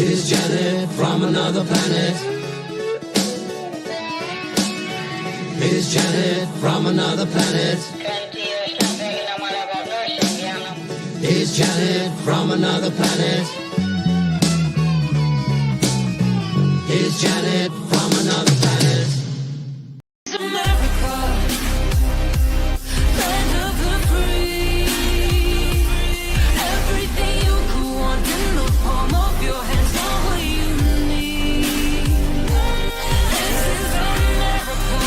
Here's Janet from another planet. Here's Janet from another planet. Here's Janet from another planet. Here's Janet from another planet. America, land of the free. Everything you could want in the palm of your hands, all what you need. This is America,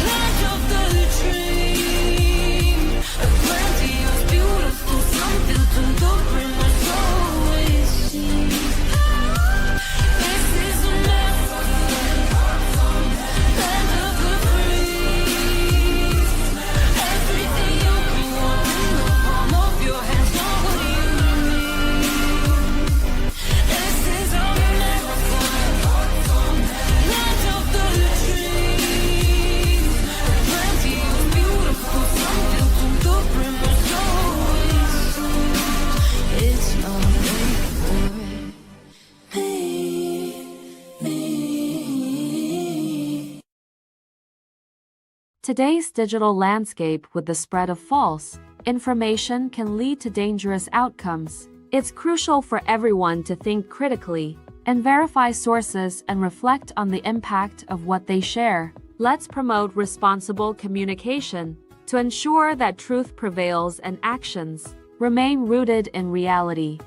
land of the dream. A grandiose, beautiful, something to the brim must always seem. This is America, land of the free. Everything you could want in the palm of your hands, all what you need. This is America, land of the dream. Grandiose, beautiful, something to the brim must always seem. It's not late for me. Today's digital landscape with the spread of false information can lead to dangerous outcomes. It's crucial for everyone to think critically and verify sources and reflect on the impact of what they share. Let's promote responsible communication to ensure that truth prevails and actions remain rooted in reality.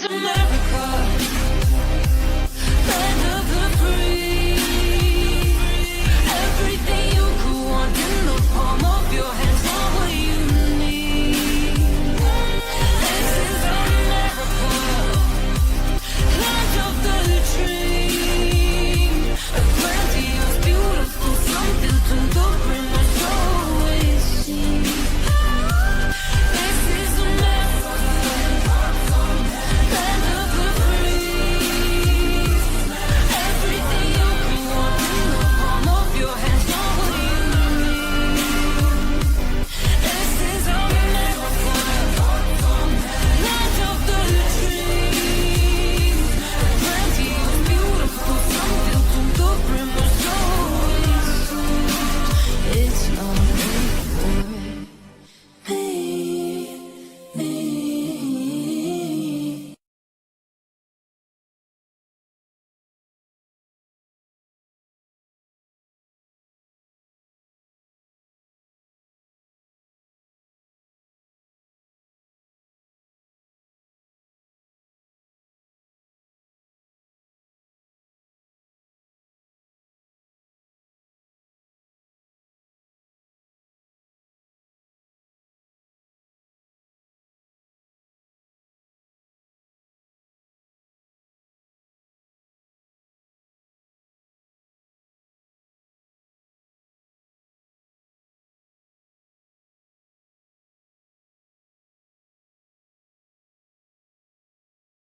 America, land of the free. Everything you could want in the palm of your hands, all what you need. This is America, land of the dream. A grandiose, beautiful, something to the brim must always seem. This is America, land of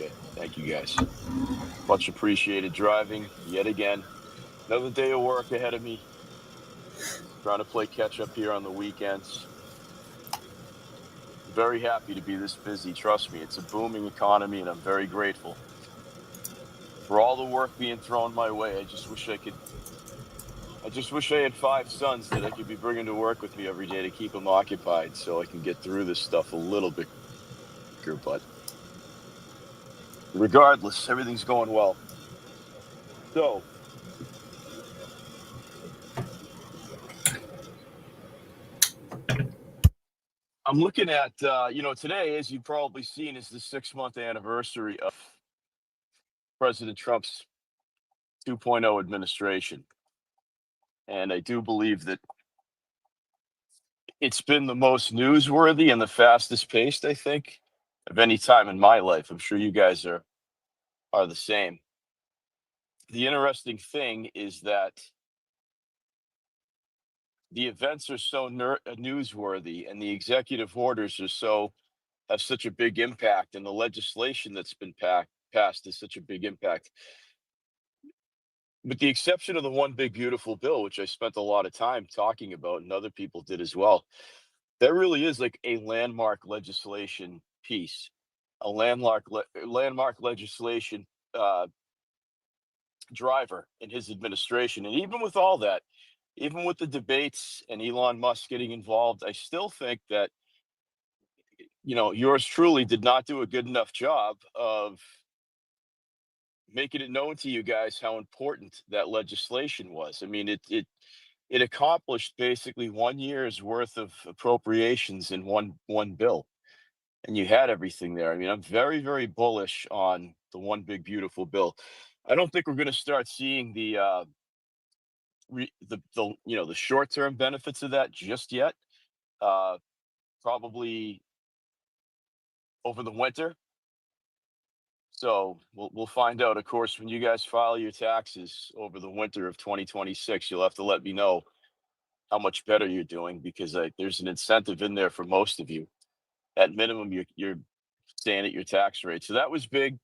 Okay. Thank you guys. Much appreciated driving yet again. Another day of work ahead of me. Trying to play catch up here on the weekends. Very happy to be this busy. Trust me, it's a booming economy, and I'm very grateful for all the work being thrown my way. I just wish I had 5 sons that I could be bringing to work with me every day to keep them occupied so I can get through this stuff a little bit quicker. But regardless, everything's going well. So I'm looking at, today, as you've probably seen, is the 6-month anniversary of President Trump's 2.0 administration. And I do believe that it's been the most newsworthy and the fastest paced, I think, of any time in my life. I'm sure you guys are the same. The interesting thing is that the events are so newsworthy, and the executive orders have such a big impact, and the legislation that's been passed is such a big impact. With the exception of the one big beautiful bill, which I spent a lot of time talking about, and other people did as well, that really is like a landmark legislation piece, a landmark legislation uh, driver in his administration. And even with all that, even with the debates and Elon Musk getting involved, I still think that yours truly did not do a good enough job of making it known to you guys how important that legislation was. I mean, it accomplished basically 1 year's worth of appropriations in one bill, and you had everything there. I mean, I'm very, very bullish on the one big beautiful bill. I don't think we're going to start seeing the short term benefits of that just yet. Uh, Probably over the winter. So we'll find out. Of course, when you guys file your taxes over the winter of 2026, you'll have to let me know how much better you're doing, because there's an incentive in there for most of you. At minimum, you're staying at your tax rate. So that was big.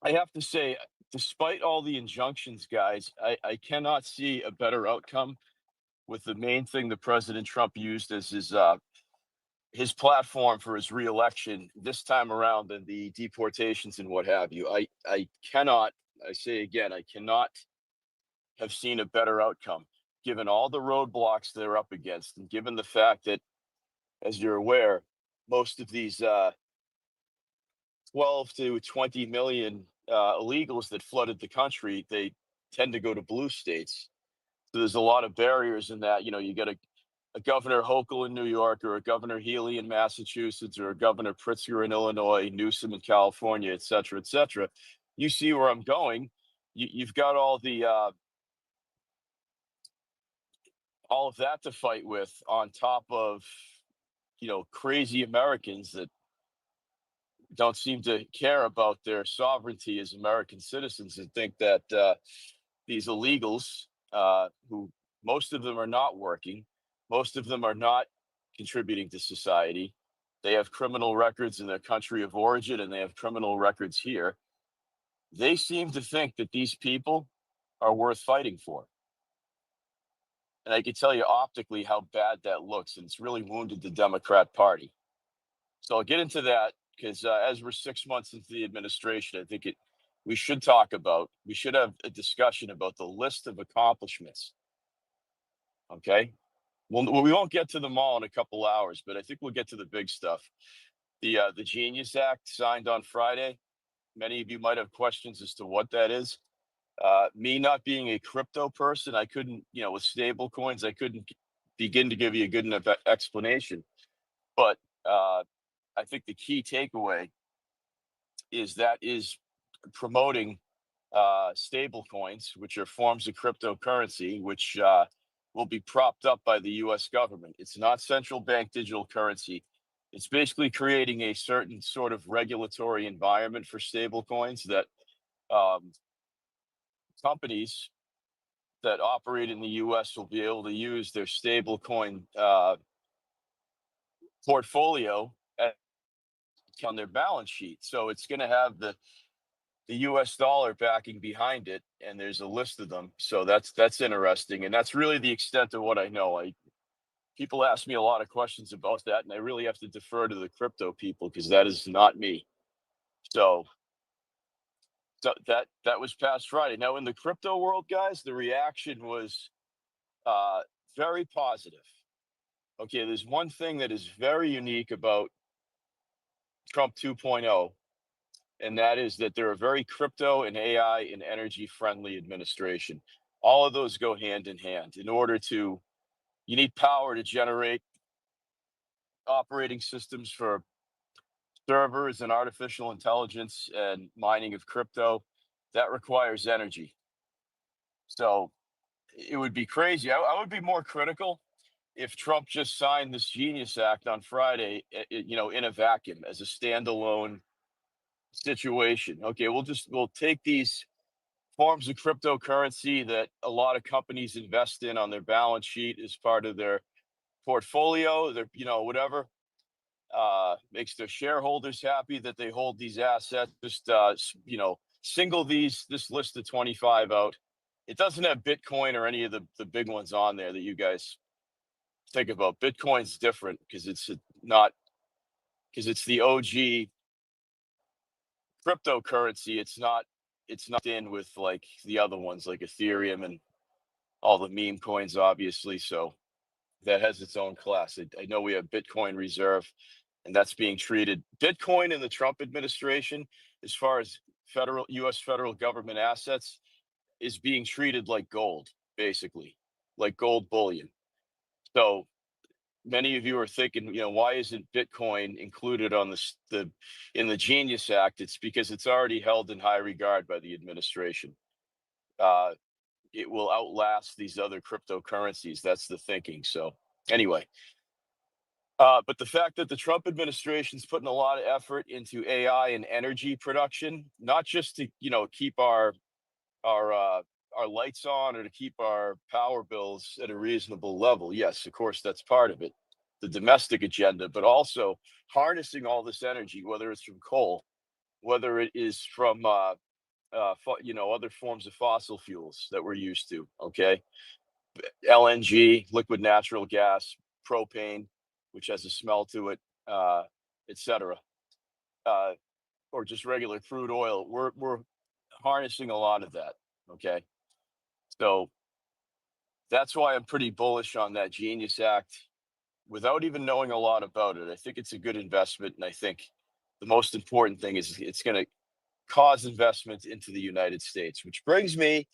I have to say, despite all the injunctions, guys, I cannot see a better outcome with the main thing that President Trump used as his platform for his reelection this time around than the deportations and what have you. I cannot, I say again, I cannot have seen a better outcome, given all the roadblocks they're up against, and given the fact that, as you're aware, most of these 12 to 20 million illegals that flooded the country, they tend to go to blue states. So there's a lot of barriers in that. You get a Governor Hochul in New York, or a Governor Healy in Massachusetts, or a Governor Pritzker in Illinois, Newsom in California, et cetera, et cetera. You see where I'm going. You've got all of that to fight with, on top of crazy Americans that don't seem to care about their sovereignty as American citizens, and think that these illegals, who most of them are not working, most of them are not contributing to society. They have criminal records in their country of origin, and they have criminal records here. They seem to think that these people are worth fighting for. And I can tell you optically how bad that looks, and it's really wounded the Democrat Party. So I'll get into that, because as we're 6 months into the administration, I think we should have a discussion about the list of accomplishments. Okay. Well, we won't get to them all in a couple hours, but I think we'll get to the big stuff. The Genius Act signed on Friday. Many of you might have questions as to what that is. Me not being a crypto person, I couldn't, with stable coins, I couldn't begin to give you a good enough explanation. But I think the key takeaway is promoting stable coins, which are forms of cryptocurrency, which will be propped up by the US government. It's not central bank digital currency. It's basically creating a certain sort of regulatory environment for stable coins that companies that operate in the US will be able to use their stable coin portfolio on their balance sheet. So it's going to have the US dollar backing behind it, and there's a list of them. So that's interesting, and that's really the extent of what I know. People ask me a lot of questions about that, and I really have to defer to the crypto people because that is not me. So, that was past Friday. Now in the crypto world, guys, the reaction was uh, very positive. Okay, there's one thing that is very unique about Trump 2.0, and that is that they're a very crypto and AI and energy friendly administration. All of those go hand in hand. In order to, you need power to generate operating systems for servers and artificial intelligence and mining of crypto. That requires energy. So it would be crazy. I would be more critical if Trump just signed this Genius Act on Friday, in a vacuum as a standalone situation. Okay, we'll take these forms of cryptocurrency that a lot of companies invest in on their balance sheet as part of their portfolio, their whatever makes their shareholders happy that they hold these assets. Just single this list of 25 out. It doesn't have Bitcoin or any of the big ones on there that you guys think about. Bitcoin's different because it's the OG cryptocurrency. It's not in with like the other ones like Ethereum and all the meme coins, obviously. So that has its own class. I know we have Bitcoin Reserve, and that's being treated. Bitcoin in the Trump administration, as far as U.S. federal government assets, is being treated like gold, basically, like gold bullion. So many of you are thinking, why isn't Bitcoin included on in the Genius Act? It's because it's already held in high regard by the administration. It will outlast these other cryptocurrencies. That's the thinking. So anyway, but the fact that the Trump administration is putting a lot of effort into AI and energy production, not just to keep our uh, our lights on or to keep our power bills at a reasonable level. Yes, of course, that's part of it, the domestic agenda, but also harnessing all this energy, whether it's from coal, whether it is from other forms of fossil fuels that we're used to. Okay, LNG, liquid natural gas, propane, which has a smell to it, etc., uh, or just regular crude oil. We're harnessing a lot of that. Okay, so that's why I'm pretty bullish on that Genius Act without even knowing a lot about it. I think it's a good investment. And I think the most important thing is it's going to cause investment into the United States, which brings me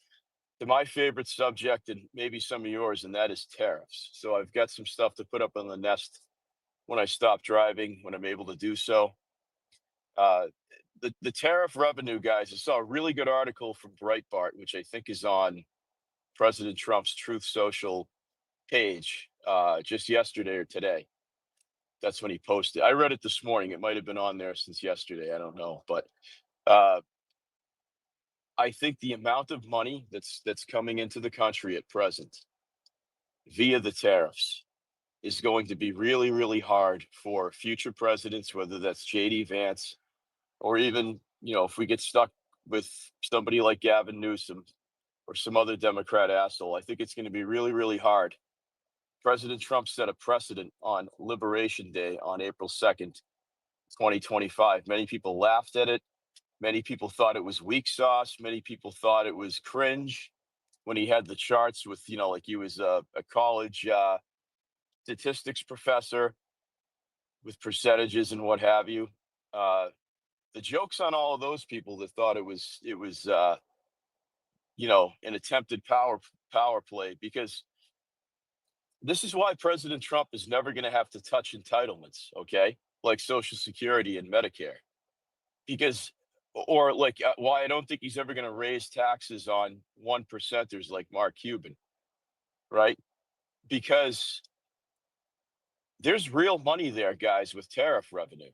to my favorite subject and maybe some of yours, and that is tariffs. So I've got some stuff to put up on the Nest when I stop driving, when I'm able to do so. Uh, the tariff revenue, guys, I saw a really good article from Breitbart, which I think is on President Trump's Truth Social page just yesterday or today. That's when he posted. I read it this morning. It might have been on there since yesterday. I don't know, but uh, I think the amount of money that's coming into the country at present via the tariffs is going to be really, really hard for future presidents, whether that's JD Vance or even if we get stuck with somebody like Gavin Newsom or some other Democrat asshole. I think it's going to be really, really hard. President Trump set a precedent on Liberation Day on April 2nd, 2025. Many people laughed at it. Many people thought it was weak sauce. Many people thought it was cringe when he had the charts with, like he was a college statistics professor with percentages and what have you. The joke's on all of those people that thought it was an attempted power play, because this is why President Trump is never going to have to touch entitlements, okay, like Social Security and Medicare, because, or like why I don't think he's ever going to raise taxes on one percenters like Mark Cuban, right? Because there's real money there, guys, with tariff revenue.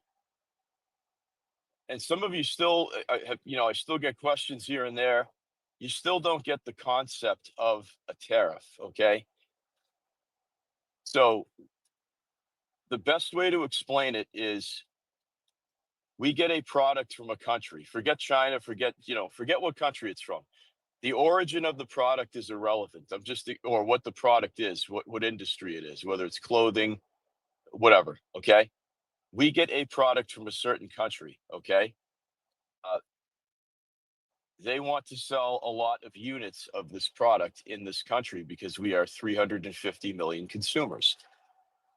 And some of you still I still get questions here and there. You still don't get the concept of a tariff, okay? So the best way to explain it is We get a product from a country. Forget China, forget what country it's from. The origin of the product is irrelevant. Or what the product is, what industry it is, whether it's clothing, whatever. Okay. We get a product from a certain country. Okay. Uh, they want to sell a lot of units of this product in this country because we are 350 million consumers.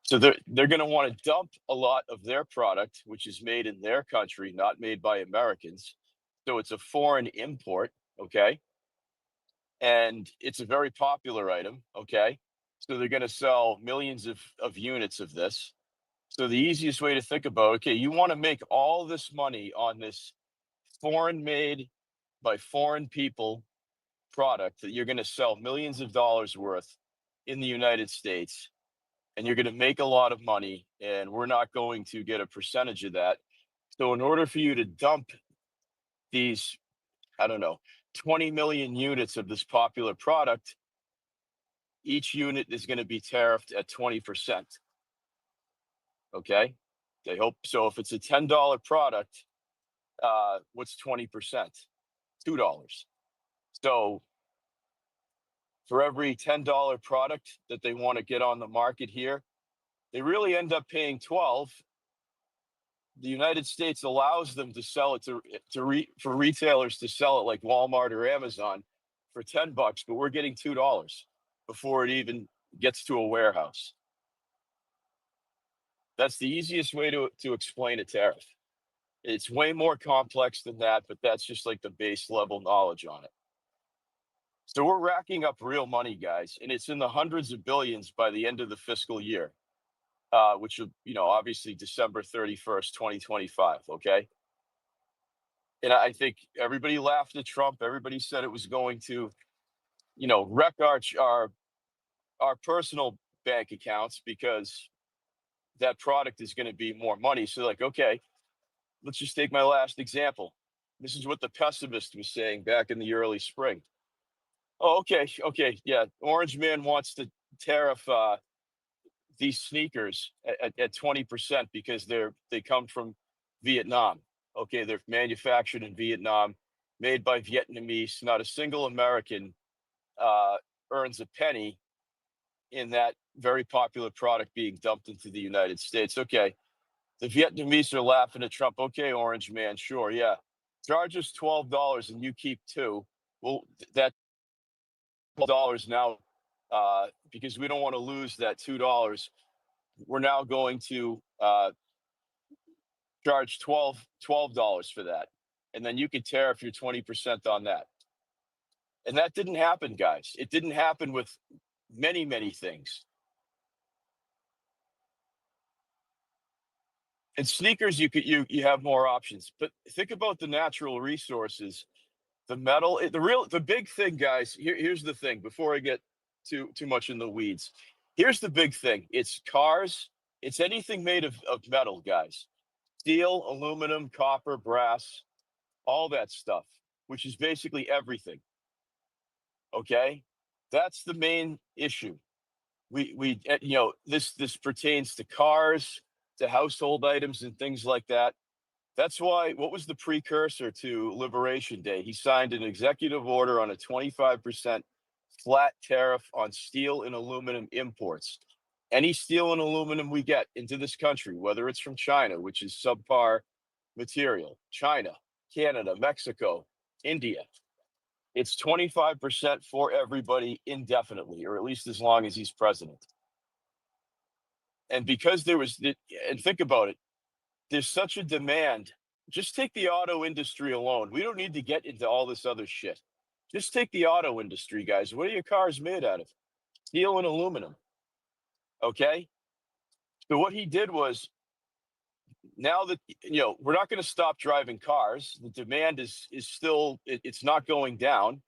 So they're going to want to dump a lot of their product, which is made in their country, not made by Americans. So it's a foreign import. Okay. And it's a very popular item. Okay. So they're going to sell millions of units of this. So the easiest way to think about, okay, you want to make all this money on this foreign made by foreign people product that you're going to sell millions of dollars worth in the United States, and you're going to make a lot of money, and we're not going to get a percentage of that. So in order for you to dump these, I don't know, 20 million units of this popular product, each unit is going to be tariffed at 20%. Okay. They hope so. If it's a $10 product, what's 20%? $2. So for every $10 product that they want to get on the market here, they really end up paying 12. The United States allows them to sell it for retailers to sell it like Walmart or Amazon for $10, but we're getting $2 before it even gets to a warehouse. That's the easiest way to explain a tariff. It's way more complex than that, but that's just like the base level knowledge on it. So we're racking up real money, guys, and it's in the hundreds of billions by the end of the fiscal year, which will, obviously December 31st, 2025. Okay. And I think everybody laughed at Trump. Everybody said it was going to, wreck our personal bank accounts because that product is going to be more money. So like, okay, let's just take my last example. This is what the pessimist was saying back in the early spring. Oh, okay, yeah. Orange Man wants to tariff these sneakers at 20% because they come from Vietnam. Okay, they're manufactured in Vietnam, made by Vietnamese. Not a single American earns a penny in that very popular product being dumped into the United States. Okay, the Vietnamese are laughing at Trump. Okay, Orange Man, sure, yeah. Charge us $12 and you keep two. Well, that $12 now, because we don't want to lose that $2. We're now going to charge $12 for that. And then you could tariff your 20% on that. And that didn't happen, guys. It didn't happen with many, many things. And sneakers, you have more options. But think about the natural resources, the metal, the big thing, guys. Here's the thing. Before I get too much in the weeds, here's the big thing. It's cars. It's anything made of metal, guys. Steel, aluminum, copper, brass, all that stuff, which is basically everything. Okay, that's the main issue. This pertains to cars, to household items and things like that. That's why, what was the precursor to Liberation Day? He signed an executive order on a 25% flat tariff on steel and aluminum imports. Any steel and aluminum we get into this country, whether it's from China, which is subpar material, China, Canada, Mexico, India, it's 25% for everybody indefinitely, or at least as long as he's president. And because and think about it, there's such a demand. Just take the auto industry alone. We don't need to get into all this other shit. Just take the auto industry, guys. What are your cars made out of? Steel and aluminum. Okay. So what he did was, now that we're not going to stop driving cars, the demand is still, it's not going down.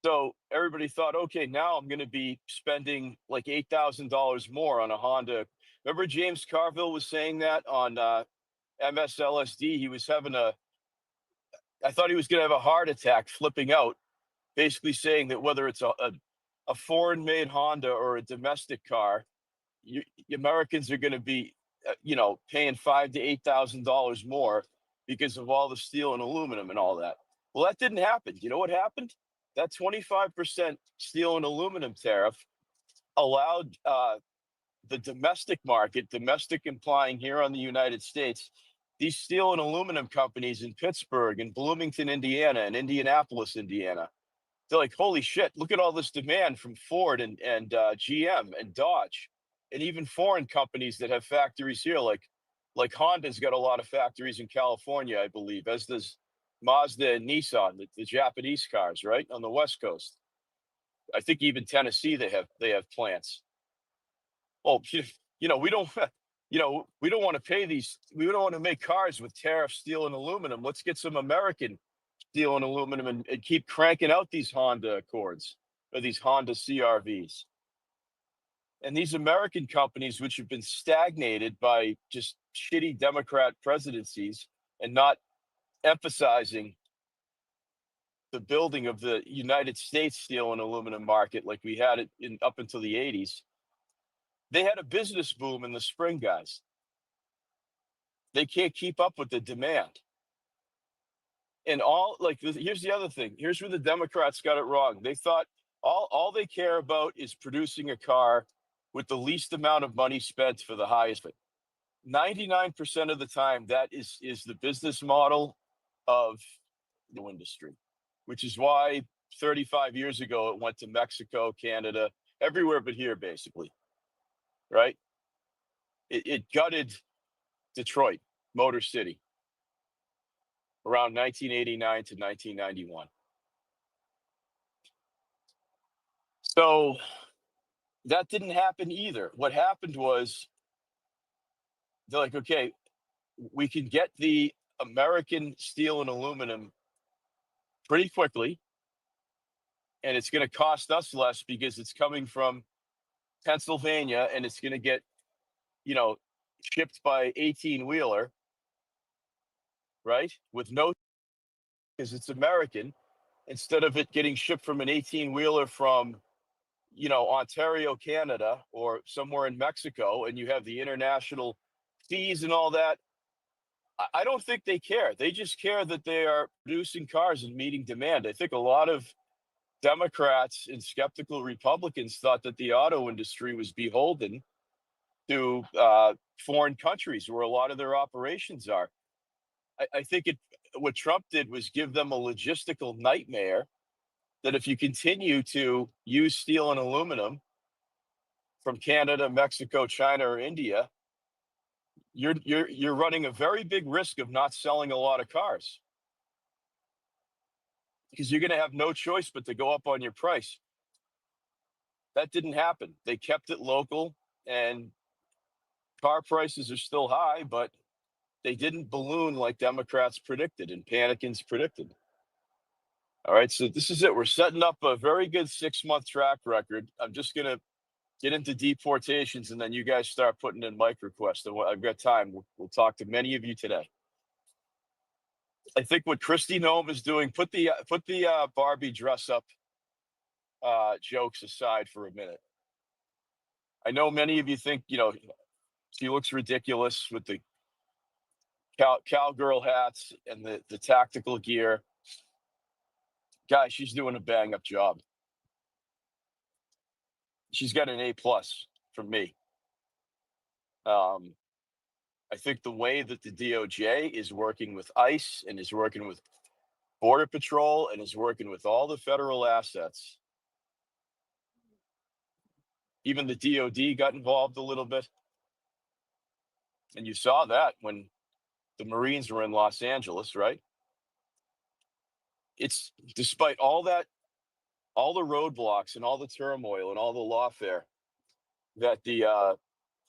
So everybody thought, okay, now I'm going to be spending like $8,000 more on a Honda. Remember James Carville was saying that on MSLSD? He was I thought he was going to have a heart attack flipping out, basically saying that whether it's a foreign made Honda or a domestic car, Americans are going to be paying $5,000 to $8,000 more because of all the steel and aluminum and all that. Well, that didn't happen. You know what happened? That 25% steel and aluminum tariff allowed the domestic market, domestic implying here on the United States, these steel and aluminum companies in Pittsburgh and Bloomington, Indiana, and Indianapolis, Indiana. They're like, holy shit, look at all this demand from Ford and GM and Dodge, and even foreign companies that have factories here, like Honda's got a lot of factories in California, I believe, as does Mazda and Nissan, the Japanese cars, right, on the West Coast. I think even Tennessee they have plants. Oh, we don't, we don't want to pay these. We don't want to make cars with tariff steel and aluminum. Let's get some American steel and aluminum and keep cranking out these Honda Accords or these Honda CRVs. And these American companies, which have been stagnated by just shitty Democrat presidencies and not emphasizing the building of the United States steel and aluminum market like we had it up until the 80s. They had a business boom in the spring, guys. They can't keep up with the demand. And here's the other thing. Here's where the Democrats got it wrong. They thought all they care about is producing a car with the least amount of money spent for the highest. 99% of the time, that is the business model of the industry, which is why 35 years ago it went to Mexico, Canada, everywhere but here, basically. Right? It gutted Detroit, Motor City, around 1989 to 1991. So that didn't happen either. What happened was they're like, okay, we can get the American steel and aluminum pretty quickly, and it's going to cost us less because it's coming from Pennsylvania and it's going to get, shipped by 18-wheeler, right? With no, because it's American, instead of it getting shipped from an 18-wheeler from Ontario, Canada, or somewhere in Mexico, and you have the international fees and all that. I don't think they care. They just care that they are producing cars and meeting demand. I think a lot of Democrats and skeptical Republicans thought that the auto industry was beholden to foreign countries where a lot of their operations are. I think what Trump did was give them a logistical nightmare that if you continue to use steel and aluminum from Canada, Mexico, China, or India, you're running a very big risk of not selling a lot of cars because you're going to have no choice but to go up on your price. That didn't happen. They kept it local, and car prices are still high, but they didn't balloon like Democrats predicted and Panikins predicted. All right, so this is it. We're setting up a very good 6-month track record. I'm just going to get into deportations, and then you guys start putting in mic requests. I've got time. We'll talk to many of you today. I think what Kristi Noem is doing, put the Barbie dress up jokes aside for a minute. I know many of you think, she looks ridiculous with the cowgirl hats and the tactical gear. Guys, she's doing a bang up job. She's got an A+ from me. I think the way that the DOJ is working with ICE and is working with Border Patrol and is working with all the federal assets, even the DOD got involved a little bit. And you saw that when the Marines were in Los Angeles, right? It's despite all that, all the roadblocks and all the turmoil and all the lawfare that the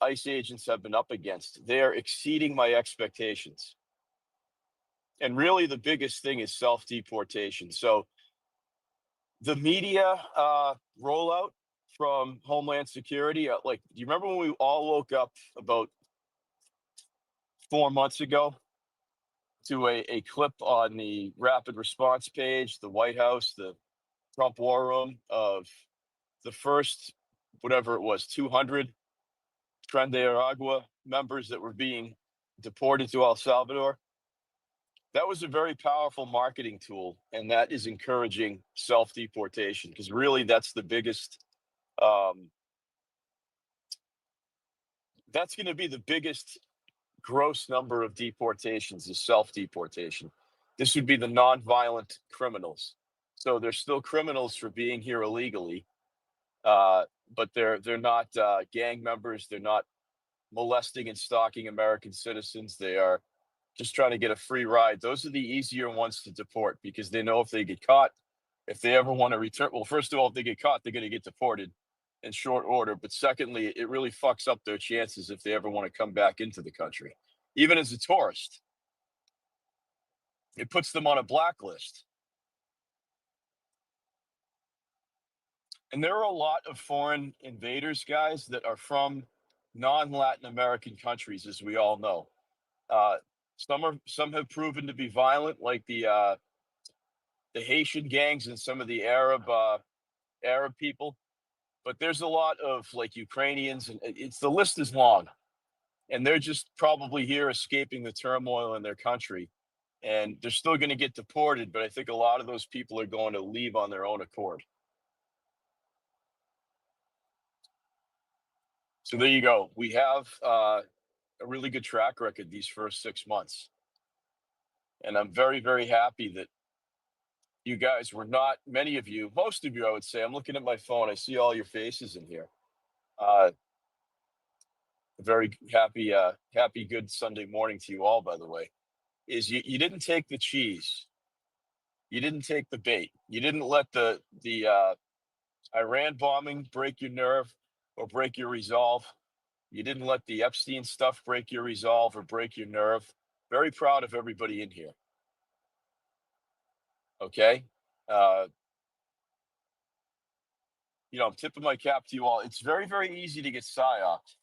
ICE agents have been up against, they are exceeding my expectations. And really the biggest thing is self-deportation. So the media rollout from Homeland Security, do you remember when we all woke up about 4 months ago to a clip on the rapid response page, the White House, the Trump war room, of the first, whatever it was, 200 Tren de Aragua members that were being deported to El Salvador, that was a very powerful marketing tool, and that is encouraging self-deportation, because really that's the biggest that's going to be the biggest gross number of deportations is self-deportation. This would be the non-violent criminals. So they're still criminals for being here illegally, but they're not gang members. They're not molesting and stalking American citizens. They are just trying to get a free ride. Those are the easier ones to deport, because they know if they get caught, if they ever want to return, well, first of all, if they get caught, they're going to get deported in short order. But secondly, it really fucks up their chances if they ever want to come back into the country, even as a tourist. It puts them on a blacklist. And there are a lot of foreign invaders, guys, that are from non-Latin American countries, as we all know. Some have proven to be violent, like the Haitian gangs and some of the Arab people. But there's a lot of like Ukrainians, and the list is long, and they're just probably here escaping the turmoil in their country, and they're still going to get deported. But I think a lot of those people are going to leave on their own accord. So there you go. We have a really good track record these first 6 months, and I'm very, very happy that you guys were not, many of you, most of you, I would say. I'm looking at my phone. I see all your faces in here. Very happy, good Sunday morning to you all, by the way. Is you didn't take the cheese. You didn't take the bait. You didn't let the Iran bombing break your nerve or break your resolve. You didn't let the Epstein stuff break your resolve or break your nerve. Very proud of everybody in here. Okay. I'm tipping my cap to you all. It's very, very easy to get psyoped.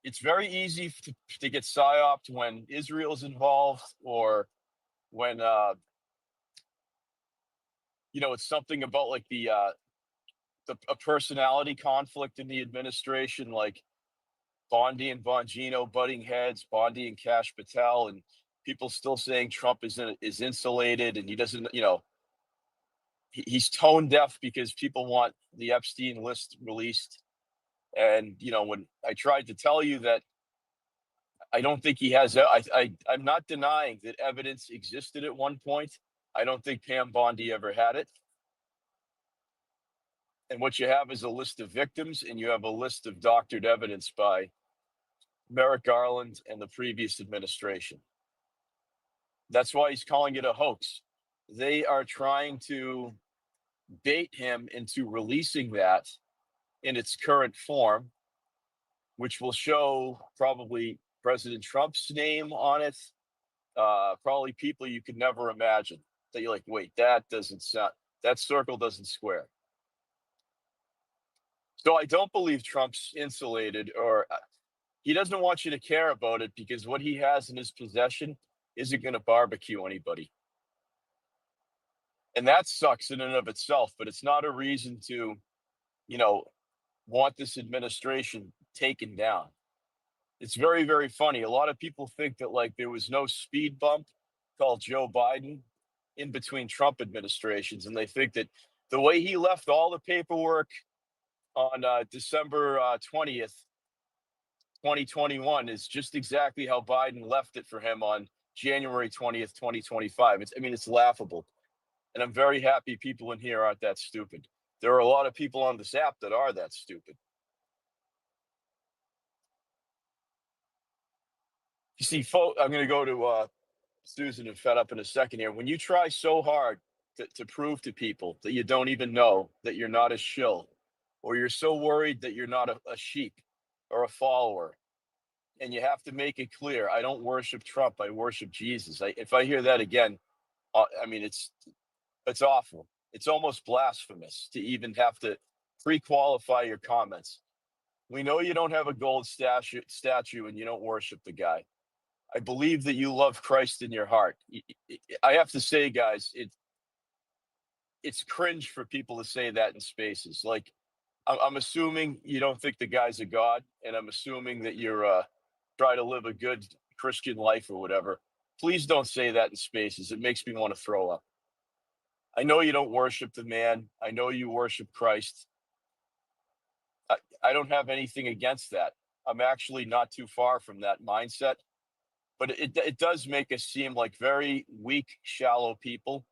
It's very easy to get psyoped when Israel's involved, or when it's something about like a personality conflict in the administration, like Bondi and Bongino butting heads, Bondi and Kash Patel, and people still saying Trump is insulated, and he doesn't, he's tone deaf because people want the Epstein list released. And when I tried to tell you that I don't think he has, I'm not denying that evidence existed at one point. I don't think Pam Bondi ever had it. And what you have is a list of victims, and you have a list of doctored evidence by Merrick Garland and the previous administration. That's why he's calling it a hoax. They are trying to bait him into releasing that in its current form, which will show probably President Trump's name on it, probably people you could never imagine, that you're like, wait, that circle doesn't square. So I don't believe Trump's insulated, or he doesn't want you to care about it, because what he has in his possession isn't going to barbecue anybody. And that sucks in and of itself, but it's not a reason to, want this administration taken down. It's very, very funny. A lot of people think that like there was no speed bump called Joe Biden in between Trump administrations. And they think that the way he left all the paperwork on December 20th, 2021 is just exactly how Biden left it for him on January 20th, 2025. It's laughable. And I'm very happy people in here aren't that stupid. There are a lot of people on this app that are that stupid. You see, folks, I'm going to go to Susan and Fed Up in a second here. When you try so hard to prove to people that you don't even know that you're not a shill, or you're so worried that you're not a sheep or a follower, and you have to make it clear, I don't worship Trump, I worship Jesus. If I hear that again, it's awful. It's almost blasphemous to even have to pre-qualify your comments. We know you don't have a gold statue and you don't worship the guy. I believe that you love Christ in your heart. I have to say, guys, it's cringe for people to say that in spaces. Like, I'm assuming you don't think the guy's a god, and I'm assuming that you're try to live a good Christian life or whatever. Please don't say that in spaces. It makes me want to throw up. I know you don't worship the man. I know you worship Christ. I don't have anything against that. I'm actually not too far from that mindset, but it does make us seem like very weak, shallow people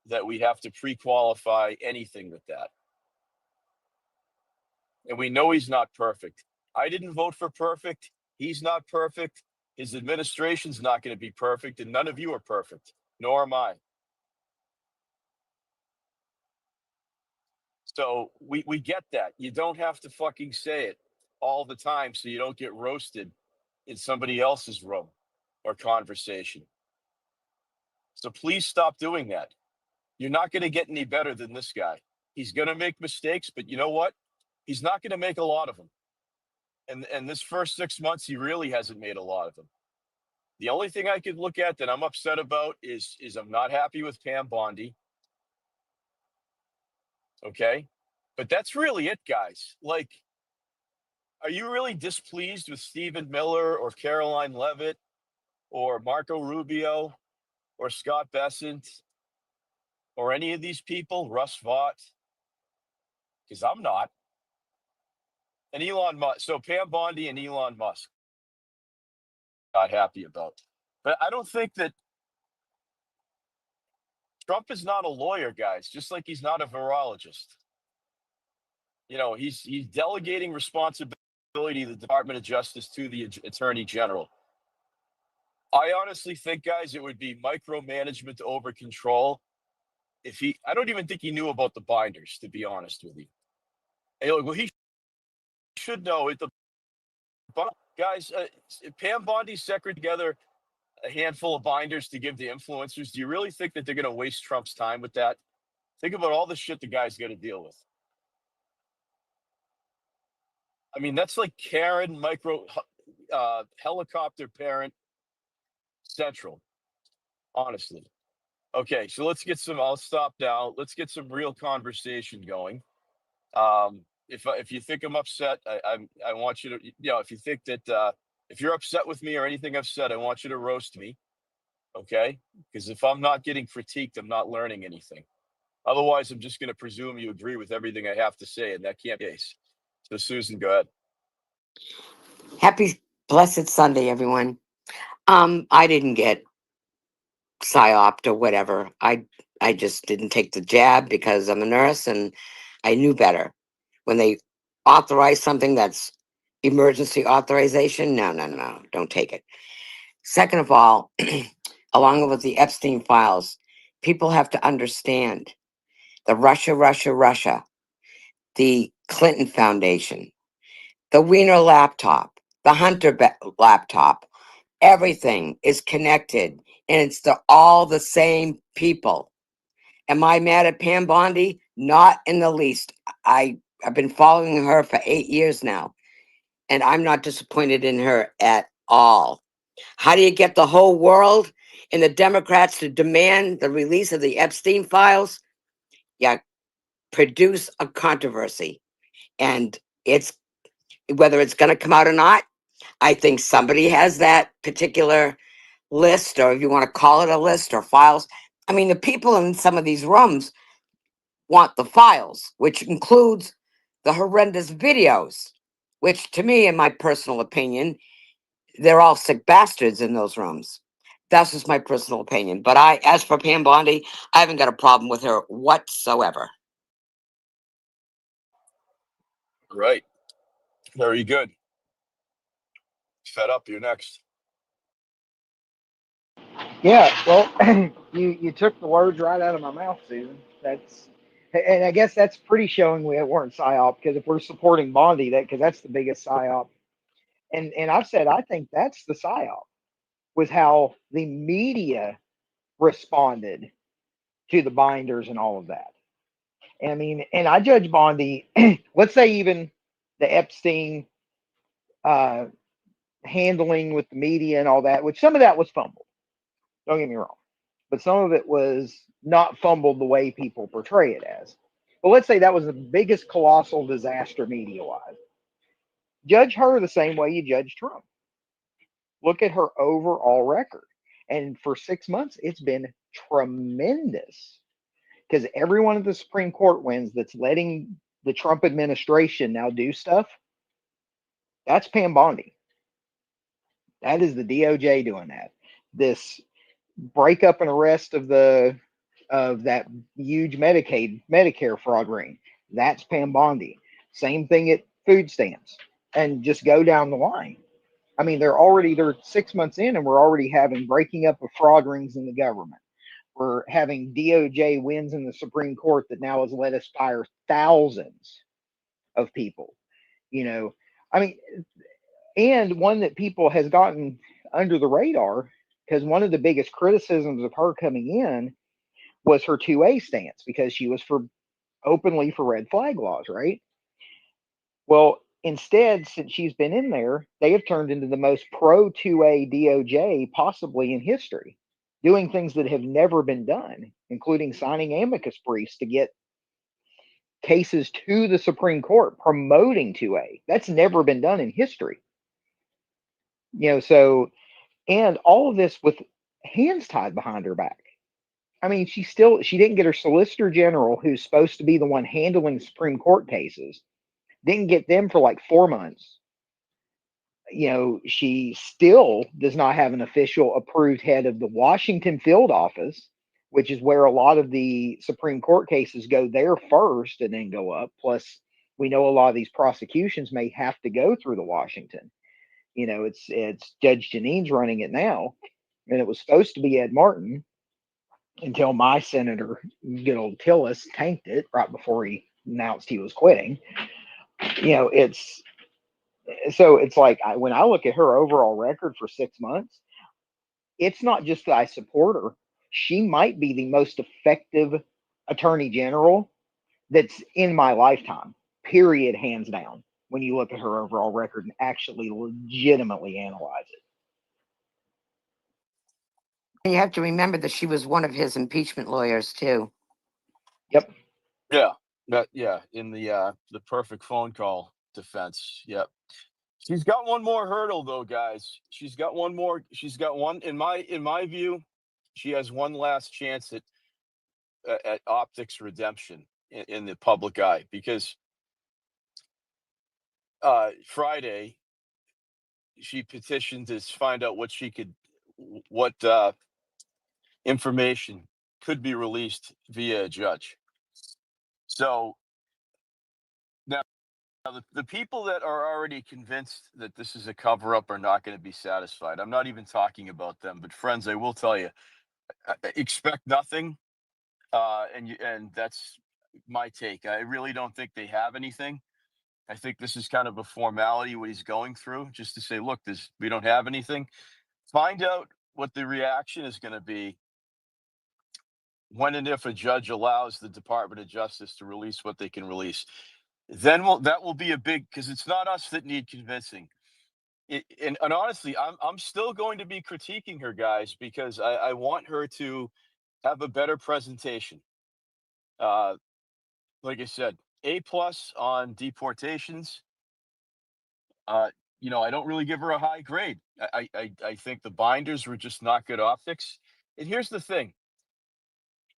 that we have to pre-qualify anything with that. And we know he's not perfect. I didn't vote for perfect. He's not perfect. His administration's not going to be perfect, and none of you are perfect, nor am I. So we get that. You don't have to fucking say it all the time so you don't get roasted in somebody else's room or conversation. So please stop doing that. You're not going to get any better than this guy. He's going to make mistakes, but you know what? He's not going to make a lot of them. And this first 6 months, he really hasn't made a lot of them. The only thing I could look at that I'm upset about is I'm not happy with Pam Bondi. Okay. But that's really it, guys. Like, are you really displeased with Stephen Miller or Caroline Levitt or Marco Rubio or Scott Bessent or any of these people, Russ Vought? Because I'm not. And Elon Musk. So Pam Bondi and Elon Musk, not happy about. But I don't think that Trump is not a lawyer, guys, just like he's not a virologist. You know, he's delegating responsibility of the Department of Justice to the Attorney General. I honestly think, guys, it would be micromanagement over control. I don't even think he knew about the binders, to be honest with you. And you're like, well, he should know it. Guys, Pam Bondi's secretary together a handful of binders to give to influencers. Do you really think that they're going to waste Trump's time with that? Think about all the shit the guy's got to deal with. I mean, that's like Karen helicopter parent central, honestly. Okay, so I'll stop now. Let's get some real conversation going. If you think I'm upset, I want you to, if you think that, if you're upset with me or anything I've said, I want you to roast me. Okay. Because if I'm not getting critiqued, I'm not learning anything. Otherwise, I'm just going to presume you agree with everything I have to say, and that can't be the case. So Susan, go ahead. Happy blessed Sunday, everyone. I didn't get psyoped or whatever. I just didn't take the jab because I'm a nurse and I knew better. When they authorize something that's emergency authorization, no, don't take it. Second of all, along with the Epstein files, people have to understand the Russia, the Clinton Foundation, the Wiener laptop, the Hunter laptop, everything is connected and it's all the same people. Am I mad at Pam Bondi? Not in the least. I've been following her for 8 years now, and I'm not disappointed in her at all. How do you get the whole world and the Democrats to demand the release of the Epstein files? Yeah, produce a controversy. And it's whether it's going to come out or not, I think somebody has that particular list, or if you want to call it a list or files. I mean, the people in some of these rooms want the files, which includes the horrendous videos, which to me, in my personal opinion, they're all sick bastards in those rooms. That's just my personal opinion. But as for Pam Bondi, I haven't got a problem with her whatsoever. Right. Very good. Fed up. You're next. Yeah, well, you took the words right out of my mouth, Susan. And I guess that's pretty showing we weren't psyop, because if we're supporting Bondi, because that's the biggest psyop. And I've said I think that's the psyop, was how the media responded to the binders and all of that. And I mean, and I judge Bondi. Let's say even the Epstein uh, handling with the media and all that, which some of that was fumbled. Don't get me wrong, but some of it was not fumbled the way people portray it as. But let's say that was the biggest colossal disaster media wise. Judge her the same way you judge Trump. Look at her overall record. And for 6 months, it's been tremendous because everyone at the Supreme Court wins that's letting the Trump administration now do stuff. That's Pam Bondi. That is the DOJ doing that. This breakup and arrest of that huge Medicare fraud ring. That's Pam Bondi. Same thing at food stamps, and just go down the line. I mean, they're 6 months in, and we're already having breaking up of fraud rings in the government. We're having DOJ wins in the Supreme Court that now has let us fire thousands of people. You know, I mean, and one that people has gotten under the radar because one of the biggest criticisms of her coming in was her 2A stance because she was for openly for red flag laws, right? Well, instead, since she's been in there, they have turned into the most pro 2A DOJ possibly in history, doing things that have never been done, including signing amicus briefs to get cases to the Supreme Court promoting 2A. That's never been done in history. So, and all of this with hands tied behind her back. I mean, she didn't get her Solicitor General, who's supposed to be the one handling Supreme Court cases, didn't get them for like 4 months. She still does not have an official approved head of the Washington field office, which is where a lot of the Supreme Court cases go there first and then go up. Plus, we know a lot of these prosecutions may have to go through the Washington. It's Judge Janine's running it now, and it was supposed to be Ed Martin until my senator, good old Tillis, tanked it right before he announced he was quitting. It's like when I look at her overall record for 6 months, it's not just that I support her. She might be the most effective attorney general that's in my lifetime, period, hands down, when you look at her overall record and actually legitimately analyze it. And you have to remember that she was one of his impeachment lawyers too. Yep. Yeah, in the perfect phone call defense. Yep. She's got one more hurdle though, guys. She's got one in my view, she has one last chance at optics redemption in the public eye, because Friday she petitioned to find out what information could be released via a judge. So now the people that are already convinced that this is a cover up are not going to be satisfied. I'm not even talking about them, but friends, I will tell you, expect nothing. And that's my take. I really don't think they have anything. I think this is kind of a formality what he's going through, just to say, look, we don't have anything. Find out what the reaction is going to be when and if a judge allows the Department of Justice to release what they can release. Then that will be a big, because it's not us that need convincing. And honestly, I'm still going to be critiquing her, guys, because I want her to have a better presentation. Like I said, A+ on deportations. I don't really give her a high grade. I think the binders were just not good optics. And here's the thing: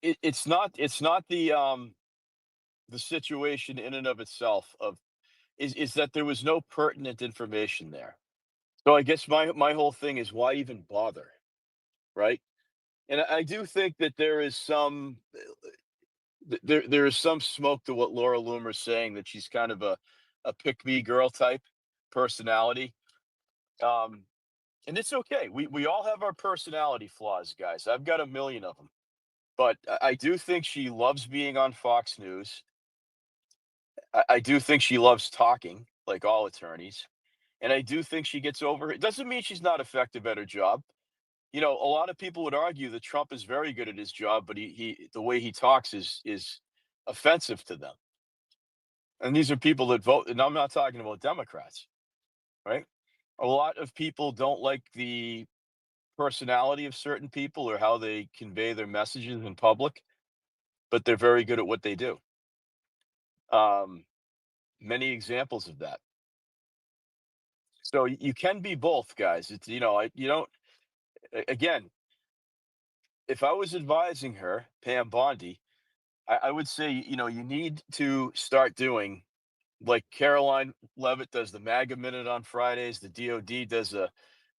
it's not the situation in and of itself is that there was no pertinent information there. So I guess my whole thing is, why even bother, right? And I do think that there is some there is some smoke to what Laura Loomer's saying, that she's kind of a pick me girl type personality. Um, and it's okay. We all have our personality flaws, guys. I've got a million of them. But I do think she loves being on Fox News. I do think she loves talking, like all attorneys. And I do think she gets over it. Doesn't mean she's not effective at her job. A lot of people would argue that Trump is very good at his job, but he the way he talks is offensive to them. And these are people that vote, and I'm not talking about Democrats, right? A lot of people don't like the personality of certain people or how they convey their messages in public, but they're very good at what they do. Many examples of that. So you can be both, guys. It's, you don't, again, if I was advising her, Pam Bondi, I would say, you need to start doing like Caroline Levitt does the MAGA Minute on Fridays. The DOD does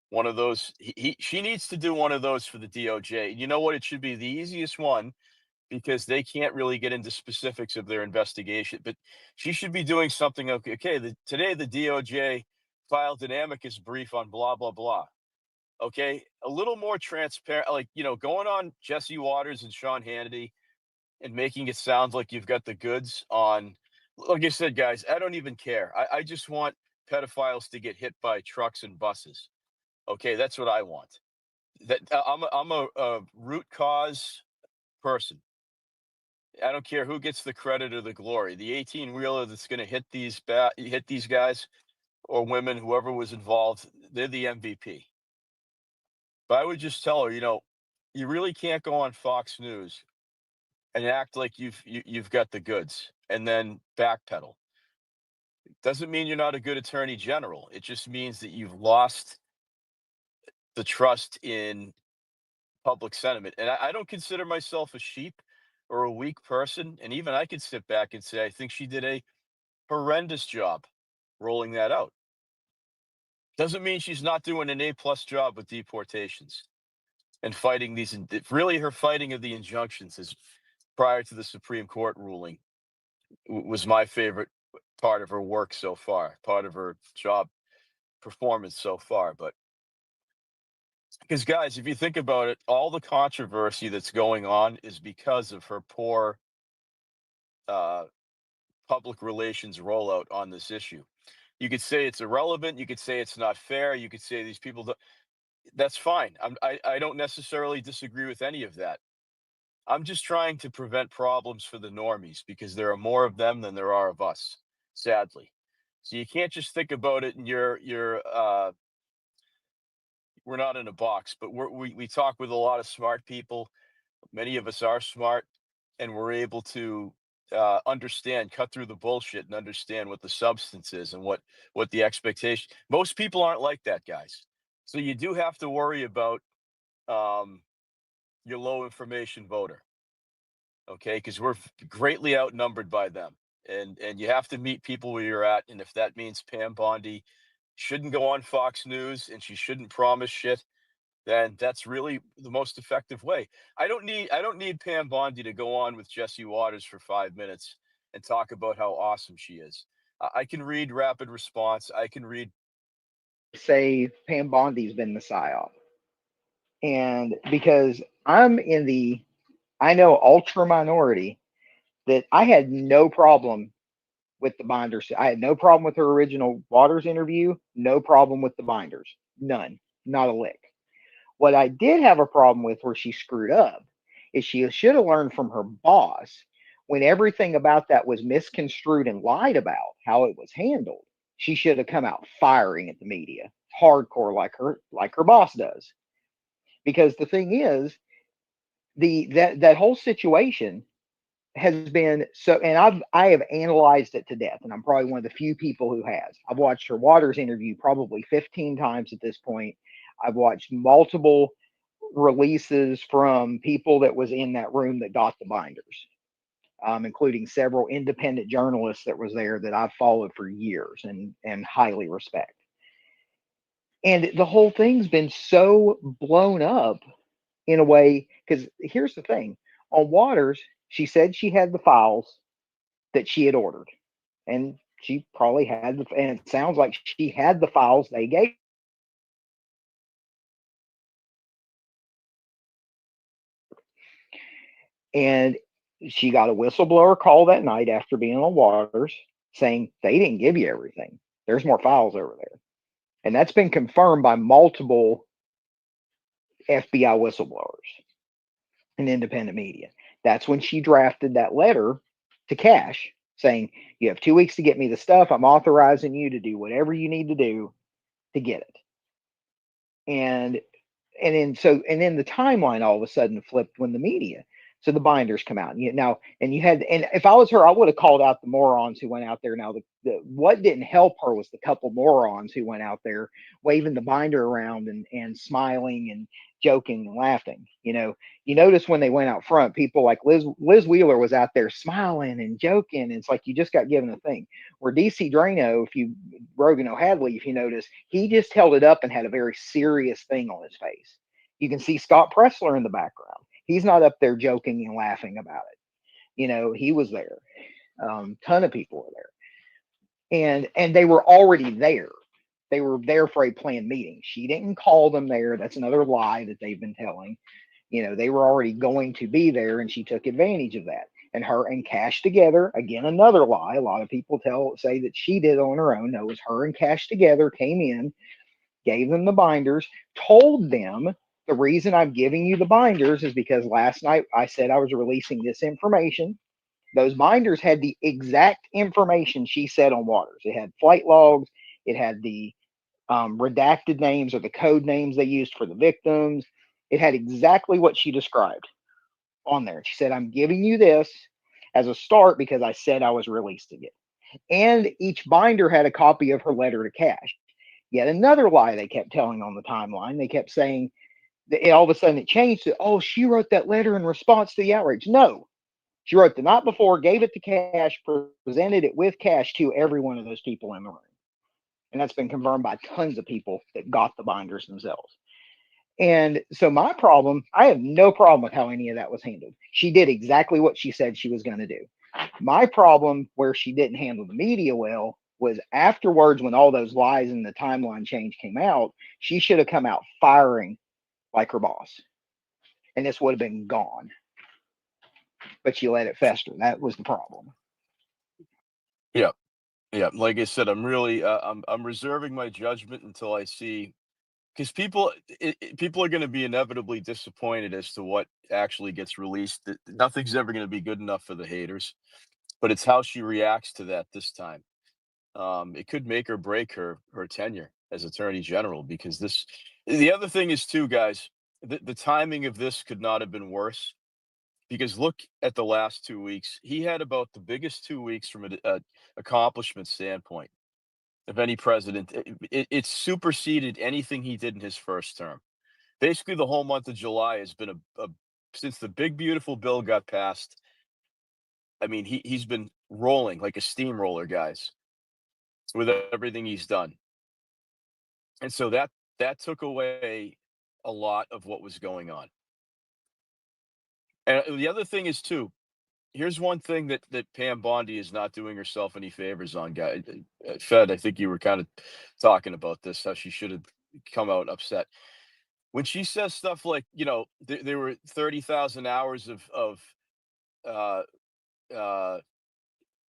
one of those. She needs to do one of those for the DOJ. You know what? It should be the easiest one because they can't really get into specifics of their investigation. But she should be doing something. Okay, today the DOJ filed an amicus brief on blah blah blah. Okay, a little more transparent, like going on Jesse Waters and Sean Hannity and making it sound like you've got the goods on. Like I said, guys, I don't even care. I just want pedophiles to get hit by trucks and buses. Okay, that's what I want. That I'm a root cause person. I don't care who gets the credit or the glory. The 18 wheeler that's going to hit these guys or women, whoever was involved, they're the MVP. But I would just tell her, you really can't go on Fox News and act like you've got the goods and then backpedal. Doesn't mean you're not a good attorney general. It just means that you've lost the trust in public sentiment. And I don't consider myself a sheep or a weak person. And even I could sit back and say, I think she did a horrendous job rolling that out. Doesn't mean she's not doing an A-plus job with deportations and fighting these. Really, her fighting of the injunctions is prior to the Supreme Court ruling was my favorite part of her work so far, part of her job performance so far. But because, guys, if you think about it, all the controversy that's going on is because of her poor uh, public relations rollout on this issue. You could say it's irrelevant. You could say it's not fair. You could say these people. That's fine. I don't necessarily disagree with any of that. I'm just trying to prevent problems for the normies because there are more of them than there are of us, sadly. So you can't just think about it and we're not in a box, but we talk with a lot of smart people. Many of us are smart, and we're able to understand, cut through the bullshit, and understand what the substance is and what the expectation. Most people aren't like that, guys. So you do have to worry about um, your low information voter, okay? Because we're greatly outnumbered by them, and you have to meet people where you're at. And if that means Pam Bondi shouldn't go on Fox News and she shouldn't promise shit, then that's really the most effective way. I don't need Pam Bondi to go on with Jesse Waters for 5 minutes and talk about how awesome she is. I can read rapid response. I can read. Say Pam Bondi's been the psyop. And because I'm in the, I know, ultra minority that I had no problem with the binders. I had no problem with her original Waters interview, no problem with the binders. None. Not a lick. What I did have a problem with where she screwed up is she should have learned from her boss when everything about that was misconstrued and lied about how it was handled. She should have come out firing at the media, hardcore like her boss does. Because the thing is, that whole situation has been so, and I have analyzed it to death, and I'm probably one of the few people who has. I've watched her Waters interview probably 15 times at this point. I've watched multiple releases from people that was in that room that got the binders, including several independent journalists that was there that I've followed for years and highly respect. And the whole thing's been so blown up in a way because here's the thing: on Waters, she said she had the files that she had ordered, and she probably had the, and it sounds like she had the files they gave. And she got a whistleblower call that night after being on Waters saying they didn't give you everything. There's more files over there. And that's been confirmed by multiple FBI whistleblowers and independent media. That's when she drafted that letter to Cash saying, you have 2 weeks to get me the stuff. I'm authorizing you to do whatever you need to do to get it. And then the timeline all of a sudden flipped when the media. So the binders come out. And you had, and if I was her, I would have called out the morons who went out there. Now, what didn't help her was the couple morons who went out there waving the binder around and smiling and joking and laughing. You notice when they went out front, people like Liz Wheeler was out there smiling and joking. It's like you just got given a thing. Where DC Drano, Rogan O'Hadley, if you notice, he just held it up and had a very serious thing on his face. You can see Scott Pressler in the background. He's not up there joking and laughing about it. He was there. Ton of people were there, and they were already there. They were there for a planned meeting. She didn't call them there. That's another lie that they've been telling. They were already going to be there, and she took advantage of that. And her and Cash together, again, another lie. A lot of people say that she did on her own. No, it was her and Cash together came in, gave them the binders, told them the reason I'm giving you the binders is because last night I said I was releasing this information. Those binders had the exact information she said on Waters. It had flight logs. It had the redacted names or the code names they used for the victims. It had exactly what she described on there. She said, I'm giving you this as a start because I said I was releasing it. And each binder had a copy of her letter to Cash. Yet another lie they kept telling on the timeline. They kept saying that all of a sudden it changed to, oh, she wrote that letter in response to the outrage. No, she wrote the night before, gave it to Cash, presented it with Cash to every one of those people in the room. And that's been confirmed by tons of people that got the binders themselves. And so my problem, I have no problem with how any of that was handled. She did exactly what she said she was going to do. My problem where she didn't handle the media well was afterwards when all those lies and the timeline change came out, she should have come out firing like her boss. And this would have been gone. But she let it fester. That was the problem. Yeah. Yeah. Like I said, I'm really, I'm reserving my judgment until I see, because people are going to be inevitably disappointed as to what actually gets released. Nothing's ever going to be good enough for the haters, but it's how she reacts to that this time. It could make or break her tenure as attorney general, because the other thing is too, guys, the timing of this could not have been worse, because look at the last 2 weeks. He had about the biggest 2 weeks from a accomplishment standpoint of any president. It superseded anything he did in his first term. Basically, the whole month of July has been a since the big beautiful bill got passed. I mean, he's been rolling like a steamroller, guys, with everything he's done. And so that took away a lot of what was going on. And the other thing is too, here's one thing that Pam Bondi is not doing herself any favors on, guy. Fed, I think you were kind of talking about this, how she should have come out upset. When she says stuff like, there were 30,000 hours of uh, uh,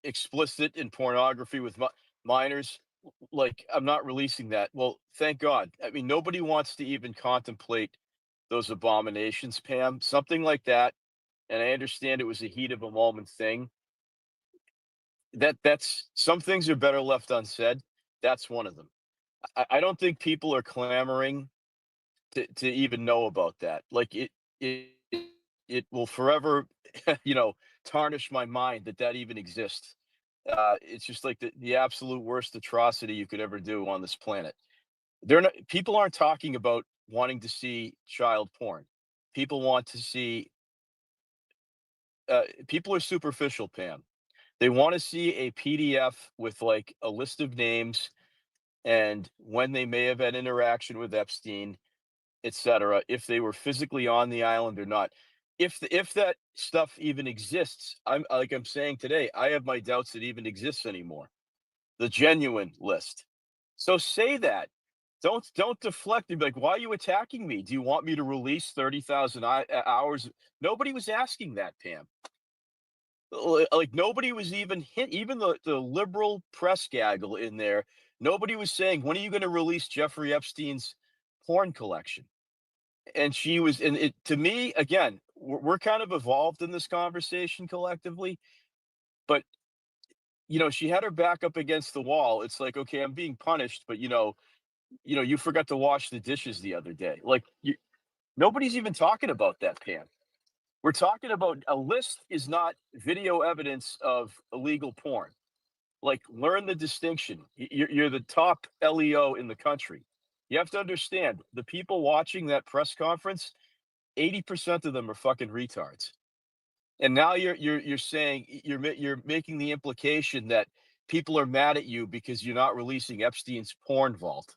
explicit and pornography with minors, like, I'm not releasing that. Well, thank God. I mean, nobody wants to even contemplate those abominations, Pam. Something like that, and I understand it was a heat of a moment thing. That's some things are better left unsaid. That's one of them. I don't think people are clamoring to even know about that. Like, it it will forever, you know, tarnish my mind that even exists. It's just like the absolute worst atrocity you could ever do on this planet. People aren't talking about wanting to see child porn. People want to see. People are superficial, Pam. They want to see a PDF with like a list of names and when they may have had interaction with Epstein, etc., if they were physically on the island or not. If that stuff even exists, I'm saying today, I have my doubts it even exists anymore. The genuine list. So say that. Don't deflect and be like, why are you attacking me? Do you want me to release 30,000 hours? Nobody was asking that, Pam. Like, nobody was even hit, even the liberal press gaggle in there. Nobody was saying, when are you going to release Jeffrey Epstein's porn collection? And she was, and it, to me, again, we're kind of evolved in this conversation collectively, but she had her back up against the wall. It's like, okay, I'm being punished, but you forgot to wash the dishes the other day. Like, nobody's even talking about that, Pam. We're talking about a list is not video evidence of illegal porn. Like, learn the distinction. You're the top LEO in the country. You have to understand the people watching that press conference, 80% of them are fucking retards. And now you're saying you're making the implication that people are mad at you because you're not releasing Epstein's porn vault.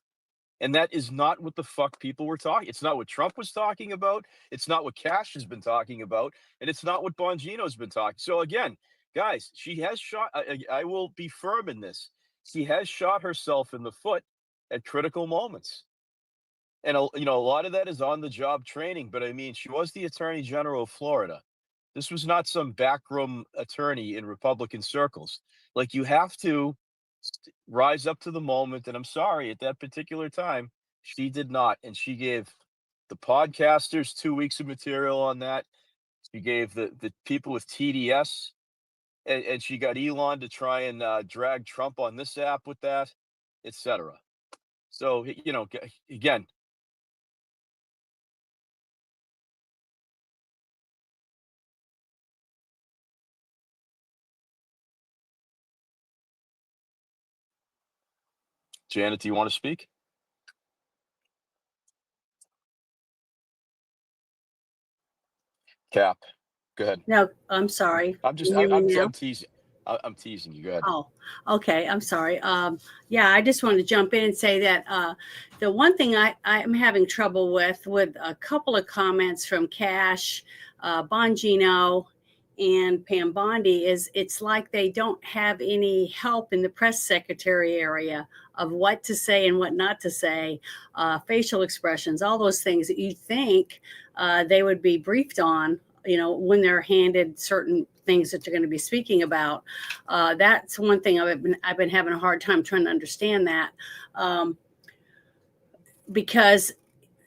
And that is not what the fuck people were talking. It's not what Trump was talking about. It's not what Cash has been talking about, and it's not what Bongino's been talking. So again, guys, she has shot. I will be firm in this. She has shot herself in the foot at critical moments, and a lot of that is on the job training. But I mean, she was the Attorney General of Florida. This was not some backroom attorney in Republican circles. Like, you have to rise up to the moment. And I'm sorry, at that particular time, she did not. And she gave the podcasters 2 weeks of material on that. She gave the people with TDS, and she got Elon to try and drag Trump on this app with that, etc. So, again, Janet, do you want to speak? Cap, go ahead. No, I'm sorry. I'm just, You hear me now? I'm teasing. I'm teasing you. Go ahead. Oh, okay. I'm sorry. Yeah, I just want to jump in and say that the one thing I'm having trouble with a couple of comments from Cash, Bongino, and Pam Bondi is it's like they don't have any help in the press secretary area of what to say and what not to say, facial expressions, all those things that you think they would be briefed on, when they're handed certain things that they're going to be speaking about. That's one thing I've been having a hard time trying to understand that, because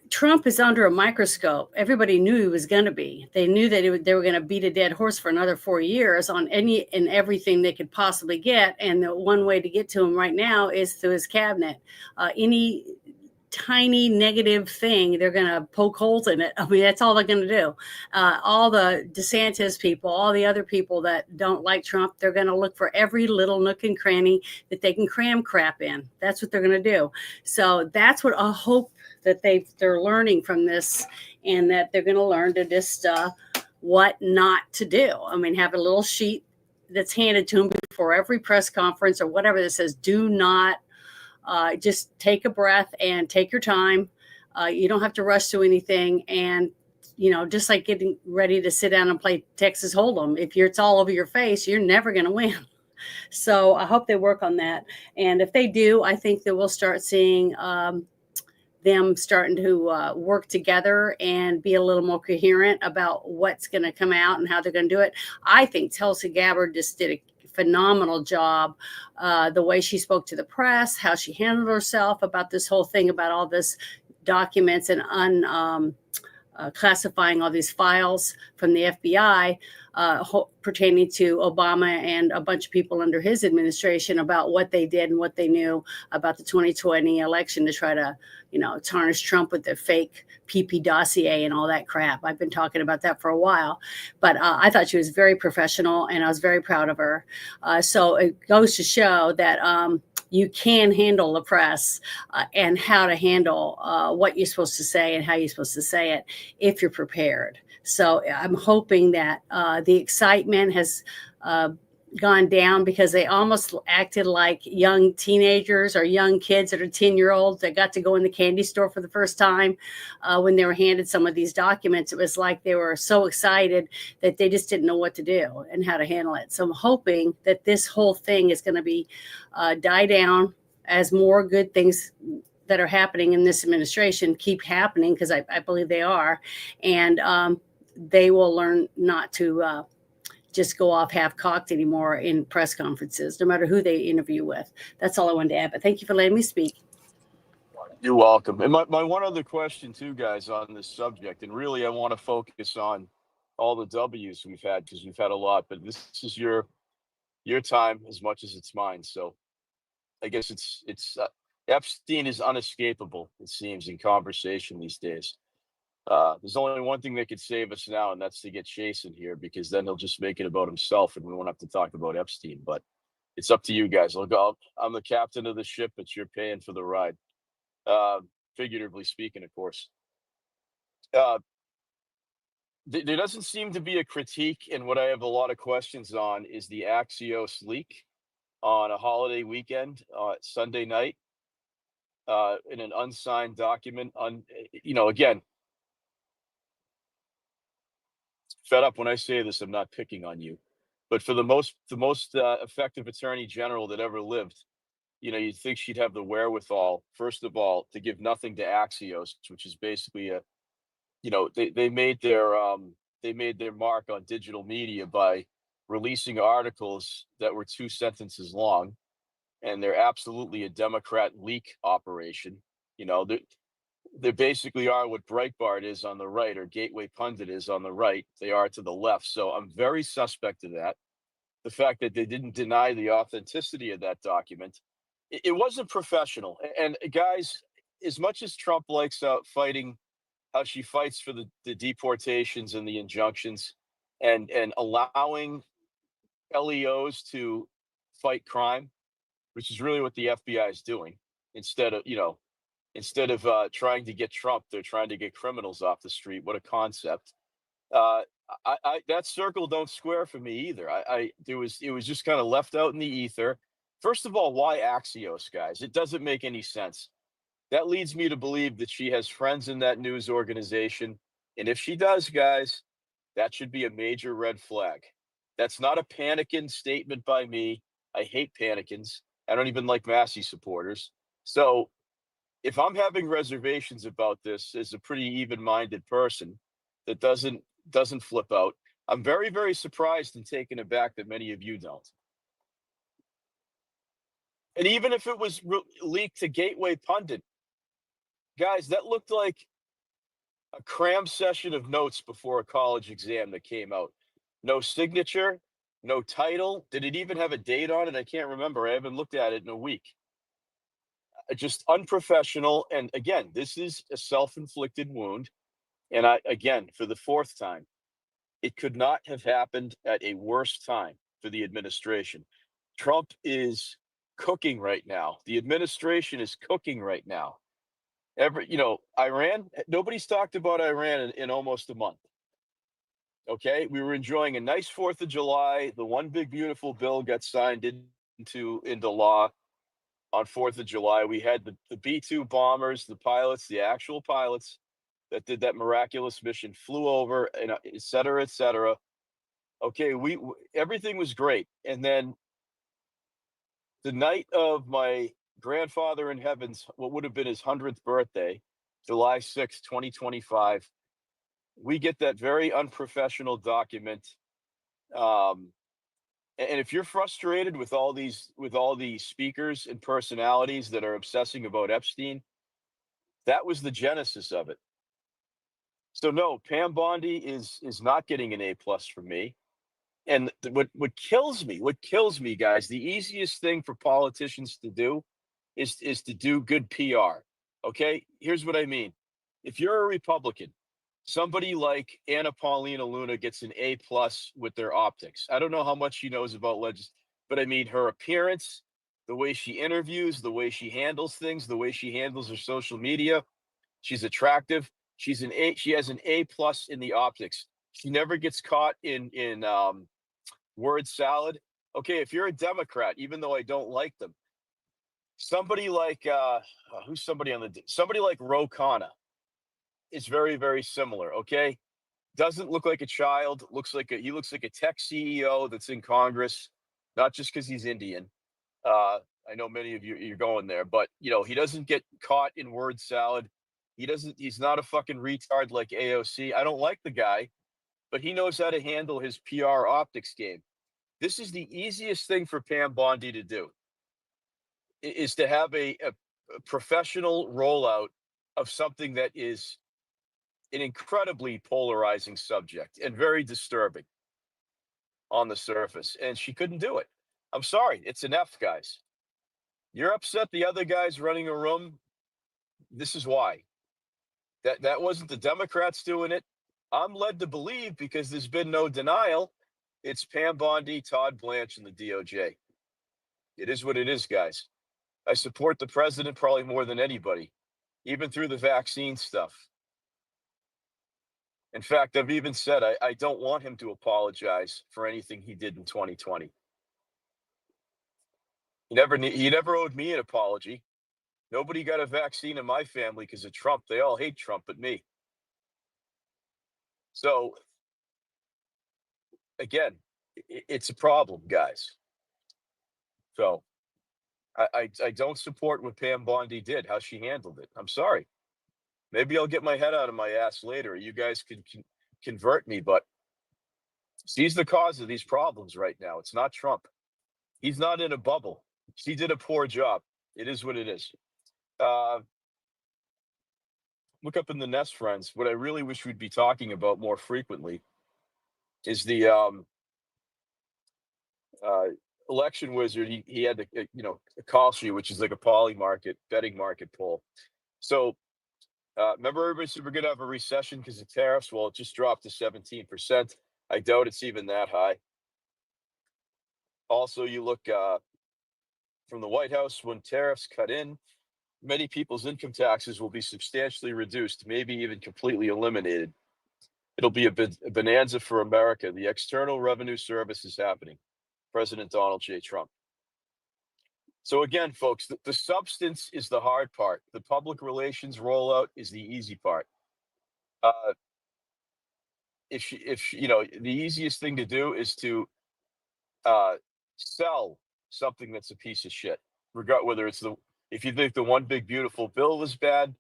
Trump is under a microscope. Everybody knew he was going to be. They knew that they were going to beat a dead horse for another 4 years on any and everything they could possibly get. And the one way to get to him right now is through his cabinet. Any tiny negative thing, they're going to poke holes in it. I mean, that's all they're going to do. All the DeSantis people, all the other people that don't like Trump, they're going to look for every little nook and cranny that they can cram crap in. That's what they're going to do. So that's what I hope that they're learning from this, and that they're going to learn to just what not to do. I mean, have a little sheet that's handed to them before every press conference or whatever that says, do not, just take a breath and take your time. You don't have to rush to anything. And, just like getting ready to sit down and play Texas Hold'em, if it's all over your face, you're never going to win. So I hope they work on that. And if they do, I think that we'll start seeing them starting to work together and be a little more coherent about what's going to come out and how they're going to do it. I think Tulsi Gabbard just did a phenomenal job. The way she spoke to the press, how she handled herself about this whole thing, about all this documents and classifying all these files from the FBI pertaining to Obama and a bunch of people under his administration about what they did and what they knew about the 2020 election to try to, tarnish Trump with the fake PP dossier and all that crap. I've been talking about that for a while, but I thought she was very professional and I was very proud of her. So it goes to show that you can handle the press and how to handle what you're supposed to say and how you're supposed to say it if you're prepared. So I'm hoping that the excitement has gone down, because they almost acted like young teenagers or young kids that are 10-year-olds that got to go in the candy store for the first time when they were handed some of these documents. It was like they were so excited that they just didn't know what to do and how to handle it. So I'm hoping that this whole thing is going to be die down as more good things that are happening in this administration keep happening, because I believe they are. And they will learn not to just go off half-cocked anymore in press conferences, no matter who they interview with. That's all I wanted to add, but thank you for letting me speak. You're welcome. And my one other question too, guys, on this subject, and really I want to focus on all the W's we've had, because we've had a lot, but this is your time as much as it's mine. So I guess it's Epstein is unescapable, it seems, in conversation these days. There's only one thing that could save us now, and that's to get Chase in here, because then he'll just make it about himself and we won't have to talk about Epstein. But it's up to you guys. Look, I'm the captain of the ship, but you're paying for the ride. Figuratively speaking, of course. There doesn't seem to be a critique, and what I have a lot of questions on is the Axios leak on a holiday weekend, Sunday night, in an unsigned document. Again, fed up when I say this. I'm not picking on you, but for the most effective attorney general that ever lived, you'd think she'd have the wherewithal, first of all, to give nothing to Axios, which is basically they made their mark on digital media by releasing articles that were 2 sentences long, and they're absolutely a Democrat leak operation. They basically are what Breitbart is on the right, or Gateway Pundit is on the right. They are to the left. So I'm very suspect of that. The fact that they didn't deny the authenticity of that document, it wasn't professional. And guys, as much as Trump likes fighting, how she fights for the deportations and the injunctions, and allowing LEOs to fight crime, which is really what the FBI is doing, instead of trying to get Trump, they're trying to get criminals off the street. What a concept. That circle don't square for me either. It was just kind of left out in the ether. First of all, why Axios, guys? It doesn't make any sense. That leads me to believe that she has friends in that news organization. And if she does, guys, that should be a major red flag. That's not a panicking statement by me. I hate panicins. I don't even like Massey supporters. So if I'm having reservations about this as a pretty even-minded person that doesn't flip out, I'm very, very surprised and taken aback that many of you don't. And even if it was leaked to Gateway Pundit, guys, that looked like a cram session of notes before a college exam that came out. No signature, no title. Did it even have a date on it? I can't remember. I haven't looked at it in a week. Just unprofessional. And again, this is a self-inflicted wound. And again, for the 4th time, it could not have happened at a worse time for the administration. Trump is cooking right now. The administration is cooking right now. Iran, nobody's talked about Iran in almost a month. Okay, we were enjoying a nice 4th of July. The one big beautiful bill got signed into law on 4th of July. We had the B-2 bombers, the pilots, the actual pilots that did that miraculous mission, flew over, and et cetera, et cetera. Okay, everything was great. And then the night of my grandfather in heaven's, what would have been his 100th birthday, July 6th, 2025, we get that very unprofessional document. And if you're frustrated with all the speakers and personalities that are obsessing about Epstein, that was the genesis of it. So no, Pam Bondi is not getting an A+ from me. And what kills me, guys, the easiest thing for politicians to do is to do good PR. Okay, here's what I mean. If you're a Republican, somebody like Anna Paulina Luna gets an A+ with their optics. I don't know how much she knows about but I mean her appearance, the way she interviews, the way she handles things, the way she handles her social media. She's attractive. She has an A+ in the optics. She never gets caught in word salad. Okay, if you're a Democrat, even though I don't like them, somebody like somebody like Ro Khanna is very, very similar. Okay, doesn't look like a child. He looks like a tech CEO that's in Congress, not just because he's Indian. I know many of you're going there, but he doesn't get caught in word salad. He's not a fucking retard like AOC. I don't like the guy, but he knows how to handle his PR optics game. This is the easiest thing for Pam Bondi to do, is to have a professional rollout of something that is an incredibly polarizing subject and very disturbing on the surface. And she couldn't do it. I'm sorry. It's an F, guys. You're upset the other guy's running a room. This is why. That wasn't the Democrats doing it. I'm led to believe, because there's been no denial, it's Pam Bondi, Todd Blanche, and the DOJ. It is what it is, guys. I support the president probably more than anybody, even through the vaccine stuff. In fact, I've even said I don't want him to apologize for anything he did in 2020. He never owed me an apology. Nobody got a vaccine in my family because of Trump. They all hate Trump but me. So again, it's a problem, guys. So I don't support what Pam Bondi did, how she handled it. I'm sorry. Maybe I'll get my head out of my ass later. You guys can convert me, but she's the cause of these problems right now. It's not Trump. He's not in a bubble. She did a poor job. It is what it is. Look up in the nest, friends. What I really wish we'd be talking about more frequently is the election wizard. He had a call sheet, which is like a poly market betting market poll. So remember, everybody said we're going to have a recession because of tariffs. Well, it just dropped to 17%. I doubt it's even that high. Also, you look from the White House, when tariffs cut in, many people's income taxes will be substantially reduced, maybe even completely eliminated. It'll be a bonanza for America. The External Revenue Service is happening. President Donald J. Trump. So again, folks, the substance is the hard part. The public relations rollout is the easy part. If the easiest thing to do is to sell something that's a piece of shit. Whether it's if you think the one big beautiful bill was bad,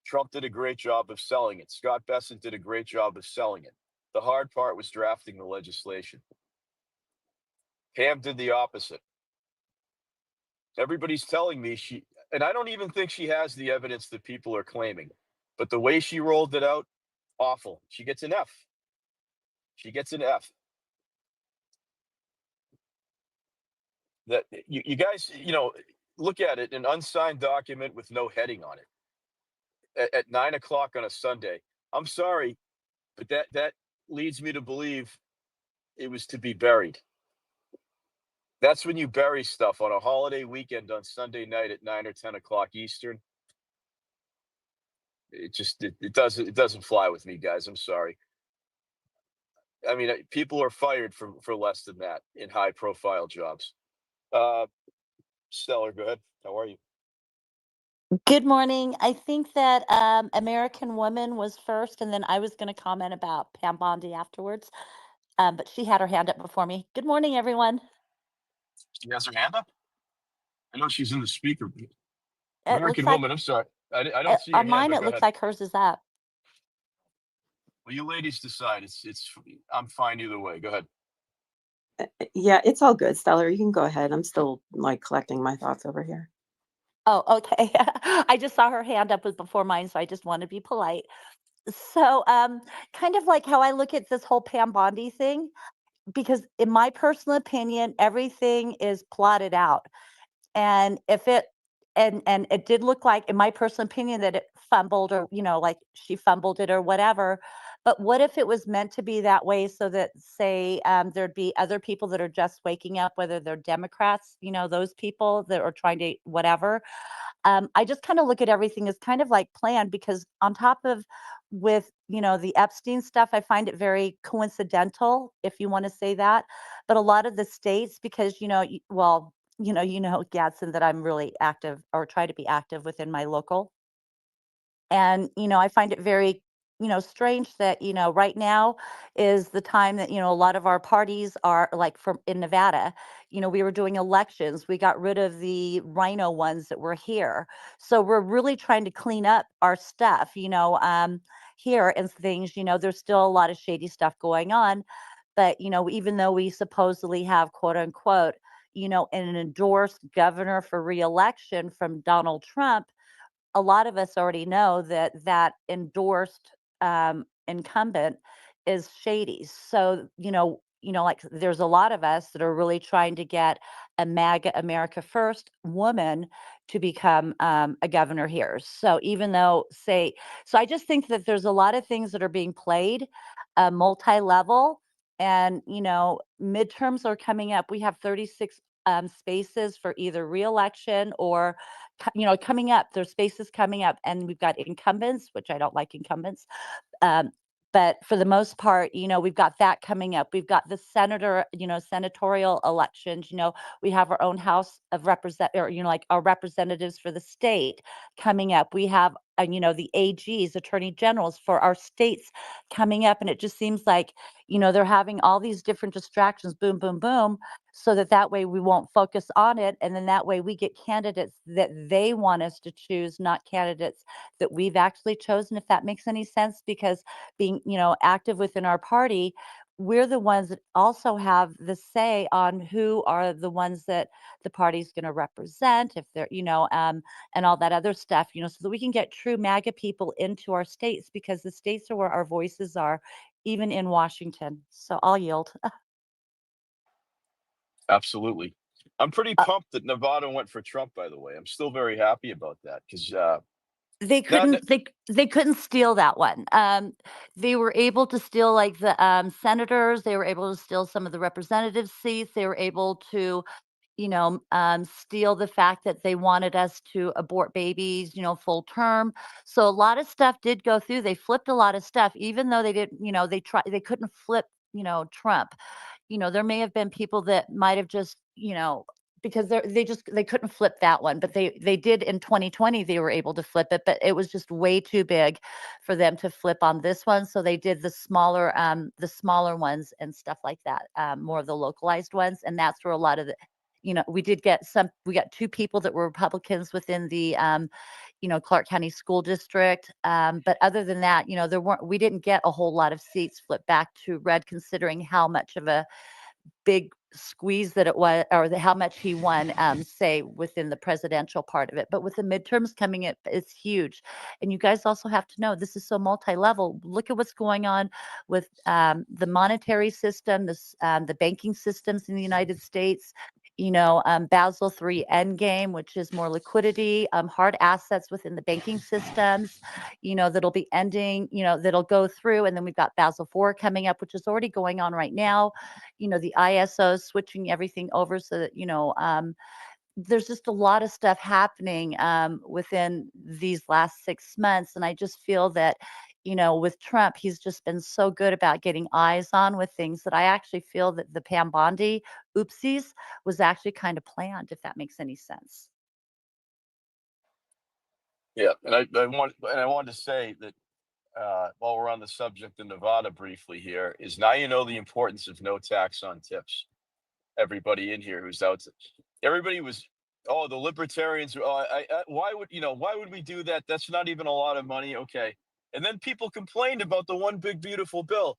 Trump did a great job of selling it. Scott Bessent did a great job of selling it. The hard part was drafting the legislation. Pam did the opposite. Everybody's telling me and I don't even think she has the evidence that people are claiming, but the way she rolled it out, awful. She gets an F. She gets an F. That you guys, look at it, an unsigned document with no heading on it at 9:00 on a Sunday. I'm sorry, but that leads me to believe it was to be buried. That's when you bury stuff on a holiday weekend on Sunday night at 9 or 10 o'clock Eastern. It doesn't fly with me, guys. I'm sorry. I mean, people are fired for less than that in high profile jobs. Stellar, go ahead. How are you? Good morning. I think that American Woman was first, and then I was going to comment about Pam Bondi afterwards. But she had her hand up before me. Good morning, everyone. She has her hand up. I know she's in the speaker. It American looks like Woman. I'm sorry. I don't see your on hand, mine, but it go looks ahead. like hers is up. Well, you ladies decide. I'm fine either way. Go ahead. Yeah, it's all good, Stellar. You can go ahead. I'm still like collecting my thoughts over here. Oh, okay. I just saw her hand up was before mine, so I just want to be polite. So, kind of like how I look at this whole Pam Bondi thing, because in my personal opinion, everything is plotted out. And if it and it did look like, in my personal opinion, that it fumbled, or like she fumbled it or whatever. But what if it was meant to be that way, so that, say, there'd be other people that are just waking up, whether they're Democrats, those people that are trying to whatever. I just kind of look at everything as kind of like planned, because on top of, with the Epstein stuff, I find it very coincidental, if you want to say that. But a lot of the states, because well, Gadsden, that I'm really active, or try to be active within my local. And, I find it very, strange that, right now is the time that, a lot of our parties are like, from in Nevada, we were doing elections. We got rid of the rhino ones that were here. So we're really trying to clean up our stuff, here and things. There's still a lot of shady stuff going on. But, even though we supposedly have, quote unquote, an endorsed governor for reelection from Donald Trump, a lot of us already know that that endorsed incumbent is shady. So, like, there's a lot of us that are really trying to get a MAGA America First woman to become a governor here. So even though, so I just think that there's a lot of things that are being played multi-level, and midterms are coming up. We have 36 spaces for either reelection or coming up. There's spaces coming up, and we've got incumbents, which I don't like incumbents. Um, but for the most part, we've got that coming up. We've got the senatorial elections. We have our own House of like our representatives for the state coming up. We have, the AGs, attorney generals for our states coming up. And it just seems like, they're having all these different distractions, boom, boom, boom, so that way we won't focus on it. And then that way we get candidates that they want us to choose, not candidates that we've actually chosen, if that makes any sense. Because being, active within our party, we're the ones that also have the say on who are the ones that the party's going to represent, if they're, and all that other stuff, so that we can get true MAGA people into our states, because the states are where our voices are, even in Washington. So I'll yield. Absolutely. I'm pretty Uh, pumped that Nevada went for Trump, by the way. I'm still very happy about that because They now, couldn't couldn't steal that one. They were able to steal like the senators. They were able to steal some of the representative seats. They were able to, steal the fact that they wanted us to abort babies, full term. So a lot of stuff did go through. They flipped a lot of stuff, even though they didn't, they couldn't flip, Trump. There may have been people that might have just, because they couldn't flip that one, but they did in 2020. They were able to flip it, but it was just way too big for them to flip on this one. So they did the smaller ones and stuff like that, more of the localized ones, and that's where a lot of the, we got two people that were Republicans within the Clark County School District. But other than that, we didn't get a whole lot of seats flipped back to red, considering how much of a big squeeze that it was, or how much he won, say within the presidential part of it. But with the midterms coming in, it's huge. And you guys also have to know, this is so multi-level. Look at what's going on with the monetary system, the banking systems in the United States. Basel III Endgame, which is more liquidity, hard assets within the banking systems, that'll be ending, that'll go through. And then we've got Basel IV coming up, which is already going on right now. The ISO switching everything over so that, there's just a lot of stuff happening within these last 6 months. And I just feel that, with Trump, he's just been so good about getting eyes on with things that I actually feel that the Pam Bondi oopsies was actually kind of planned, if that makes any sense. yeah, and I wanted to say that while we're on the subject of Nevada briefly here, is now the importance of no tax on tips. Everybody in here who's out, everybody was, oh, the libertarians. Oh, why would we do that? That's not even a lot of money. Okay, and then people complained about the one big beautiful bill.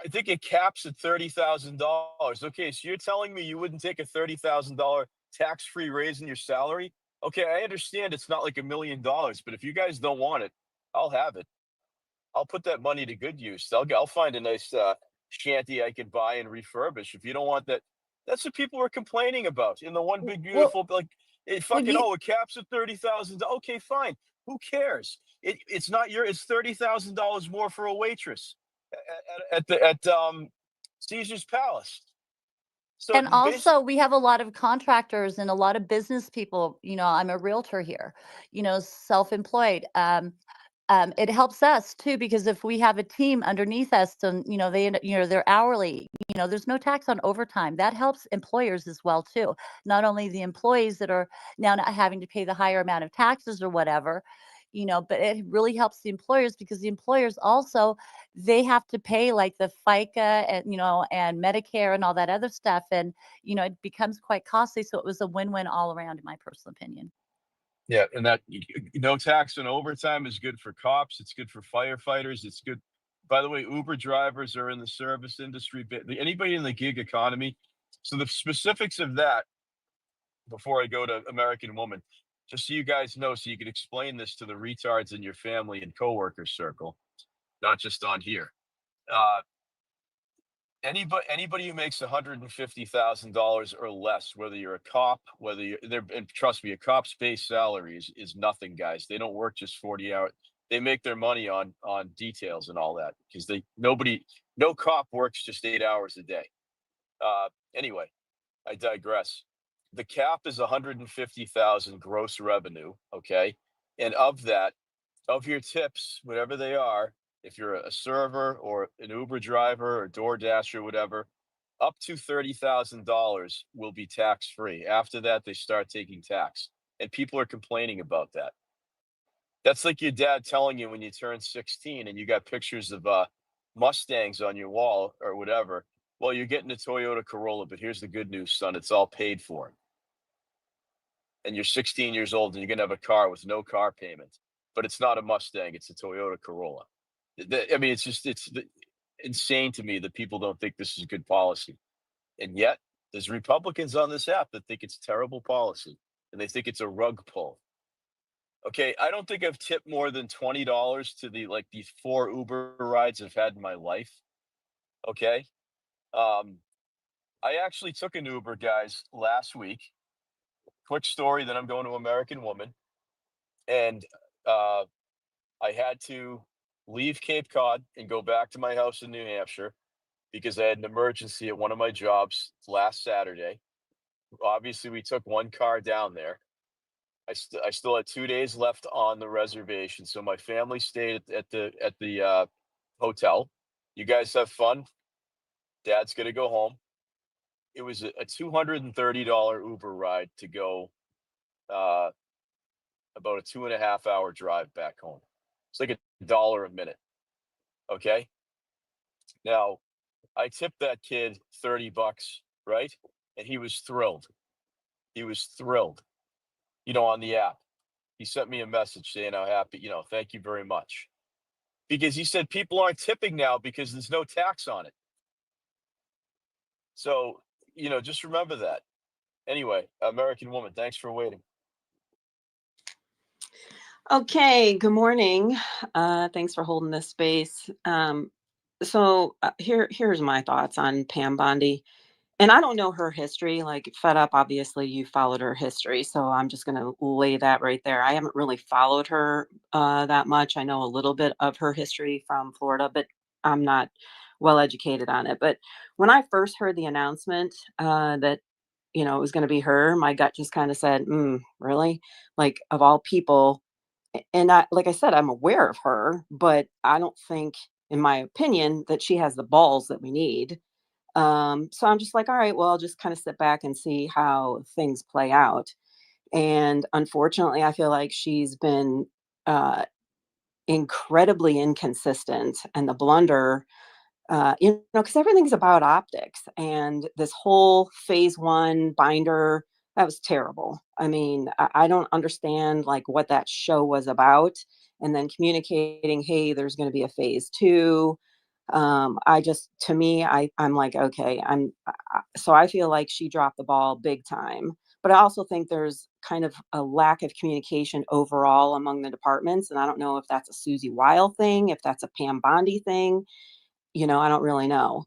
I think it caps at $30,000. Okay, so you're telling me you wouldn't take a $30,000 tax-free raise in your salary? Okay, I understand it's not like $1 million, but if you guys don't want it, I'll have it. I'll put that money to good use. I'll find a nice shanty I can buy and refurbish. If you don't want that, that's what people were complaining about in the one big Well, beautiful, like it well, fucking, it caps at 30,000. Okay, fine. Who cares? It's not it's $30,000 more for a waitress at Caesar's Palace. So and also we have a lot of contractors and a lot of business people. I'm a realtor here, self-employed. It helps us too, because if we have a team underneath us and they're hourly, there's no tax on overtime. That helps employers as well too. Not only the employees that are now not having to pay the higher amount of taxes or whatever, but it really helps the employers, because the employers also, they have to pay like the FICA and and Medicare and all that other stuff, and it becomes quite costly. So it was a win-win all around, in my personal opinion. yeah, and that no tax on overtime is good for cops. It's good for firefighters. It's good. By the way, Uber drivers are in the service industry. Anybody in the gig economy. So the specifics of that, before I go to American Woman, just so you guys know, so you can explain this to the retards in your family and coworker circle, not just on here. Uh, Anybody who makes $150,000 or less, whether you're a cop, whether you're there, and trust me, a cop's base salary is nothing, guys. They don't work just 40 hours. They make their money on details and all that because no cop works just 8 hours a day. Anyway, I digress. The cap is 150,000 gross revenue. Okay, and of that, of your tips, whatever they are, if you're a server or an Uber driver or DoorDash or whatever, up to $30,000 will be tax free. After that, they start taking tax, and people are complaining about that. That's like your dad telling you when you turn 16 and you got pictures of Mustangs on your wall or whatever. Well, you're getting a Toyota Corolla, but here's the good news, son. It's all paid for. And you're 16 years old and you're going to have a car with no car payment, but it's not a Mustang. It's a Toyota Corolla. I mean, it's insane to me that people don't think this is good policy. And yet there's Republicans on this app that think it's terrible policy and they think it's a rug pull. Okay, I don't think I've tipped more than $20 to these 4 Uber rides I've had in my life. Okay. I actually took an Uber, guys, last week. Quick story, then I'm going to American Woman. And I had to leave Cape Cod and go back to my house in New Hampshire because I had an emergency at one of my jobs last Saturday. Obviously, we took one car down there. I still had 2 days left on the reservation, so my family stayed at the hotel. You guys have fun. Dad's gonna go home. It was a $230 Uber ride to go about a 2.5 hour drive back home. It's like $1 a minute. Okay. Now, I tipped that kid $30, right? And he was thrilled. He was thrilled. On the app. He sent me a message saying how happy, thank you very much. Because he said people aren't tipping now because there's no tax on it. So, just remember that. Anyway, American Woman, thanks for waiting. Okay, good morning. Thanks for holding this space. Here's my thoughts on Pam Bondi. And I don't know her history, like Fed Up, obviously you followed her history. So I'm just going to lay that right there. I haven't really followed her that much. I know a little bit of her history from Florida, but I'm not well educated on it. But when I first heard the announcement that, it was going to be her, my gut just kind of said, really? Like, of all people. And like I said, I'm aware of her, but I don't think, in my opinion, that she has the balls that we need. So I'm just like, all right, well, I'll just kind of sit back and see how things play out. And unfortunately, I feel like she's been incredibly inconsistent. And the blunder, because everything's about optics. And this whole phase 1 binder, that was terrible. I mean, I don't understand like what that show was about. And then communicating, hey, there's going to be a phase 2. I'm like, okay, so I feel like she dropped the ball big time. But I also think there's kind of a lack of communication overall among the departments. And I don't know if that's a Susie Weil thing, if that's a Pam Bondi thing. I don't really know.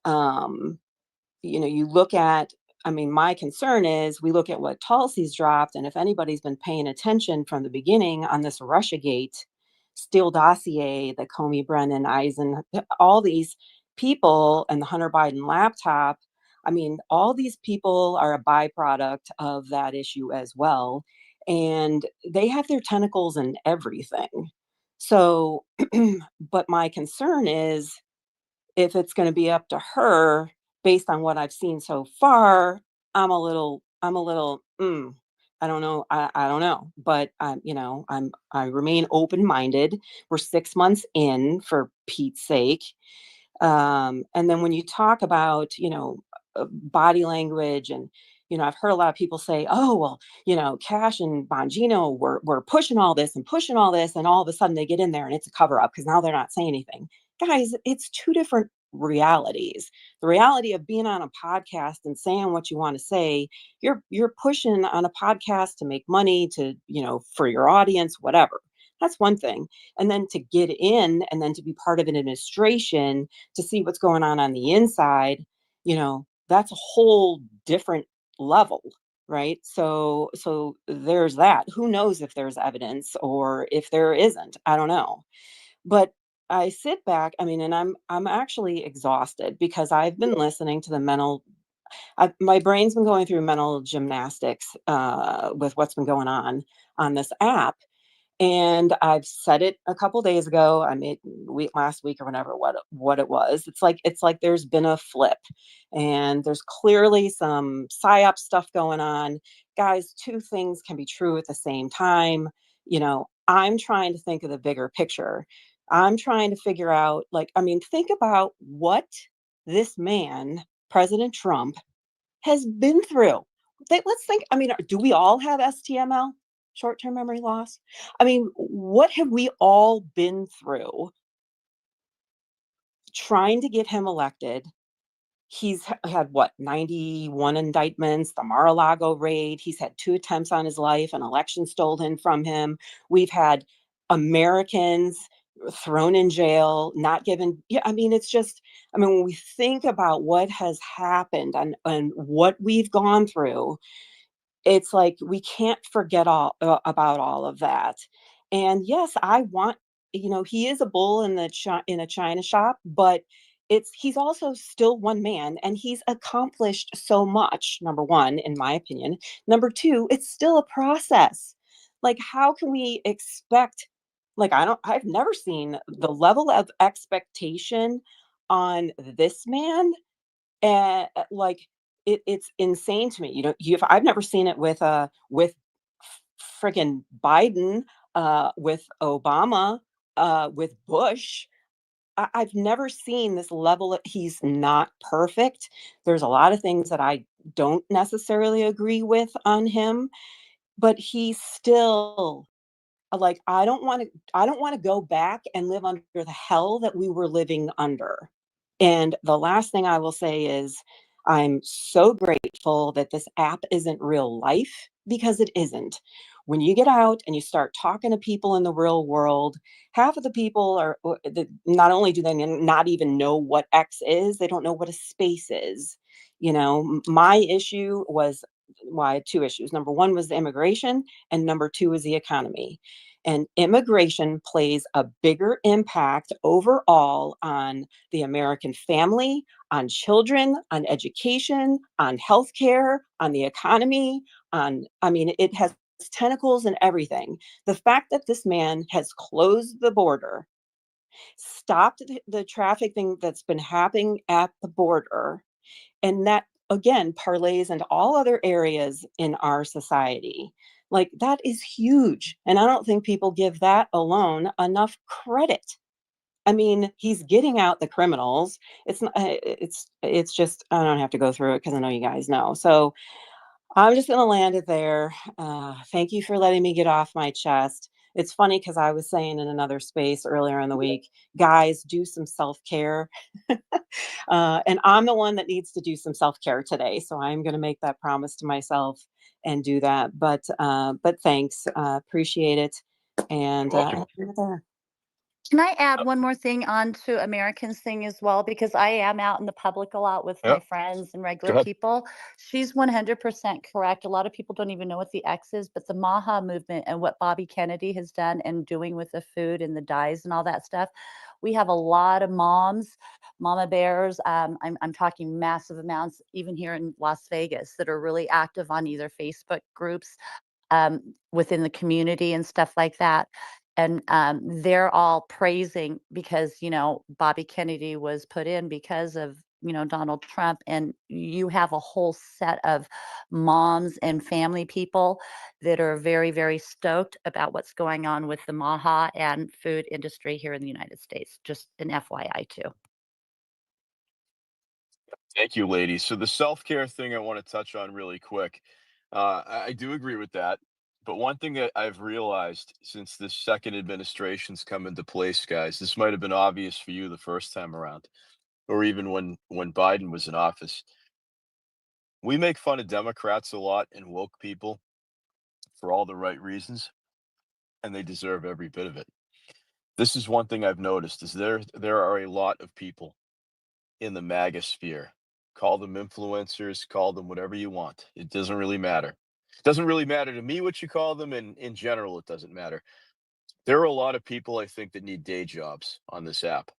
Um, you look at, my concern is we look at what Tulsi's dropped. And if anybody's been paying attention from the beginning on this Russiagate Steele dossier, the Comey, Brennan, Eisen, all these people and the Hunter Biden laptop, all these people are a byproduct of that issue as well. And they have their tentacles in everything. So, but my concern is if it's going to be up to her based on what I've seen so far, I don't know. I don't know, but I remain open-minded. We're 6 months in, for Pete's sake. And then when you talk about, body language and, I've heard a lot of people say, oh, well, Cash and Bongino were pushing all this and pushing all this. And all of a sudden they get in there and it's a cover up because now they're not saying anything. Guys, it's two different realities. The reality of being on a podcast and saying what you want to say, you're pushing on a podcast to make money, to, for your audience, whatever. That's one thing. And then to get in and then to be part of an administration to see what's going on the inside, that's a whole different level, right? So there's that. Who knows if there's evidence or if there isn't? I don't know. But I sit back, I mean, and I'm actually exhausted because I've been listening to the my brain's been going through mental gymnastics with what's been going on this app. And I've said it a couple days ago. I made last week or whatever what it was. It's like there's been a flip, and there's clearly some psyop stuff going on. Guys, two things can be true at the same time. I'm trying to think of the bigger picture. I'm trying to figure out, like, I mean, think about what this man, President Trump, has been through. Let's think, I mean, do we all have STML, short-term memory loss? I mean, what have we all been through trying to get him elected? He's had what, 91 indictments, the Mar-a-Lago raid. He's had 2 attempts on his life, an election stolen from him. We've had Americans thrown in jail, not given. Yeah, I mean, it's just, I mean, when we think about what has happened and what we've gone through, it's like we can't forget all about all of that. And yes, I want, he is a bull in in a china shop, but he's also still one man, and he's accomplished so much. Number one, in my opinion. Number two, it's still a process. Like, how can we expect, like, I've never seen the level of expectation on this man. And like, it's insane to me. I've never seen it with friggin' Biden, with Obama, with Bush. I've never seen this level he's not perfect. There's a lot of things that I don't necessarily agree with on him, but he's still, like, I don't want to go back and live under the hell that we were living under. And the last thing I will say is I'm so grateful that this app isn't real life, because it isn't. When you get out and you start talking to people in the real world, half of the people not only do they not even know what X is, they don't know what a space is. My issue was, well, I had 2 issues. Number 1 was the immigration, and number 2 is the economy. And immigration plays a bigger impact overall on the American family, on children, on education, on healthcare, on the economy, I mean, it has tentacles and everything. The fact that this man has closed the border, stopped the trafficking that's been happening at the border, and that again parlays into all other areas in our society. Like, that is huge. And I don't think people give that alone enough credit. I mean, he's getting out the criminals. It's not, it's just, I don't have to go through it because I know you guys know. So I'm just going to land it there. Thank you for letting me get off my chest. It's funny because I was saying in another space earlier in the week, guys, do some self-care. And I'm the one that needs to do some self-care today. So I'm going to make that promise to myself and do that. But thanks. Appreciate it. And You're welcome. I'll leave it there. Can I add one more thing on to Americans thing as well? Because I am out in the public a lot with Yeah, my friends and go regular ahead. people. She's 100% correct. A lot of people don't even know what the X is, but the Maha movement and what Bobby Kennedy has done and doing with the food and the dyes and all that stuff. We have a lot of moms, mama bears. I'm talking massive amounts, even here in Las Vegas, that are really active on either Facebook groups within the community and stuff like that. And they're all praising because, Bobby Kennedy was put in because of, Donald Trump. And you have a whole set of moms and family people that are very, very stoked about what's going on with the Maha and food industry here in the United States. Just an FYI, too. Thank you, ladies. So the self-care thing I want to touch on really quick. I do agree with that. But one thing that I've realized since this second administration's come into place, guys, this might have been obvious for you the first time around, or even when Biden was in office. We make fun of Democrats a lot and woke people for all the right reasons. and they deserve every bit of it. This is one thing I've noticed is there are a lot of people in the MAGA sphere. Call them influencers, call them whatever you want. It doesn't really matter. It doesn't really matter to me what you call them, and in general, it doesn't matter. There are a lot of people I think that need day jobs on this app.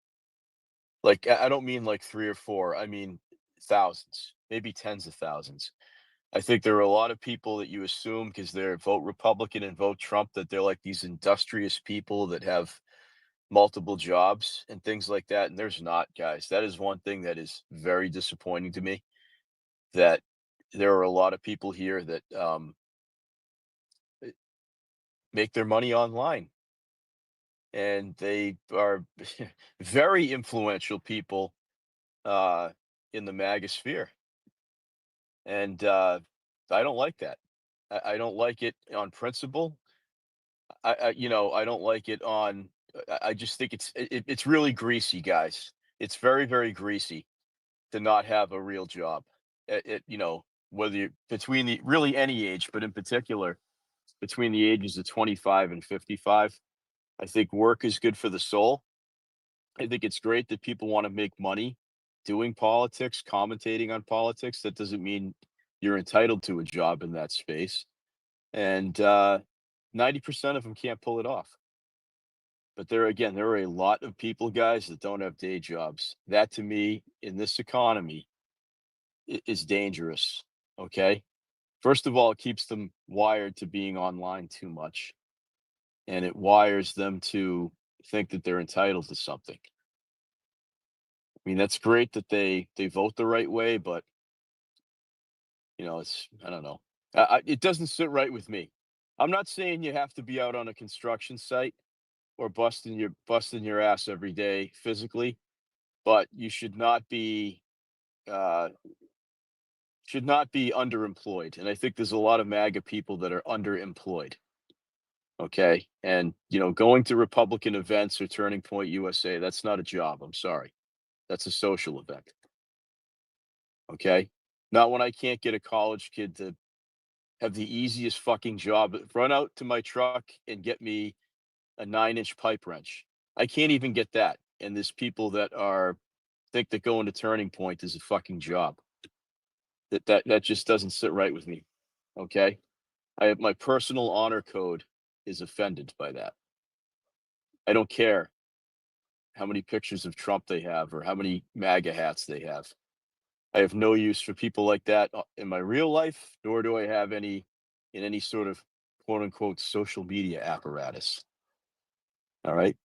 Like, I don't mean like 3 or 4. I mean thousands, maybe tens of thousands. I think there are a lot of people that you assume because they're vote Republican and vote Trump that they're like these industrious people that have multiple jobs and things like that. And there's not, guys. That is one thing that is very disappointing to me. That there are a lot of people here that make their money online, and they are very influential people in the MAGA sphere. And I don't like that. I don't like it on principle. I don't like it on. I just think it's really greasy, guys. It's very, very greasy to not have a real job. Whether you're between the really any age, but in particular between the ages of 25 and 55, I think work is good for the soul. I think it's great that people want to make money doing politics, commentating on politics. That doesn't mean you're entitled to a job in that space. And 90% of them can't pull it off. But there are a lot of people, guys, that don't have day jobs. That to me, in this economy, is dangerous. Okay. First of all, it keeps them wired to being online too much. And it wires them to think that they're entitled to something. I mean, that's great that they vote the right way, but I don't know. It doesn't sit right with me. I'm not saying you have to be out on a construction site or busting your ass every day physically, but you uh, should not be underemployed. And I think there's a lot of MAGA people that are underemployed. Okay. And, going to Republican events or Turning Point USA, that's not a job. I'm sorry. That's a social event. Okay. Not when I can't get a college kid to have the easiest fucking job. Run out to my truck and get me a 9-inch pipe wrench. I can't even get that. And there's people that think that going to Turning Point is a fucking job. That just doesn't sit right with me. Okay. My personal honor code is offended by that. I don't care how many pictures of Trump they have or how many MAGA hats they have. I have no use for people like that in my real life, nor do I have any in any sort of quote unquote social media apparatus. All right.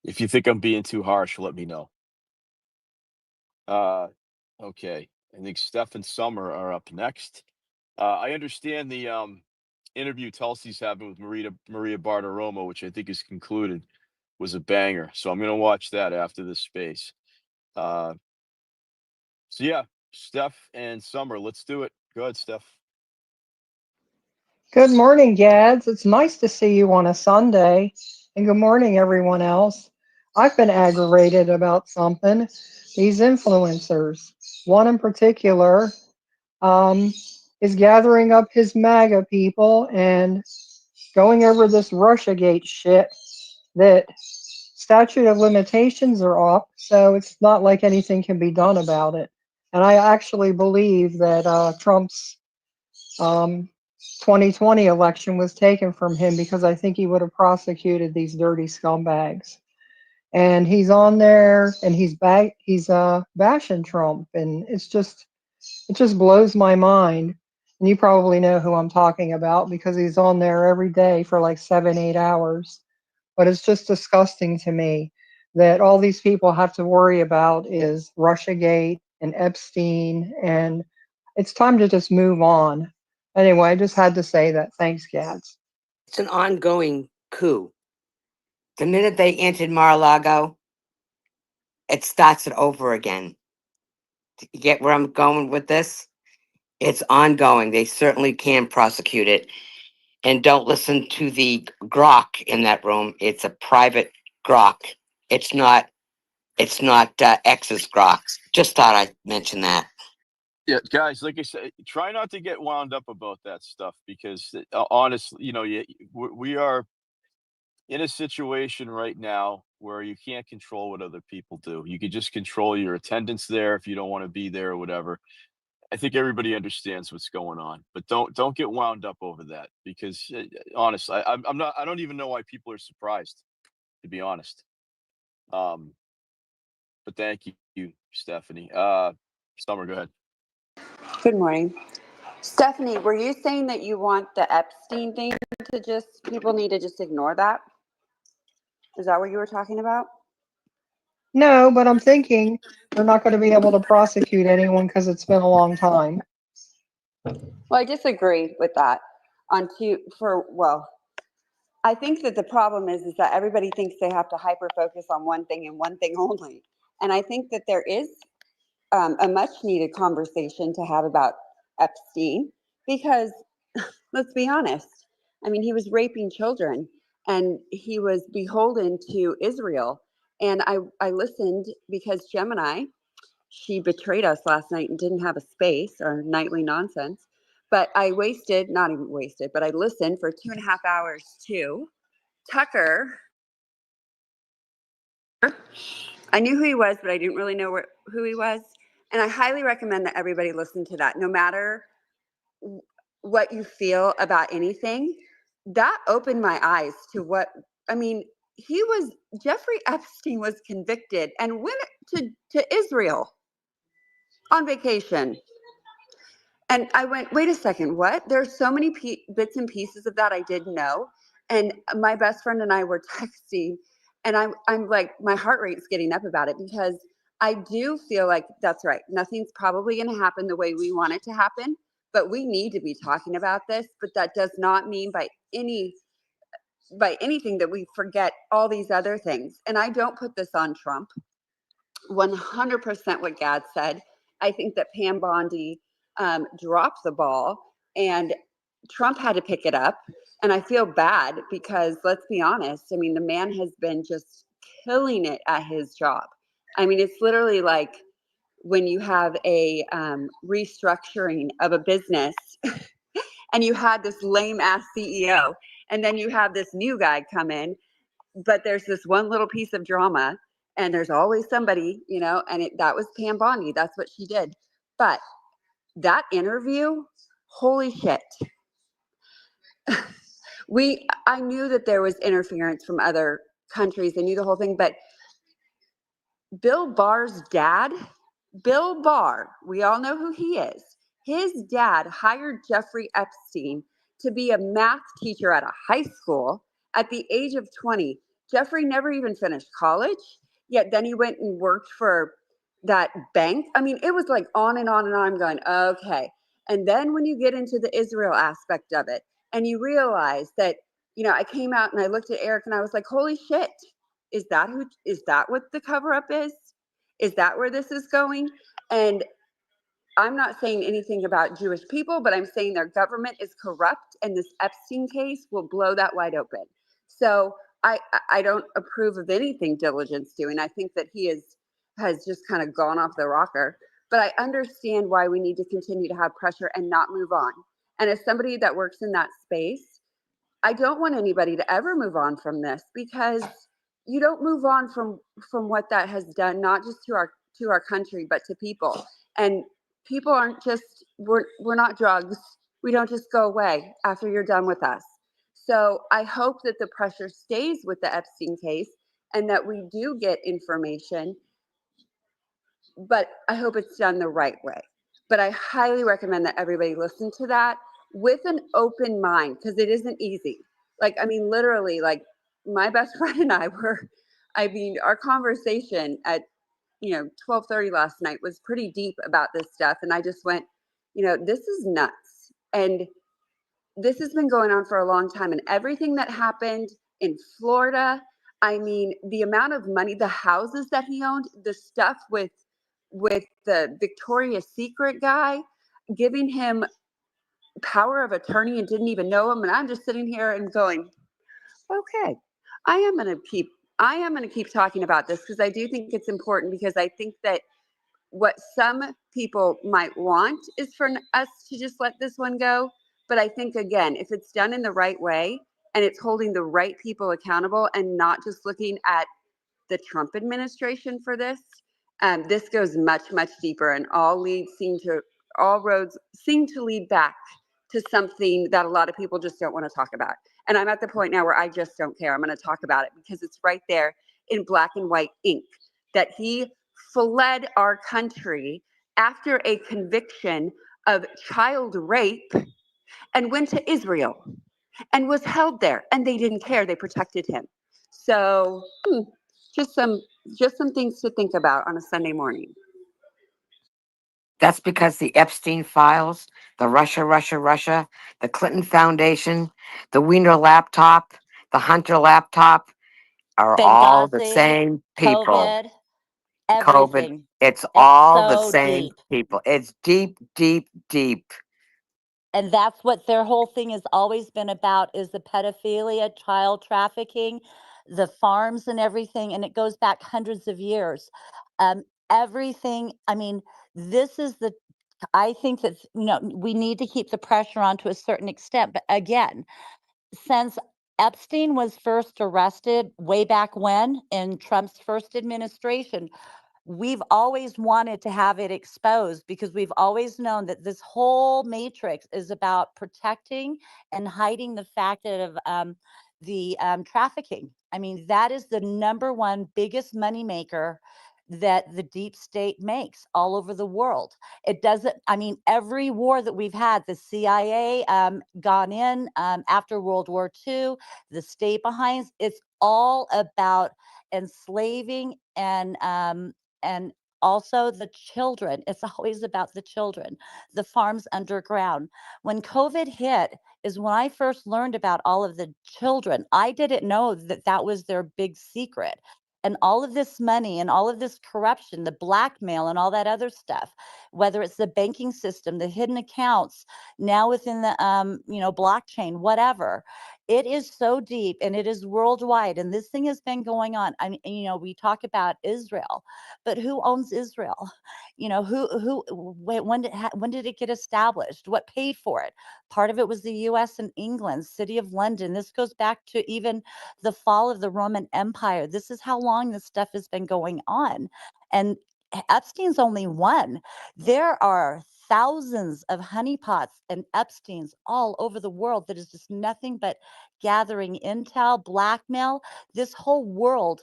If you think I'm being too harsh, let me know. Okay. I think Steph and Summer are up next. I understand the interview Tulsi's having with Maria Bartiromo, which I think is concluded, was a banger. So I'm going to watch that after this space. So yeah, Steph and Summer, let's do it. Go ahead, Steph. Good morning, Gads. It's nice to see you on a Sunday. And good morning, everyone else. I've been aggravated about something. These influencers, one in particular, is gathering up his MAGA people and going over this Russiagate shit that statute of limitations are up, so it's not like anything can be done about it. And I actually believe that Trump's 2020 election was taken from him because I think he would have prosecuted these dirty scumbags. And he's on there and he's bashing Trump, and it just blows my mind. And you probably know who I'm talking about because he's on there every day for like 7-8 hours. But it's just disgusting to me that all these people have to worry about is Russiagate and Epstein, and it's time to just move on. Anyway, I just had to say that. Thanks, Gads. It's an ongoing coup. The minute they entered Mar-a-Lago, it starts it over again. You get where I'm going with this? It's ongoing. They certainly can prosecute it. And don't listen to the grok in that room. It's a private grok. It's not X's grok. Just thought I'd mention that. Yeah, guys, like I said, try not to get wound up about that stuff because honestly, we are in a situation right now where you can't control what other people do. You could just control your attendance there if you don't want to be there or whatever. I think everybody understands what's going on, but don't get wound up over that because honest, I'm not. I don't even know why people are surprised, to be honest. Um, but thank you, Stephanie. Summer, go ahead. Good morning. Stephanie, were you saying that you want the Epstein thing to just, people need to just ignore that? Is that what you were talking about? No, but I'm thinking they're not going to be able to prosecute anyone because it's been a long time. Well, I disagree with that I think that the problem is that everybody thinks they have to hyper focus on one thing and one thing only. And I think that there is a much needed conversation to have about Epstein because let's be honest. I mean, he was raping children and he was beholden to Israel. And I listened because Gemini, she betrayed us last night and didn't have a space or nightly nonsense. But not even wasted, but I listened for 2.5 hours to Tucker. I knew who he was, but I didn't really know who he was. And I highly recommend that everybody listen to that, no matter what you feel about anything. That opened my eyes to Jeffrey Epstein was convicted and went to Israel on vacation. And I went, wait a second, what? There's so many bits and pieces of that I didn't know. And my best friend and I were texting, and I'm like, my heart rate's getting up about it because I do feel like that's right. Nothing's probably going to happen the way we want it to happen, but we need to be talking about this. But that does not mean by anything that we forget all these other things. And I don't put this on Trump. 100% what Gad said. I think that Pam Bondi dropped the ball and Trump had to pick it up. And I feel bad because let's be honest, I mean, the man has been just killing it at his job. I mean, it's literally like when you have a restructuring of a business and you had this lame ass CEO and then you have this new guy come in, but there's this one little piece of drama and there's always somebody, and that was Pam Bondi. That's what she did. But that interview, holy shit. I knew that there was interference from other countries. I knew the whole thing, but Bill Barr's dad, Bill Barr, we all know who he is. His dad hired Jeffrey Epstein to be a math teacher at a high school at the age of 20. Jeffrey never even finished college, yet then he went and worked for that bank. I mean, it was like on and on and on. I'm going, okay. And then when you get into the Israel aspect of it and you realize that, I came out and I looked at Eric and I was like, holy shit. Is that what the cover up is? Is that where this is going? And I'm not saying anything about Jewish people, but I'm saying their government is corrupt and this Epstein case will blow that wide open. So I don't approve of anything Diligent's doing. I think that he has just kind of gone off the rocker, but I understand why we need to continue to have pressure and not move on. And as somebody that works in that space, I don't want anybody to ever move on from this because you don't move on from what that has done, not just to our country, but to people. And people aren't just we're not drugs. We don't just go away after you're done with us. So I hope that the pressure stays with the Epstein case and that we do get information, but I hope it's done the right way. But I highly recommend that everybody listen to that with an open mind because it isn't easy. Like, I mean, literally, like my best friend and our conversation at 12:30 last night was pretty deep about this stuff. And I just went, this is nuts. And this has been going on for a long time. And everything that happened in Florida, I mean, the amount of money, the houses that he owned, the stuff with the Victoria's Secret guy, giving him power of attorney and didn't even know him. And I'm just sitting here and going, okay, I am going to keep talking about this because I do think it's important because I think that what some people might want is for us to just let this one go. But I think, again, if it's done in the right way and it's holding the right people accountable and not just looking at the Trump administration for this. This goes much, much deeper, and all roads seem to lead back to something that a lot of people just don't want to talk about. And I'm at the point now where I just don't care. I'm going to talk about it because it's right there in black and white ink that he fled our country after a conviction of child rape and went to Israel and was held there, and they didn't care. They protected him. So just some things to think about on a Sunday morning. That's because the Epstein files, the Russia, the Clinton Foundation, the Wiener laptop, the Hunter laptop are all the Benghazi, same people. COVID, COVID, everything. it's It's all the so same deep. people. It's deep, deep, deep. And that's what their whole thing has always been about, is the pedophilia, child trafficking, the farms and everything. And it goes back hundreds of years. Everything, I mean, this is I think that, we need to keep the pressure on to a certain extent. But again, since Epstein was first arrested way back when in Trump's first administration, we've always wanted to have it exposed because we've always known that this whole matrix is about protecting and hiding the fact of the trafficking. I mean, that is the number one biggest moneymaker that the deep state makes all over the world. It doesn't, I mean, every war that we've had, the CIA gone in after World War II, the state behind, it's all about enslaving and also the children. It's always about the children, the farms underground. When COVID hit is when I first learned about all of the children. I didn't know that that was their big secret. And all of this money and all of this corruption, the blackmail and all that other stuff, whether it's the banking system, the hidden accounts, now within the blockchain, whatever, it is so deep and it is worldwide. And this thing has been going on. I mean, we talk about Israel, but who owns Israel? When did it get established? What paid for it? Part of it was the U.S. and England, City of London. This goes back to even the fall of the Roman Empire. This is how long this stuff has been going on. And Epstein's only one. There are thousands of honeypots and Epsteins all over the world that is just nothing but gathering intel, blackmail. This whole world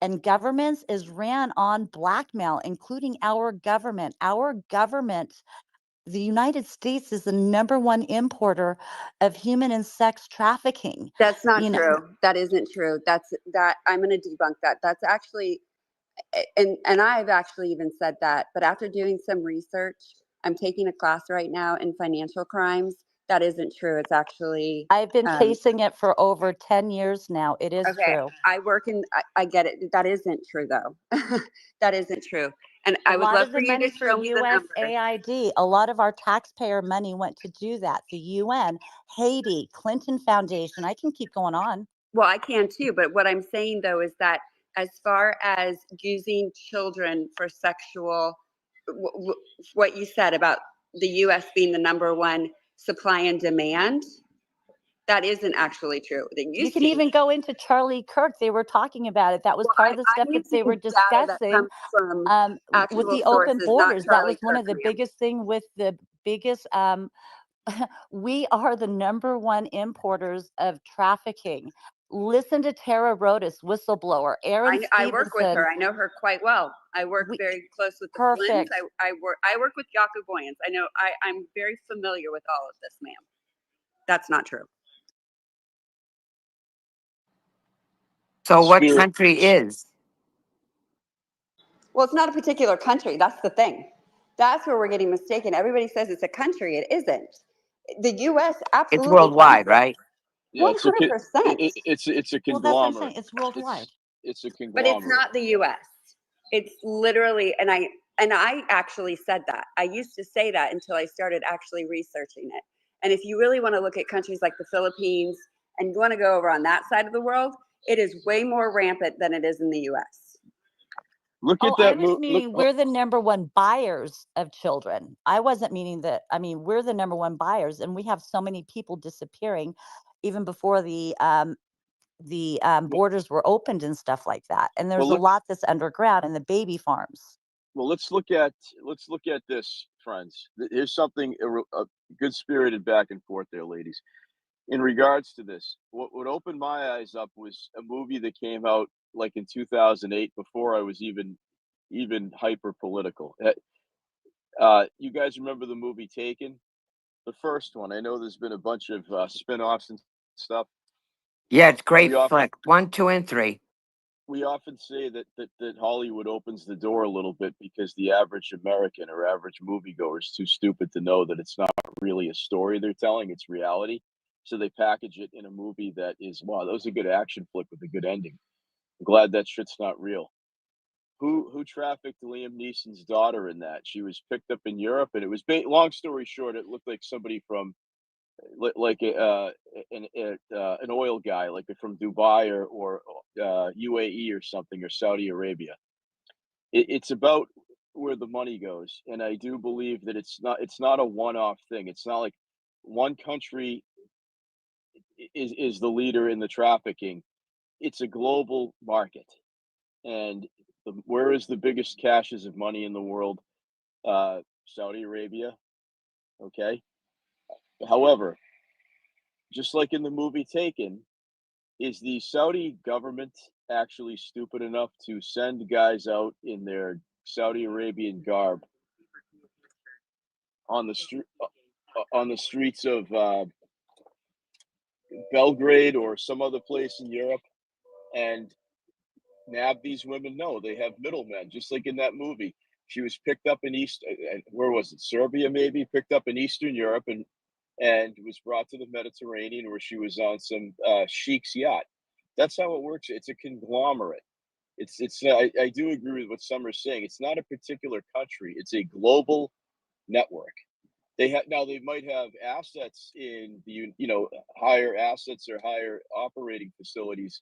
and governments is ran on blackmail, including our government. Our government, the United States, is the number one importer of human and sex trafficking. That's not true. That isn't true. I'm going to debunk that. That's actually, and I've actually even said that, but after doing some research, I'm taking a class right now in financial crimes. That isn't true. It's actually, I've been chasing it for over 10 years now. It is true. I get it. That isn't true though. That isn't true. And I A would lot love of for the you to money for show me the number. USAID, a lot of our taxpayer money went to do that. The UN, Haiti, Clinton Foundation. I can keep going on. Well, I can too, but what I'm saying though is that as far as using children for sexual, what you said about the U.S. being the number one supply and demand, that isn't actually true. You can even go into Charlie Kirk. They were talking about it. That was part of the stuff that they were discussing with the open borders. That was one of the biggest thing with the biggest. We are the number one importers of trafficking. Listen to Tara Rodas, whistleblower. Aaron Stevenson. I work with her. I know her quite well. I work very close with the Flynn's. I work with Jaco Boyens. I know. I'm very familiar with all of this, ma'am. That's not true. So what country is? Well, it's not a particular country. That's the thing. That's where we're getting mistaken. Everybody says it's a country. It isn't. The U.S. absolutely. It's worldwide, right? Yeah, 100%. It's a conglomerate. Well, that's what I'm saying. It's worldwide. It's a conglomerate. But it's not the U.S. It's literally, and I actually said that. I used to say that until I started actually researching it. And if you really want to look at countries like the Philippines and you want to go over on that side of the world, it is way more rampant than it is in the U.S. Look at that. I was meaning we're the number one buyers of children. I wasn't meaning that. I mean, we're the number one buyers, and we have so many people disappearing. even before the borders were opened and stuff like that. And there's Well, a lot that's underground in the baby farms. well, let's look at this, friends. Here's something a good spirited back and forth there, ladies. In regards to this, what opened my eyes up was a movie that came out like in 2008, before I was even hyper political. You guys remember the movie Taken? The first one. I know there's been a bunch of spin-offs and stuff. Yeah, it's We great often flick. 1, 2, and 3. we often say that Hollywood opens the door a little bit because the average American or average moviegoer is too stupid to know that it's not really a story they're telling, it's reality. So they package it in a movie that is, wow, that was a good action flick with a good ending. I'm glad that shit's not real. Who trafficked Liam Neeson's daughter in that? She was picked up in Europe, and it was long story short, it looked like somebody from like an oil guy, like from Dubai or UAE or something, or Saudi Arabia. It's about where the money goes, and I do believe that it's not a one-off thing. It's not like one country is the leader in the trafficking. It's a global market, and where is the biggest caches of money in the world? Saudi Arabia. Okay. However, just like in the movie Taken, is the Saudi government actually stupid enough to send guys out in their Saudi Arabian garb on the streets of Belgrade or some other place in Europe and nab these women? No, they have middlemen, just like in that movie. She was picked up in where was it? Serbia, maybe, picked up in Eastern Europe and was brought to the Mediterranean, where she was on some sheik's yacht. That's how it works. It's a conglomerate. I do agree with what Summer's saying. It's not a particular country. It's a global network. They might have assets in the higher assets or higher operating facilities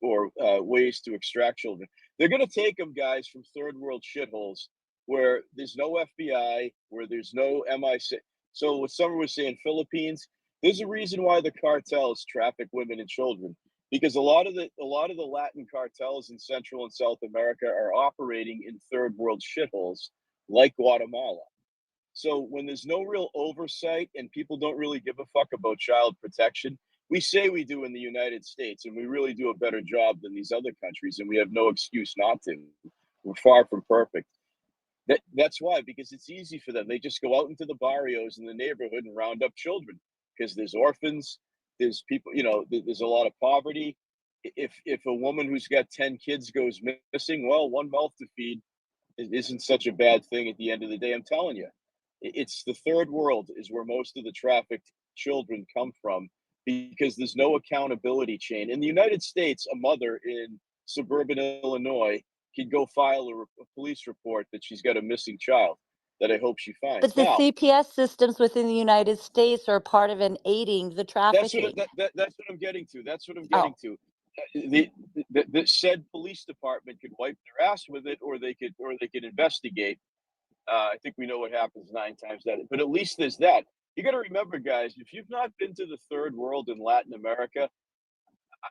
or ways to extract children. They're going to take them, guys, from third world shitholes where there's no FBI, where there's no MI6. So what Summer was saying, Philippines, there's a reason why the cartels traffic women and children, because a lot of the Latin cartels in Central and South America are operating in third world shitholes like Guatemala. So when there's no real oversight and people don't really give a fuck about child protection, we say we do in the United States, and we really do a better job than these other countries, and we have no excuse not to. We're far from perfect. That's why, because it's easy for them. They just go out into the barrios in the neighborhood and round up children because there's orphans, there's people, there's a lot of poverty. If a woman who's got 10 kids goes missing, well, one mouth to feed isn't such a bad thing at the end of the day. I'm telling you, it's the third world is where most of the trafficked children come from because there's no accountability chain. In the United States, a mother in suburban Illinois could go file a police report that she's got a missing child that I hope she finds. But the Now, CPS systems within the United States are part of an aiding the trafficking. that's what I'm getting to. That's what I'm Oh. getting to. The said police department could wipe their ass with it, or they could investigate. I think we know what happens 9 times out of 10, but at least there's that. You got to remember, guys, if you've not been to the third world in Latin America,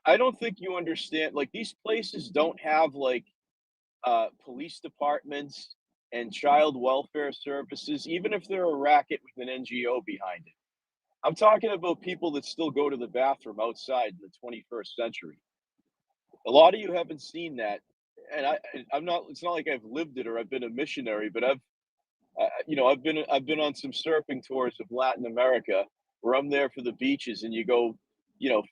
I don't think you understand. Like, these places don't have like police departments and child welfare services, even if they're a racket with an NGO behind it. I'm talking about people that still go to the bathroom outside in the 21st century. A lot of you haven't seen that, and I'm not. It's not like I've lived it or I've been a missionary, but I've been on some surfing tours of Latin America where I'm there for the beaches, and you go,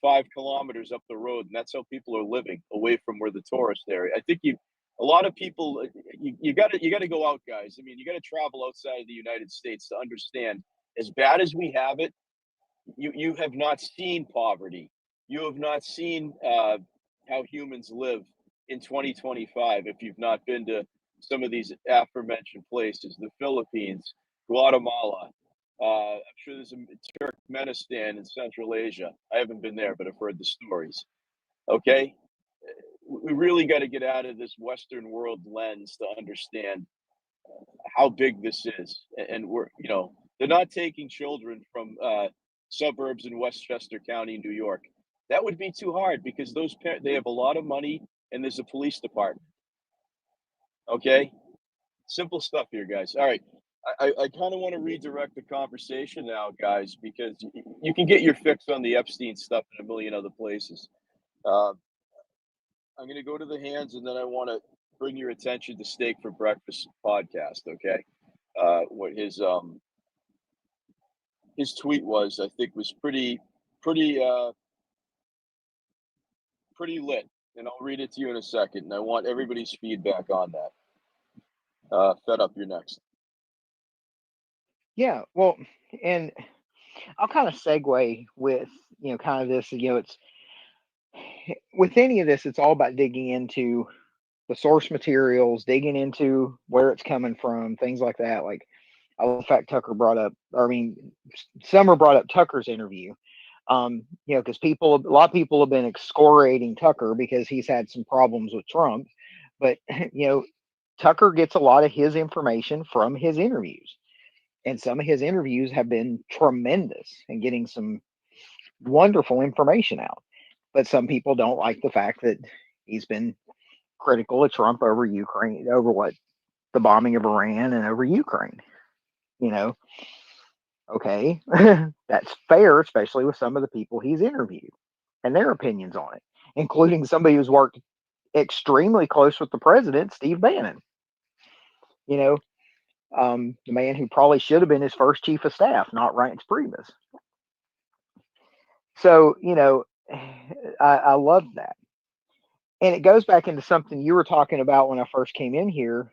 5 kilometers up the road, and that's how people are living away from where the tourist area. I think a lot of people, you got to go out, guys. I mean, you got to travel outside of the United States to understand. As bad as we have it, you have not seen poverty. You have not seen how humans live in 2025 if you've not been to some of these aforementioned places, the Philippines, Guatemala. I'm sure there's a Turkmenistan in Central Asia. I haven't been there, but I've heard the stories. Okay, we really got to get out of this Western world lens to understand how big this is, and they're not taking children from suburbs in Westchester County, New York. That would be too hard because they have a lot of money and there's a police department. Okay, simple stuff here, guys. All right, I kind of want to redirect the conversation now, guys, because you can get your fix on the Epstein stuff in a million other places. Uh, I'm going to go to the hands, and then I want to bring your attention to Steak for Breakfast podcast. Okay, what his tweet was, I think, was pretty pretty lit, and I'll read it to you in a second. And I want everybody's feedback on that. Fed up, you're next. Yeah, well, and I'll kind of segue with, kind of this, it's with any of this, it's all about digging into the source materials, digging into where it's coming from, things like that. Like, I love the fact Tucker brought up, or I mean, Summer brought up Tucker's interview. Because a lot of people have been excoriating Tucker because he's had some problems with Trump, but Tucker gets a lot of his information from his interviews, and some of his interviews have been tremendous and getting some wonderful information out. But some people don't like the fact that he's been critical of Trump over Ukraine, over what the bombing of Iran and over Ukraine. Okay, that's fair, especially with some of the people he's interviewed and their opinions on it, including somebody who's worked extremely close with the president, Steve Bannon. The man who probably should have been his first chief of staff, not Reince Priebus. So, I love that. And it goes back into something you were talking about when I first came in here,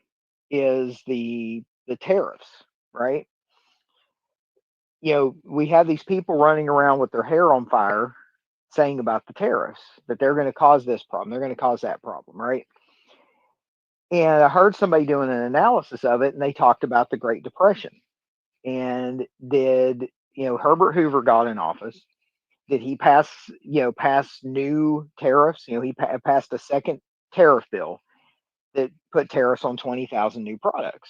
is the tariffs, right? We have these people running around with their hair on fire saying about the tariffs that they're going to cause this problem, they're going to cause that problem, right? And I heard somebody doing an analysis of it, and they talked about the Great Depression. And did, Herbert Hoover got in office? Did he pass new tariffs? He passed a second tariff bill that put tariffs on 20,000 new products.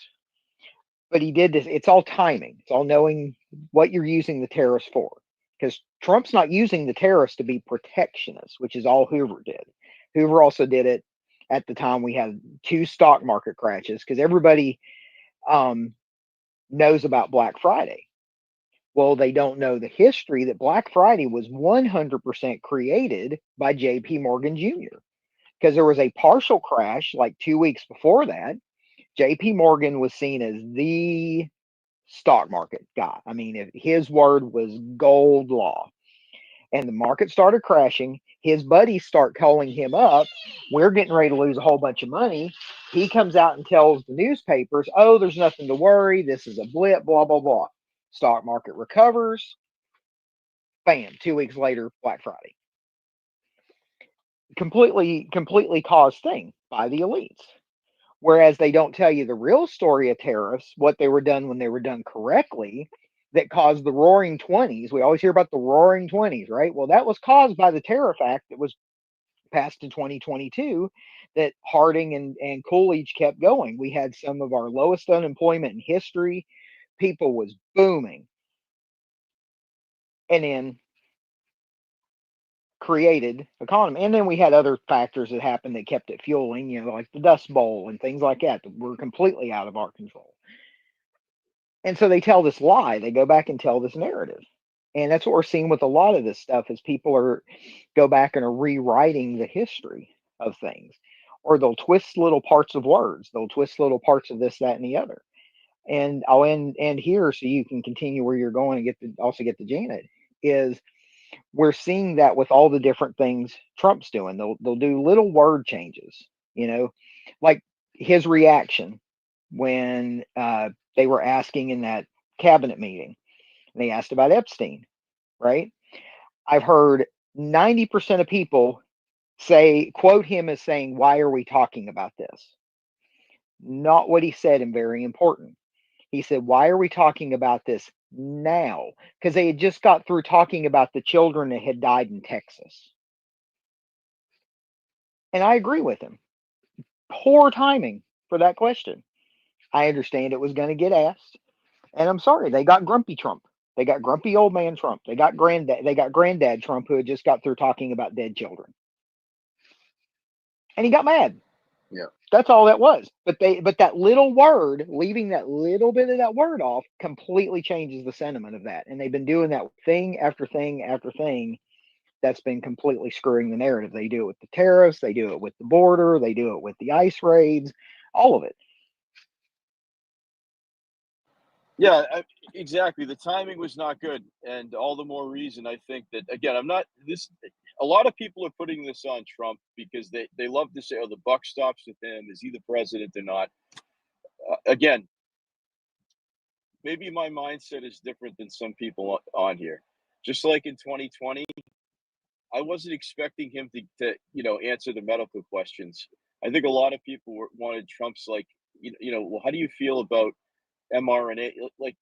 But he did this. It's all timing. It's all knowing what you're using the tariffs for. Because Trump's not using the tariffs to be protectionist, which is all Hoover did. Hoover also did it at the time we had 2 stock market crashes, because everybody knows about Black Friday. Well, they don't know the history that Black Friday was 100% created by J.P. Morgan Jr. Because there was a partial crash like 2 weeks before that. J.P. Morgan was seen as the stock market guy. I mean, his word was gold law. And the market started crashing. His buddies start calling him up. We're getting ready to lose a whole bunch of money. He comes out and tells the newspapers, oh, there's nothing to worry. This is a blip, blah, blah, blah. Stock market recovers. Bam, 2 weeks later, Black Friday. Completely caused thing by the elites. Whereas they don't tell you the real story of tariffs, what they were done when they were done correctly, that caused the Roaring 20s. We always hear about the Roaring 20s, right? Well, that was caused by the Tariff Act that was passed in 2022 that Harding and Coolidge kept going. We had some of our lowest unemployment in history. People was booming. And then created economy. And then we had other factors that happened that kept it fueling, like the Dust Bowl and things like that were completely out of our control. And so they tell this lie. They go back and tell this narrative. And that's what we're seeing with a lot of this stuff, is people go back and are rewriting the history of things. Or they'll twist little parts of words. They'll twist little parts of this, that, and the other. And I'll end here so you can continue where you're going and also get to Janet, is we're seeing that with all the different things Trump's doing. They'll do little word changes, like his reaction when they were asking in that cabinet meeting, and they asked about Epstein, right? I've heard 90% of people quote him as saying, why are we talking about this? Not what he said, and very important. He said, why are we talking about this now? Because they had just got through talking about the children that had died in Texas. And I agree with him. Poor timing for that question. I understand it was going to get asked. And I'm sorry, they got grumpy Trump. They got grumpy old man Trump. They got granddad Trump, who had just got through talking about dead children, and he got mad. Yeah. That's all that was. But that little word, leaving that little bit of that word off, completely changes the sentiment of that. And they've been doing that thing after thing after thing. That's been completely screwing the narrative. They do it with the tariffs, they do it with the border, they do it with the ICE raids, all of it. Yeah, exactly. The timing was not good, and all the more reason I think that, again, I'm not this. A lot of people are putting this on Trump because they love to say, "Oh, the buck stops with him. Is he the president or not?" Again, maybe my mindset is different than some people on here. Just like in 2020, I wasn't expecting him to answer the medical questions. I think a lot of people wanted Trump's like, well, how do you feel about mRNA? Like,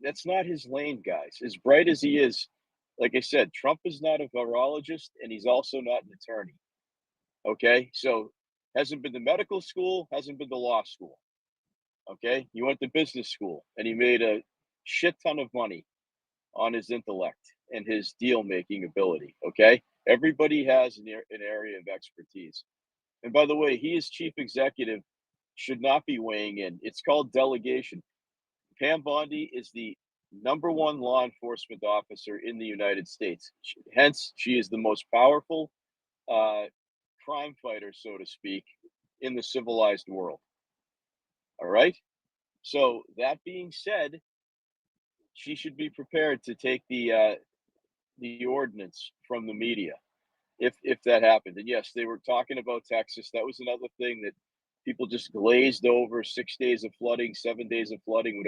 that's not his lane, guys. As bright as he is, like I said, Trump is not a virologist and he's also not an attorney. Okay. So hasn't been to medical school, hasn't been to law school. Okay. He went to business school and he made a shit ton of money on his intellect and his deal making ability. Okay. Everybody has an area of expertise. And by the way, he as chief executive should not be weighing in. It's called delegation. Pam Bondi is the number one law enforcement officer in the United States. Hence, she is the most powerful crime fighter, so to speak, in the civilized world. All right. So that being said, she should be prepared to take the ordinance from the media if that happened. And yes, they were talking about Texas. That was another thing that people just glazed over. 6 days of flooding, 7 days of flooding,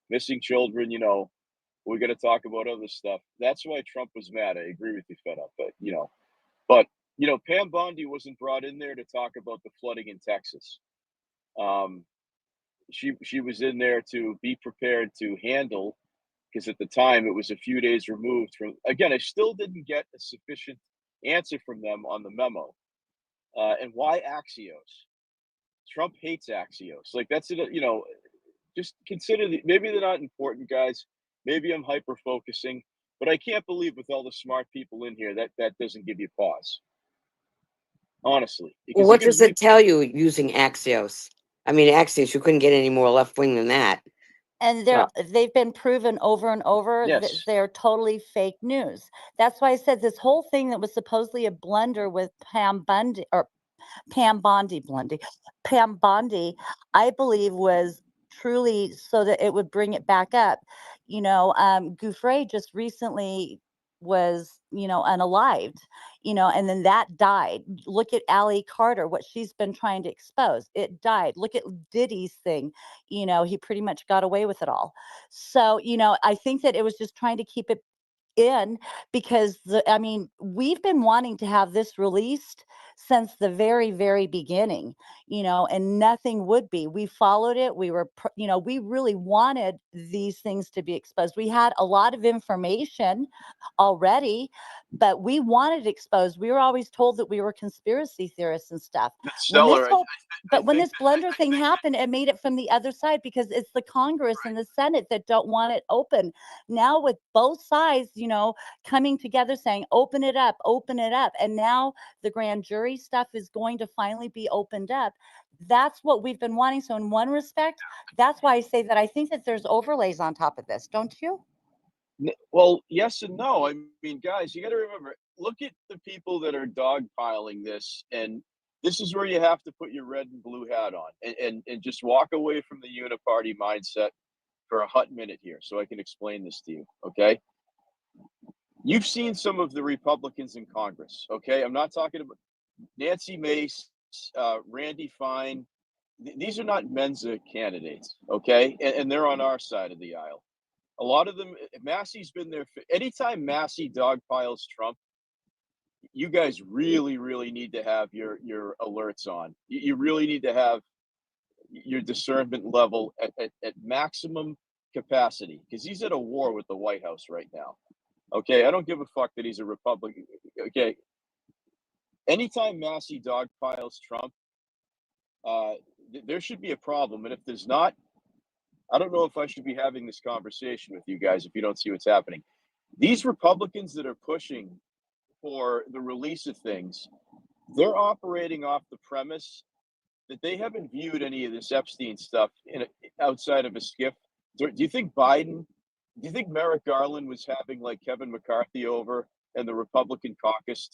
missing children. We're going to talk about other stuff. That's why Trump was mad. I agree with you, Fed Up. But Pam Bondi wasn't brought in there to talk about the flooding in Texas. She was in there to be prepared to handle, because at the time it was a few days removed from. Again, I still didn't get a sufficient answer from them on the memo. And why Axios? Trump hates Axios. Like, that's it. Just consider maybe they're not important, guys. Maybe I'm hyper focusing, but I can't believe with all the smart people in here that doesn't give you pause. Honestly, because What does it tell you using Axios? I mean, Axios, you couldn't get any more left wing than that. And So, they've been proven over and over that Yes. they're totally fake news. That's why I said this whole thing that was supposedly a blunder with Pam Bondi, I believe was truly so that it would bring it back up. Gouffre just recently was, unalived, and then that died. Look at Allie Carter, what she's been trying to expose. It died. Look at Diddy's thing. He pretty much got away with it all. So, I think that it was just trying to keep it in, because we've been wanting to have this released since the very, very beginning, and nothing would be. We followed it. We were, we really wanted these things to be exposed. We had a lot of information already, but we wanted it exposed. We were always told that we were conspiracy theorists and stuff. When this Stellar. whole when this blunder thing happened, it made it from the other side, because it's the Congress and the Senate that don't want it open. Now with both sides, coming together saying, open it up. And now the grand jury stuff is going to finally be opened up. That's what we've been wanting. So in one respect, that's why I say that I think that there's overlays on top of this. Don't you? Well, yes and no. I mean, guys, you got to remember, look at the people that are dogpiling this, and this is where you have to put your red and blue hat on and just walk away from the uniparty mindset for a hot minute here so I can explain this to you, okay? You've seen some of the Republicans in Congress, okay? I'm not talking about Nancy Mace, Randy Fine. These are not Mensa candidates, okay? And they're on our side of the aisle. A lot of them, Massey's been there. Anytime Massey dogpiles Trump, you guys really, really need to have your alerts on. You really need to have your discernment level at maximum capacity, because he's at a war with the White House right now. Okay, I don't give a fuck that he's a Republican. Okay, anytime Massey dogpiles Trump, there should be a problem, and if there's not, I don't know if I should be having this conversation with you guys if you don't see what's happening. These Republicans that are pushing for the release of things, they're operating off the premise that they haven't viewed any of this Epstein stuff outside of a skiff. Do you think Biden, do you think Merrick Garland was having like Kevin McCarthy over and the Republican caucus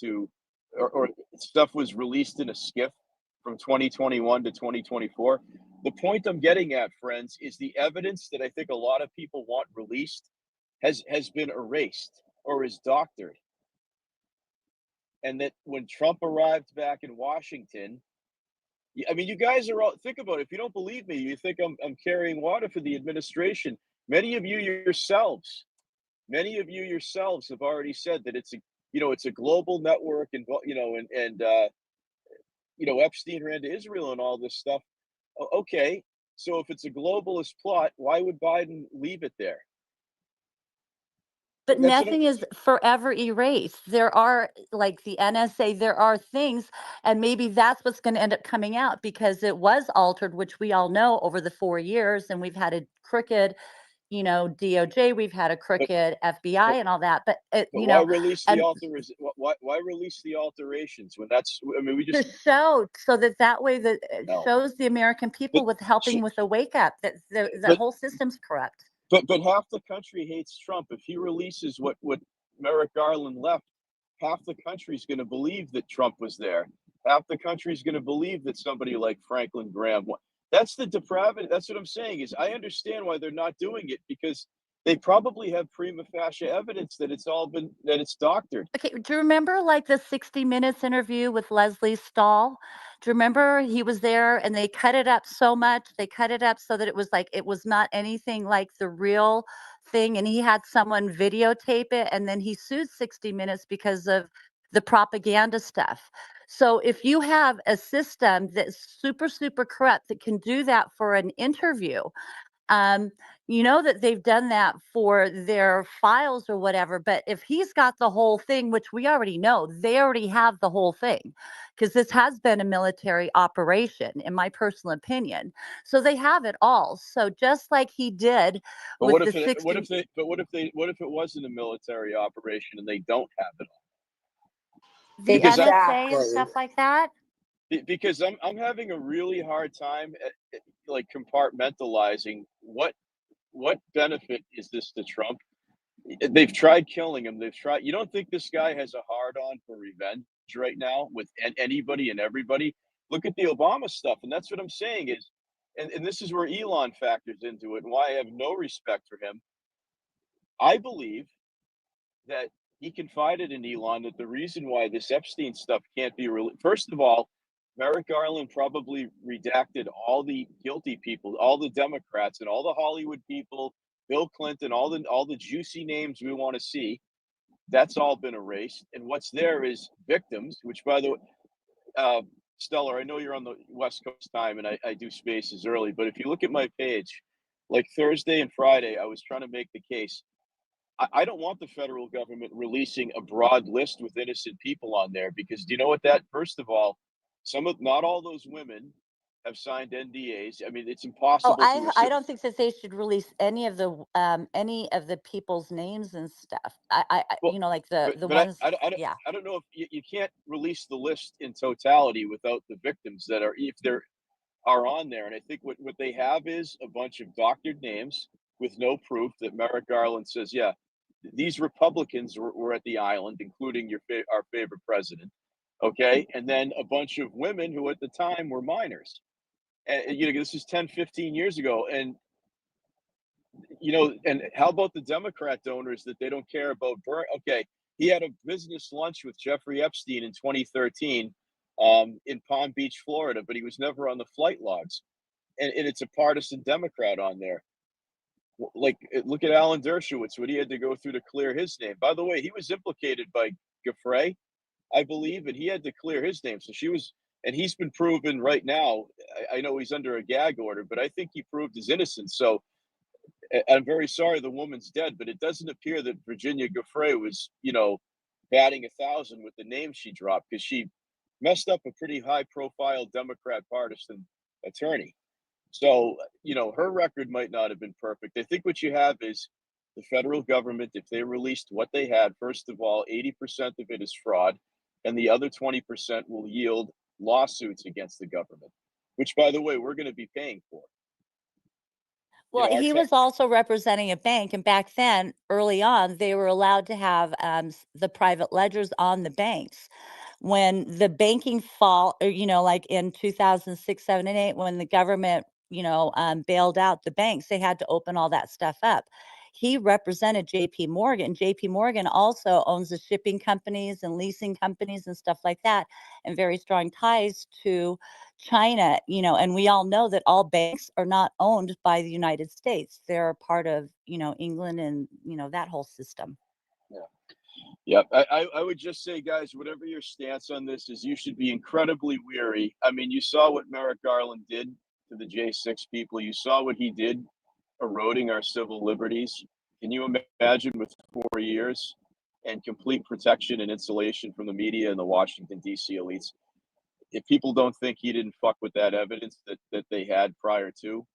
or stuff was released in a skiff from 2021 to 2024? The point I'm getting at, friends, is the evidence that I think a lot of people want released has been erased or is doctored. And that when Trump arrived back in Washington, I mean, you guys are all think about it. If you don't believe me, you think I'm carrying water for the administration. Many of you yourselves, many of you yourselves have already said that it's a global network, and Epstein ran to Israel and all this stuff. Okay, so if it's a globalist plot, why would Biden leave it there? But That's what nothing is forever erased. There are, like the NSA, there are things, and maybe that's what's going to end up coming out because it was altered, which we all know over the 4 years, and we've had a crooked, DOJ, we've had a but, crooked FBI but and all that. But why release the and why release the alterations when that's? I mean, we to just show so that way that it no. shows the American people But with helping so, with the wake up that the but whole system's corrupt. but half the country hates Trump. If he releases what Merrick Garland left, half the country's going to believe that Trump was there. Half the country's going to believe that somebody like Franklin Graham. That's the depravity. That's what I'm saying. Is I understand why they're not doing it because they probably have prima facie evidence that it's doctored. Okay, do you remember like the 60 Minutes interview with Leslie Stahl? Do you remember he was there and they cut it up so much? They cut it up so that it was like it was not anything like the real thing. And he had someone videotape it and then he sued 60 Minutes because of the propaganda stuff. So if you have a system that's super, super corrupt that can do that for an interview, um, you know that they've done that for their files or whatever. But if he's got the whole thing, which we already know, they already have the whole thing because this has been a military operation, in my personal opinion. So they have it all. So just like he did But with what the if it, what 60, if they? But what if it wasn't a military operation and they don't have it all? the Because NSA and Exactly. stuff like that. because I'm having a really hard time like compartmentalizing what benefit is this to Trump? They've tried killing him. They've tried. You don't think this guy has a hard on for revenge right now with anybody and everybody? Look at the Obama stuff, and that's what I'm saying is, and this is where Elon factors into it, and why I have no respect for him. I believe that he confided in Elon that the reason why this Epstein stuff can't be released, first of all, Merrick Garland probably redacted all the guilty people, all the Democrats and all the Hollywood people, Bill Clinton, all the juicy names we want to see. That's all been erased. And what's there is victims, which by the way, Stellar, I know you're on the West Coast time and I do spaces early, but if you look at my page, like Thursday and Friday, I was trying to make the case I don't want the federal government releasing a broad list with innocent people on there because do you know what that? First of all, not all those women have signed NDAs. I mean, it's Oh, impossible to I assume. don't think that they should release any of the people's names and stuff. Well, like the but ones, yeah. I don't know if you can't release the list in totality without the victims that are if they're are on there. And I think what they have is a bunch of doctored names with no proof that Merrick Garland says, yeah, these Republicans were at the island, including our favorite president. Okay. And then a bunch of women who at the time were minors. And, this is 10, 15 years ago. And, and how about the Democrat donors that they don't care about? Okay. He had a business lunch with Jeffrey Epstein in 2013 in Palm Beach, Florida, but he was never on the flight logs. And it's a partisan Democrat on there. Like, look at Alan Dershowitz, what he had to go through to clear his name. By the way, he was implicated by Giuffre, I believe, and he had to clear his name. So and he's been proven right now. I know he's under a gag order, but I think he proved his innocence. So I'm very sorry the woman's dead, but it doesn't appear that Virginia Giuffre was, batting 1,000 with the name she dropped because she messed up a pretty high profile Democrat partisan attorney. So, her record might not have been perfect. I think what you have is the federal government, if they released what they had, first of all, 80% of it is fraud, and the other 20% will yield lawsuits against the government, which, by the way, we're going to be paying for. Well, Our he tax. was also representing a bank, and back then, early on, they were allowed to have the private ledgers on the banks. When the banking fall, like in 2006, 7, and 8, when the government, bailed out the banks, they had to open all that stuff up. He represented JP Morgan. JP Morgan also owns the shipping companies and leasing companies and stuff like that, and very strong ties to China, and we all know that all banks are not owned by the United States. They're part of, England and, that whole system. Yeah. I would just say, guys, whatever your stance on this is, you should be incredibly weary. I mean, you saw what Merrick Garland did to the J6 people. You saw what he did eroding our civil liberties. Can you imagine with 4 years and complete protection and insulation from the media and the Washington, D.C. elites? If people don't think he didn't fuck with that evidence that they had prior to,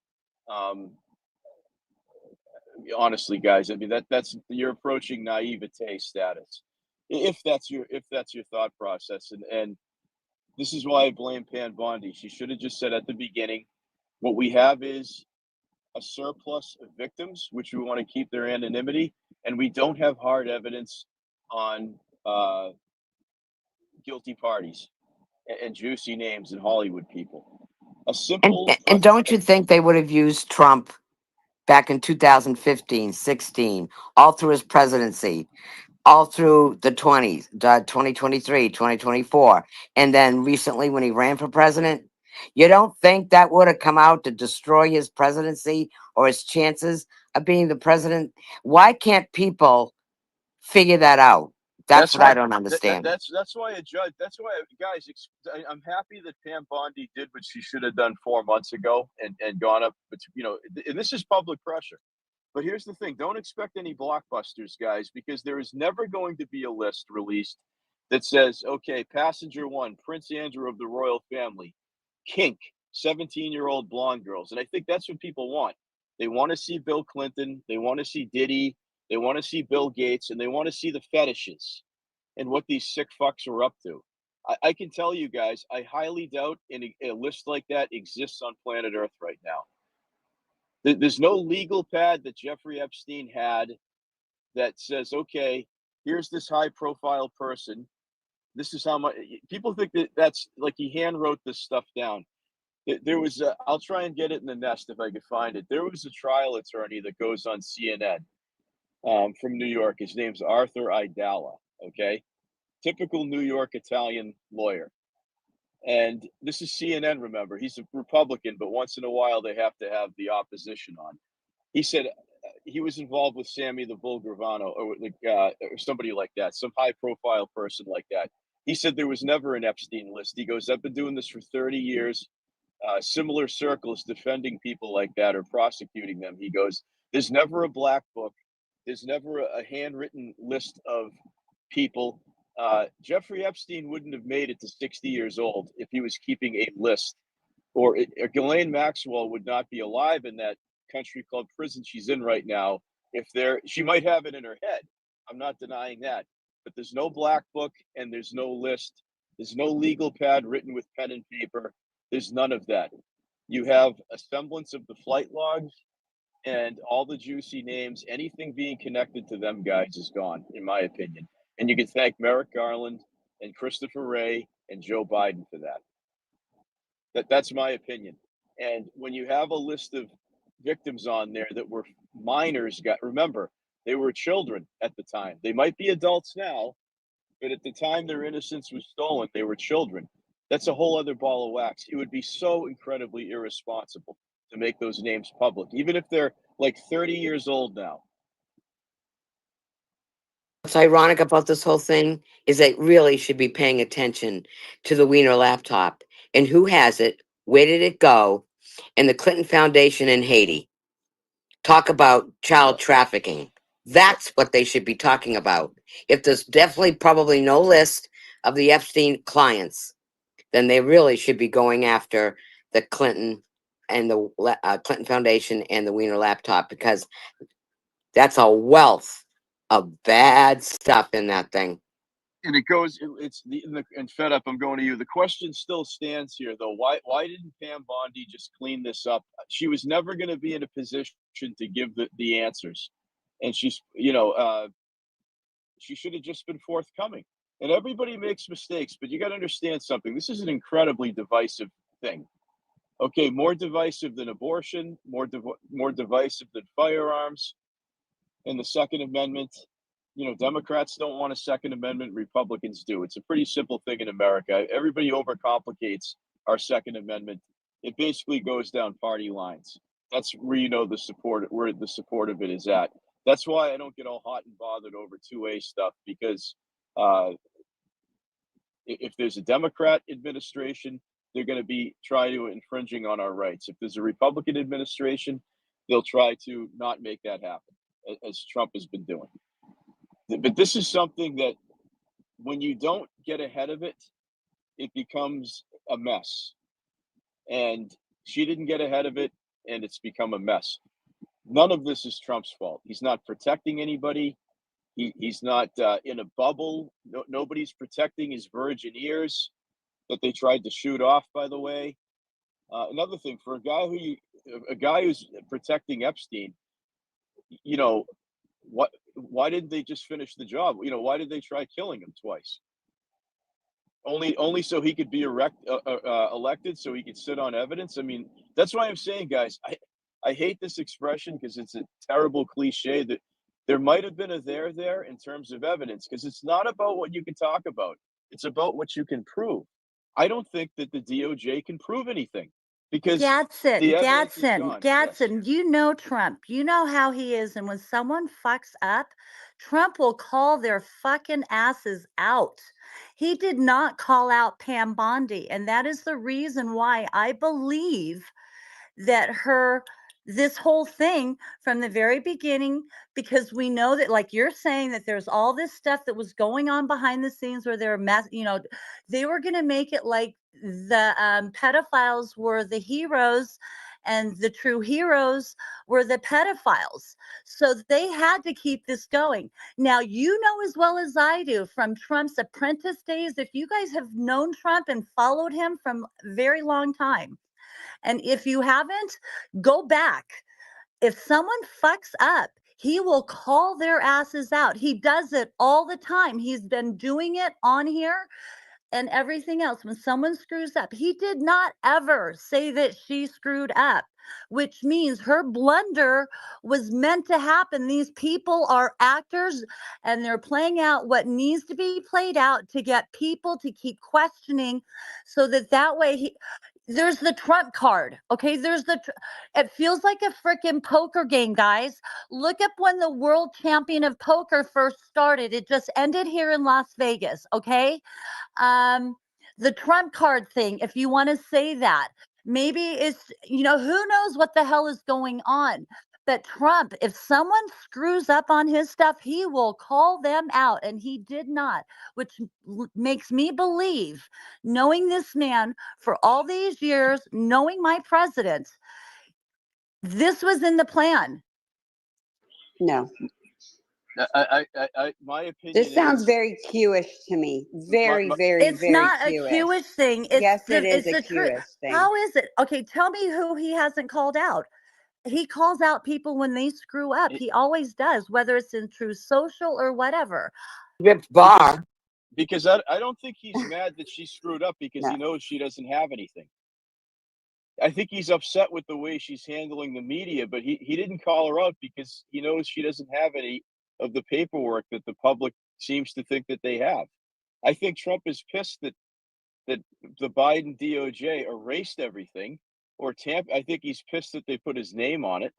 honestly, guys, I mean, that's you're approaching naivete status. If that's your thought process. And this is why I blame Pan Bondi. She should have just said at the beginning, what we have is a surplus of victims, which we want to keep their anonymity, and we don't have hard evidence on guilty parties and juicy names and Hollywood people. A simple And don't you think they would have used Trump back in 2015, 16, all through his presidency, all through the 20s, 2023, 2024, and then recently when he ran for president? You don't think that would have come out to destroy his presidency or his chances of being the president? Why can't people figure that out? That's That's what I why don't understand. that's why a judge. That's why, guys. I'm happy that Pam Bondi did what she should have done 4 months ago and gone up. But and this is public pressure. But here's the thing: don't expect any blockbusters, guys, because there is never going to be a list released that says, "Okay, passenger one, Prince Andrew of the royal family, kink, 17-year-old blonde girls," and I think that's what people want. They want to see Bill Clinton. They want to see Diddy. They want to see Bill Gates, and they want to see the fetishes and what these sick fucks are up to. I can tell you guys, I highly doubt a list like that exists on planet Earth right now. There's no legal pad that Jeffrey Epstein had that says, okay, here's this high profile person. This is how much people think that's like he hand wrote this stuff down. There was, I'll try and get it in the nest if I can find it. There was a trial attorney that goes on CNN from New York. His name's Arthur Idala. Okay. Typical New York Italian lawyer. And this is CNN, remember. He's a Republican, but once in a while they have to have the opposition on. He said he was involved with Sammy the Bull Gravano or somebody like that, some high profile person like that. He said there was never an Epstein list. He goes, I've been doing this for 30 years, similar circles defending people like that or prosecuting them. He goes, there's never a black book. There's never a handwritten list of people. Jeffrey Epstein wouldn't have made it to 60 years old if he was keeping a list. Or Ghislaine Maxwell would not be alive in that country club prison she's in right now. She might have it in her head. I'm not denying that. But there's no black book and there's no list. There's no legal pad written with pen and paper. There's none of that. You have a semblance of the flight logs and all the juicy names. Anything being connected to them guys is gone, in my opinion. And you can thank Merrick Garland and Christopher Wray and Joe Biden for that. That's my opinion. And when you have a list of victims on there that were minors, remember, they were children at the time. They might be adults now, but at the time their innocence was stolen, they were children. That's a whole other ball of wax. It would be so incredibly irresponsible to make those names public, even if they're like 30 years old now. What's ironic about this whole thing is they really should be paying attention to the Wiener laptop and who has it, where did it go, and the Clinton Foundation in Haiti. Talk about child trafficking. That's what they should be talking about. If there's definitely probably no list of the Epstein clients, then they really should be going after the Clinton and the Clinton Foundation and the Wiener laptop, because that's a wealth of bad stuff in that thing. And it goes, and fed up, I'm going to you. The question still stands here, though. Why didn't Pam Bondi just clean this up? She was never going to be in a position to give the answers. And she's, she should have just been forthcoming. And everybody makes mistakes, but you got to understand something. This is an incredibly divisive thing. Okay, more divisive than abortion, more divisive than firearms and the Second Amendment. Democrats don't want a Second Amendment. Republicans do. It's a pretty simple thing in America. Everybody overcomplicates our Second Amendment. It basically goes down party lines. That's where where the support of it is at. That's why I don't get all hot and bothered over 2A stuff, because if there's a Democrat administration, they're going to be trying to infringing on our rights. If there's a Republican administration, they'll try to not make that happen, as Trump has been doing. But this is something that when you don't get ahead of it, it becomes a mess. And she didn't get ahead of it, and it's become a mess. None of this is Trump's fault. He's not protecting anybody. He's not in a bubble. Nobody's protecting his virgin ears that they tried to shoot off, by the way. Another thing, for a guy who's protecting Epstein, why didn't they just finish the job? Why did they try killing him twice? Only so he could be elected, so he could sit on evidence. I mean, that's why I'm saying, guys, I hate this expression because it's a terrible cliche that there might have been a there in terms of evidence, because it's not about what you can talk about. It's about what you can prove. I don't think that the DOJ can prove anything, because the evidence is gone. Yes. You know Trump. You know how he is. And when someone fucks up, Trump will call their fucking asses out. He did not call out Pam Bondi. And that is the reason why I believe that this whole thing from the very beginning, because we know that, like you're saying, that there's all this stuff that was going on behind the scenes where they were going to make it like the pedophiles were the heroes and the true heroes were the pedophiles. So they had to keep this going. Now, you know as well as I do from Trump's apprentice days, if you guys have known Trump and followed him from a very long time, and if you haven't, go back. If someone fucks up, he will call their asses out. He does it all the time. He's been doing it on here and everything else. When someone screws up, he did not ever say that she screwed up, which means her blunder was meant to happen. These people are actors and they're playing out what needs to be played out to get people to keep questioning, so that way there's the Trump card. Okay. It feels like a freaking poker game, guys. Look up when the world champion of poker first started. It just ended here in Las Vegas. Okay. The Trump card thing, if you want to say that, maybe it's, who knows what the hell is going on. But Trump, if someone screws up on his stuff, he will call them out. And he did not, which makes me believe, knowing this man for all these years, knowing my president, this was in the plan. No. My opinion. This sounds very Q-ish to me. Very, very, it's very not Q-ish. a Q-ish thing. Yes, it is a Q-ish thing. How is it? Okay, tell me who he hasn't called out. He calls out people when they screw up. He always does, whether it's in True Social or whatever. Ripped bar. Because I don't think he's mad that she screwed up because he knows she doesn't have anything. I think he's upset with the way she's handling the media, but he didn't call her out because he knows she doesn't have any of the paperwork that the public seems to think that they have. I think Trump is pissed that the Biden DOJ erased everything or I think he's pissed that they put his name on it.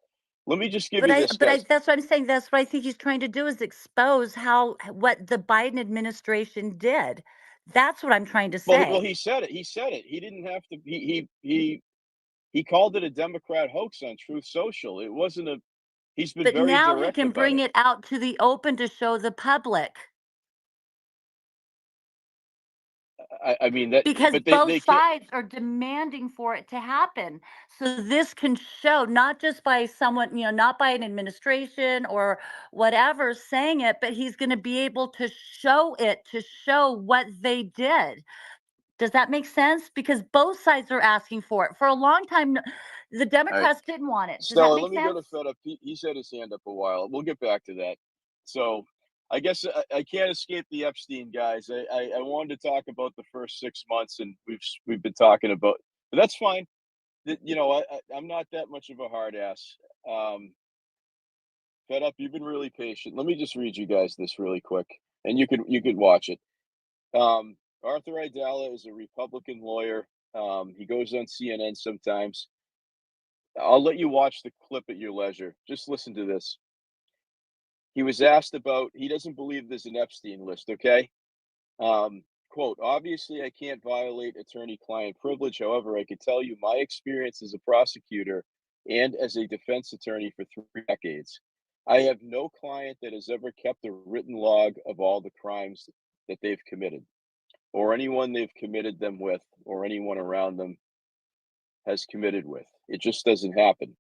Let me just give you this. That's what I'm saying. That's what I think he's trying to do, is expose what the Biden administration did. That's what I'm trying to say. Well, he said it. He didn't have to. He called it a Democrat hoax on Truth Social. It wasn't a. He's been very direct. But now he can bring it out to the open to show the public. I mean that, because but both they can't. sides are demanding for it to happen. So this can show not just by someone, not by an administration or whatever saying it, but he's going to be able to show it, to show what they did. Does that make sense? Because both sides are asking for it. For a long time, the All right, Democrats didn't want it. Does that Stella, make let me go to sense? Fed Up. He's had his hand up a while. We'll get back to that. So I guess I can't escape the Epstein guys. I wanted to talk about the first 6 months, and we've been talking about, but that's fine. I'm not that much of a hard ass. Um, Fed Up, you've been really patient. Let me just read you guys this really quick, and you could watch it. Arthur Idala is a Republican lawyer. He goes on CNN sometimes. I'll let you watch the clip at your leisure. Just listen to this. He was asked about, he doesn't believe there's an Epstein list, okay? Quote, obviously, I can't violate attorney client privilege. However, I could tell you my experience as a prosecutor and as a defense attorney for 3 decades. I have no client that has ever kept a written log of all the crimes that they've committed, or anyone they've committed them with, or anyone around them has committed with. It just doesn't happen.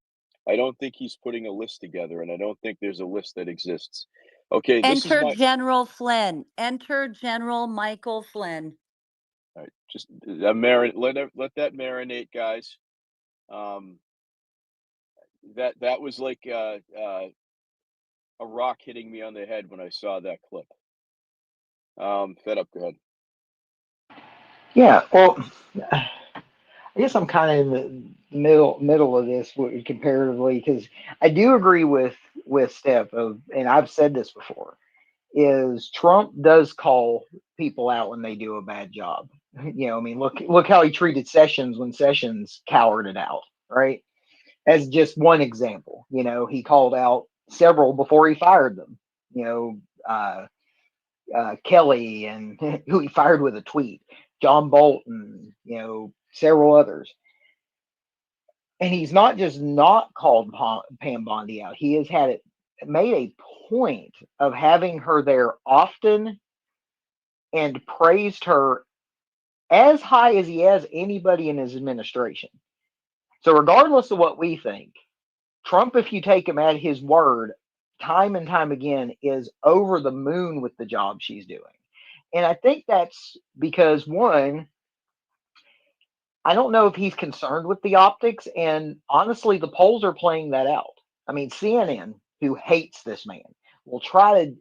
I don't think he's putting a list together, and I don't think there's a list that exists. Okay, this is Enter my General Flynn. Enter General Michael Flynn. all right, just let that marinate, guys. Um, that was like a rock hitting me on the head when I saw that clip. Fed Up, go ahead. Yeah, well, I guess I'm kind of in the middle of this comparatively because I do agree with Steph of, and I've said this before, is Trump does call people out when they do a bad job. I mean, look how he treated Sessions when Sessions cowered it out, right? As just one example. He called out several before he fired them. You know, Kelly and who he fired with a tweet, John Bolton, several others. And he's not just not called Pam Bondi out. He has had it made a point of having her there often and praised her as high as he has anybody in his administration. So regardless of what we think, Trump, if you take him at his word, time and time again, is over the moon with the job she's doing. And I think that's because, one, I don't know if he's concerned with the optics. And honestly, the polls are playing that out. I mean, CNN, who hates this man, will try to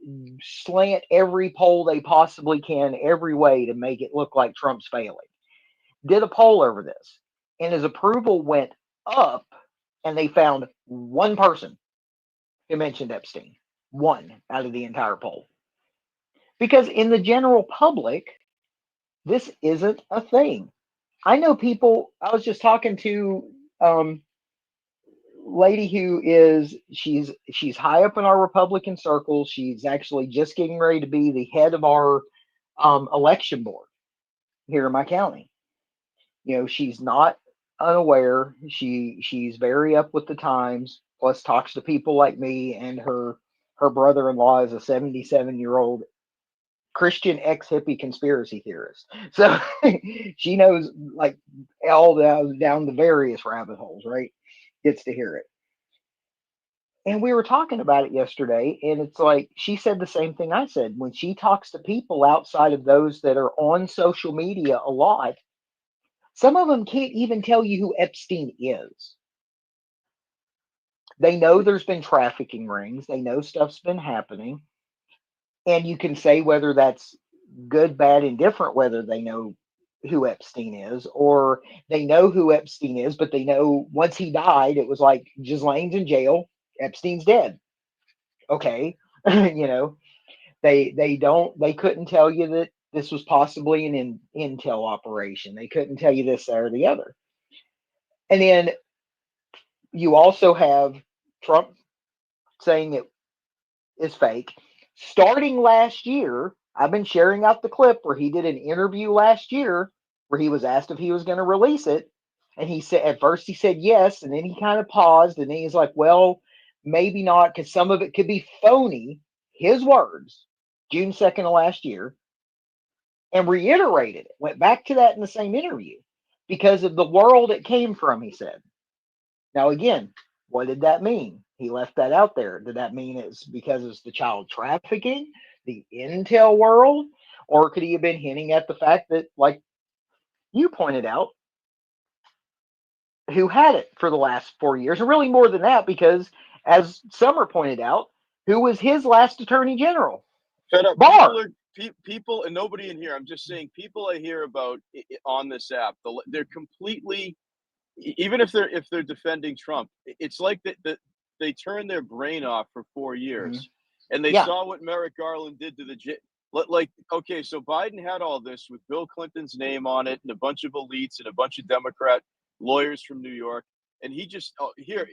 slant every poll they possibly can, every way to make it look like Trump's failing. Did a poll over this, and his approval went up, and they found one person who mentioned Epstein, one out of the entire poll. Because in the general public, this isn't a thing. I know people. I was just talking to lady who she's high up in our Republican circles. She's actually just getting ready to be the head of our election board here in my county. She's not unaware. She's very up with the times. Plus, talks to people like me, and her brother-in-law is a 77-year-old Christian ex-hippie conspiracy theorist. So she knows like all down the various rabbit holes, right? Gets to hear it. And we were talking about it yesterday, and it's like she said the same thing I said. When she talks to people outside of those that are on social media a lot, some of them can't even tell you who Epstein is. They know there's been trafficking rings, they know stuff's been happening, and you can say whether that's good, bad, indifferent, whether they know who Epstein is, or they know who Epstein is, but they know once he died, it was like Ghislaine's in jail, Epstein's dead. Okay, they couldn't tell you that this was possibly an intel operation. They couldn't tell you this, that, or the other. And then you also have Trump saying it is fake. Starting last year, I've been sharing out the clip where he did an interview last year where he was asked if he was going to release it. And he said, at first he said yes. And then he kind of paused. And then he's like, well, maybe not, because some of it could be phony. His words, June 2nd of last year. and reiterated it, went back to that in the same interview because of the world it came from, he said. Now, again, what did that mean? He left that out there. Did that mean it's because it's the child trafficking, the intel world, or could he have been hinting at the fact that, like you pointed out, who had it for the last 4 years, and really more than that, because as Summer pointed out, who was his last attorney general? Shut up. Barr. People, and nobody in here. I'm just saying, people I hear about on this app, they're completely, even if they're defending Trump, it's like that they turned their brain off for 4 years, and they Yeah. saw what Merrick Garland did to like, okay, so Biden had all this with Bill Clinton's name on it and a bunch of elites and a bunch of Democrat lawyers from New York, and he just here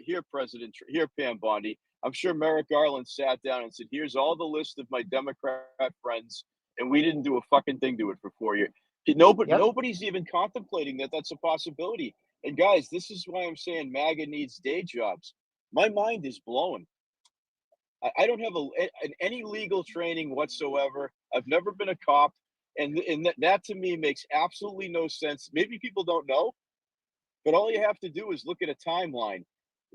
Pam Bondi. I'm sure Merrick Garland sat down and said, "Here's all the list of my Democrat friends, and we didn't do a fucking thing to it for 4 years." Nobody's even contemplating that that's a possibility. And guys, this is why I'm saying MAGA needs day jobs. My mind is blown. I don't have any legal training whatsoever. I've never been a cop, and that to me makes absolutely no sense. Maybe people don't know, but all you have to do is look at a timeline.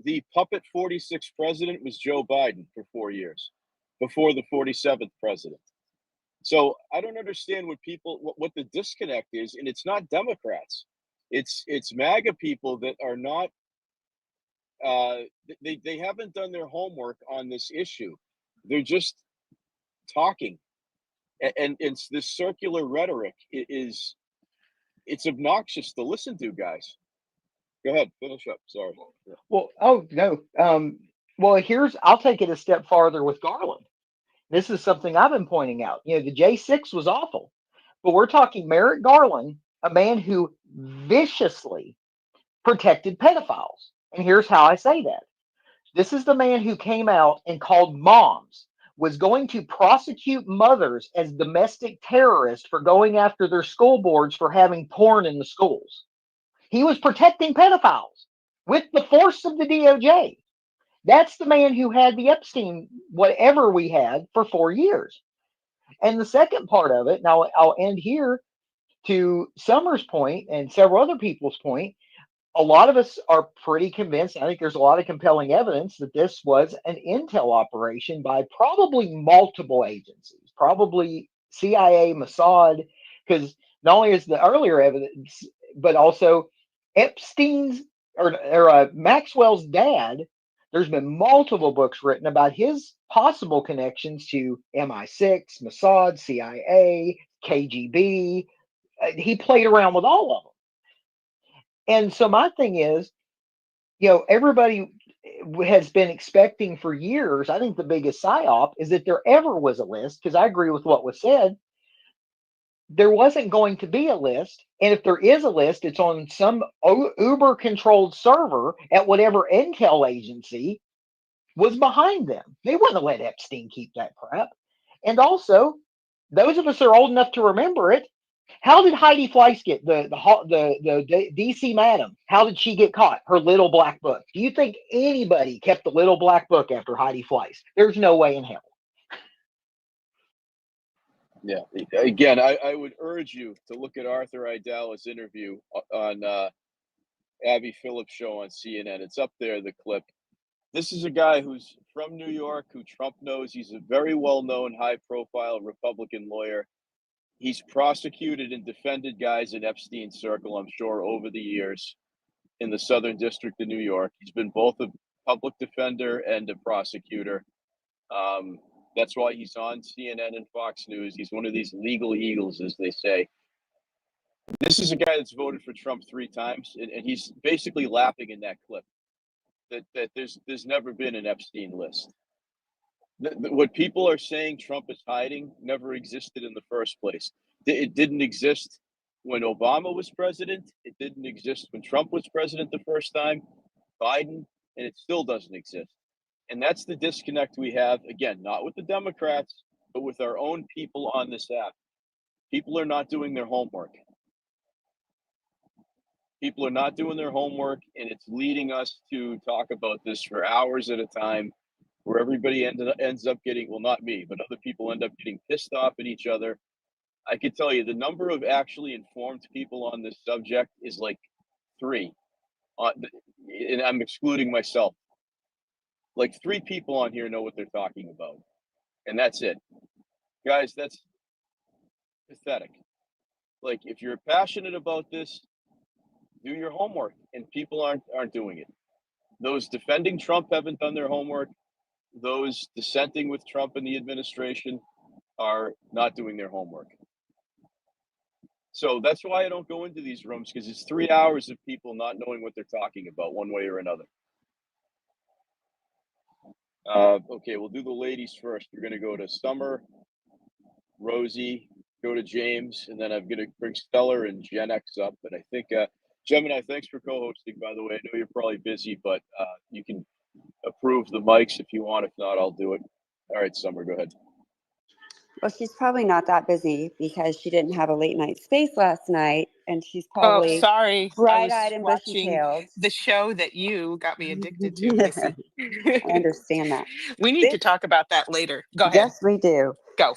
The puppet 46th president was Joe Biden for 4 years, before the 47th president. So I don't understand what the disconnect is, and it's not Democrats. It's MAGA people that are not. They haven't done their homework on this issue. They're just talking, and it's this circular rhetoric it's obnoxious to listen to, guys. Go ahead, finish up. Sorry. Well, oh no. Well, I'll take it a step farther with Garland. This is something I've been pointing out. The J6 was awful, but we're talking Merrick Garland, a man who viciously protected pedophiles. And here's how I say that. This is the man who came out and called moms, was going to prosecute mothers as domestic terrorists for going after their school boards for having porn in the schools. He was protecting pedophiles with the force of the DOJ. That's the man who had the Epstein, whatever we had, for 4 years. And the second part of it, now I'll end here to Summer's point and several other people's point. A lot of us are pretty convinced. I think there's a lot of compelling evidence that this was an intel operation by probably multiple agencies, probably CIA, Mossad, because not only is the earlier evidence, but also Epstein's or Maxwell's dad. There's been multiple books written about his possible connections to MI6, Mossad, CIA, KGB. He played around with all of them. And so my thing is, everybody has been expecting for years. I think the biggest psyop is that there ever was a list, because I agree with what was said. There wasn't going to be a list. And if there is a list, it's on some Uber controlled server at whatever intel agency was behind them. They wouldn't have let Epstein keep that crap. And also, those of us who are old enough to remember it, how did Heidi Fleiss get the DC madam? How did she get caught? Her little black book. Do you think anybody kept the little black book after Heidi Fleiss? There's no way in hell. Yeah. Again, I would urge you to look at Arthur Idala's interview on Abby Phillips' show on CNN. It's up there, the clip. This is a guy who's from New York, who Trump knows. He's a very well-known, high-profile Republican lawyer. He's prosecuted and defended guys in Epstein's circle, I'm sure, over the years in the Southern District of New York. He's been both a public defender and a prosecutor. That's why he's on CNN and Fox News. He's one of these legal eagles, as they say. This is a guy that's voted for Trump 3 times, and he's basically laughing in that clip that there's never been an Epstein list. What people are saying Trump is hiding never existed in the first place. It didn't exist when Obama was president. It didn't exist when Trump was president the first time, Biden, and it still doesn't exist. And that's the disconnect we have, again, not with the Democrats, but with our own people on this app. People are not doing their homework. People are not doing their homework, and it's leading us to talk about this for hours at a time, where everybody ends up getting, well, not me, but other people end up getting pissed off at each other. I could tell you the number of actually informed people on this subject is like 3, and I'm excluding myself. Like 3 people on here know what they're talking about, and that's it. Guys, that's pathetic. Like, if you're passionate about this, do your homework, and people aren't doing it. Those defending Trump haven't done their homework. Those dissenting with Trump and the administration are not doing their homework. So that's why I don't go into these rooms, because it's 3 hours of people not knowing what they're talking about one way or another. Okay, we'll do the ladies first. We're going to go to Summer, Rosie, go to James, and then I'm going to bring Stellar and Gen X up. And I think, Gemini, thanks for co-hosting, by the way. I know you're probably busy, but you can approve the mics if you want. If not, I'll do it. All right, Summer, go ahead. Well, she's probably not that busy because she didn't have a late night space last night, and she's Oh, probably sorry. I bright-eyed was and watching bushy-tailed. the show that you got me addicted to, Missy. I understand that. We need to This, talk about that later. Go ahead. yes, we do. Go.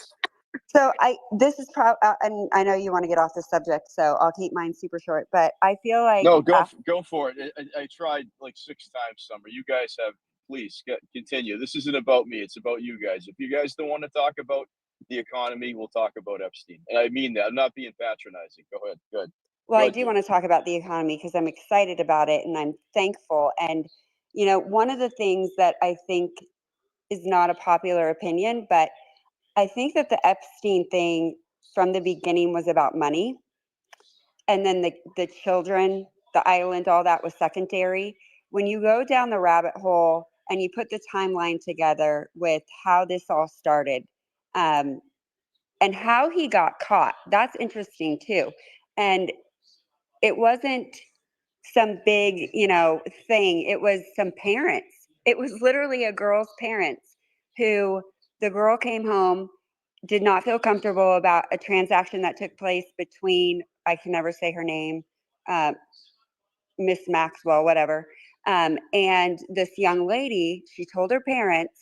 So this is and I know you want to get off the subject, so I'll keep mine super short. But I feel like No, go for it. I tried like 6 times, Summer. You guys have, please continue. This isn't about me. It's about you guys. If you guys don't want to talk about the economy, we'll talk about Epstein. And I mean that. I'm not being patronizing. Go ahead. Good. Well, I do want to talk about the economy because I'm excited about it and I'm thankful. And, one of the things that I think is not a popular opinion, but I think that the Epstein thing from the beginning was about money. And then the children, the island, all that was secondary. When you go down the rabbit hole and you put the timeline together with how this all started, and how he got caught, that's interesting too. And it wasn't some big, thing. It was some parents. It was literally a girl's parents who the girl came home, did not feel comfortable about a transaction that took place between, I can never say her name, Miss Maxwell, whatever. And this young lady, she told her parents,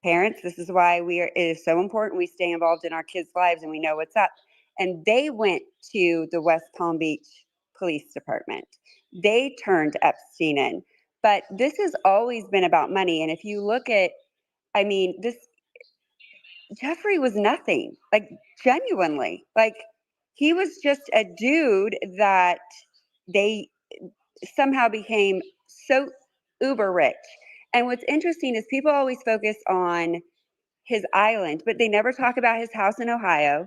this is why it is so important we stay involved in our kids' lives and we know what's up. And they went to the West Palm Beach Police Department. They turned Epstein in. But this has always been about money. And if you look at, Jeffrey was nothing, like genuinely. Like he was just a dude that they somehow became so uber rich. And what's interesting is people always focus on his island, but they never talk about his house in Ohio,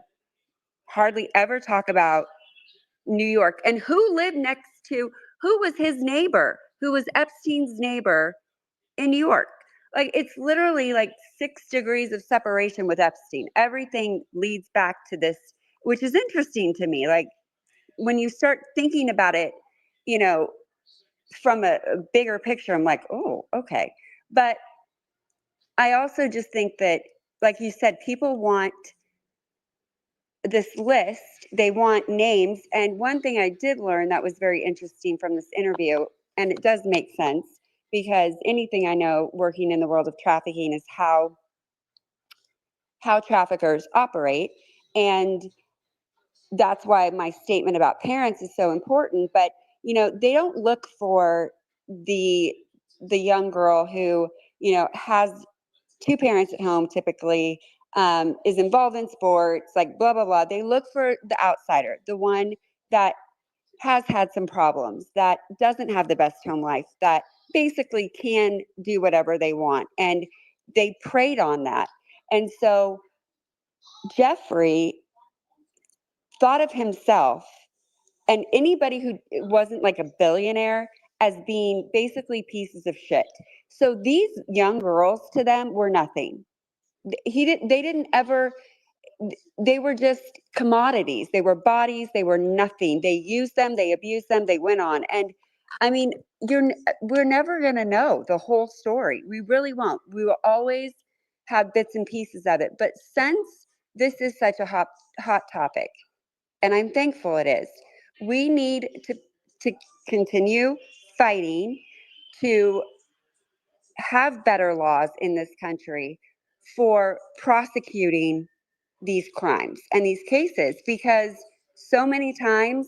hardly ever talk about New York. And who lived who was his neighbor, who was Epstein's neighbor in New York? Like it's literally like 6 degrees of separation with Epstein. Everything leads back to this, which is interesting to me. Like when you start thinking about it, from a bigger picture, I'm like, oh, okay. But I also just think that, like you said, people want this list, they want names. And one thing I did learn that was very interesting from this interview, and it does make sense because anything I know working in the world of trafficking is how traffickers operate. And that's why my statement about parents is so important. But, they don't look for the young girl who, has 2 parents at home typically, is involved in sports, like blah, blah, blah. They look for the outsider, the one that has had some problems, that doesn't have the best home life, that basically can do whatever they want. And they preyed on that. And so Jeffrey thought of himself and anybody who wasn't like a billionaire as being basically pieces of shit. So these young girls to them were nothing. They didn't ever, they were just commodities. They were bodies. They were nothing. They used them, they abused them, they went on. And we're never going to know the whole story. We really won't. We will always have bits and pieces of it. But since this is such a hot topic, and I'm thankful it is, we need to continue fighting to have better laws in this country for prosecuting these crimes and these cases, because so many times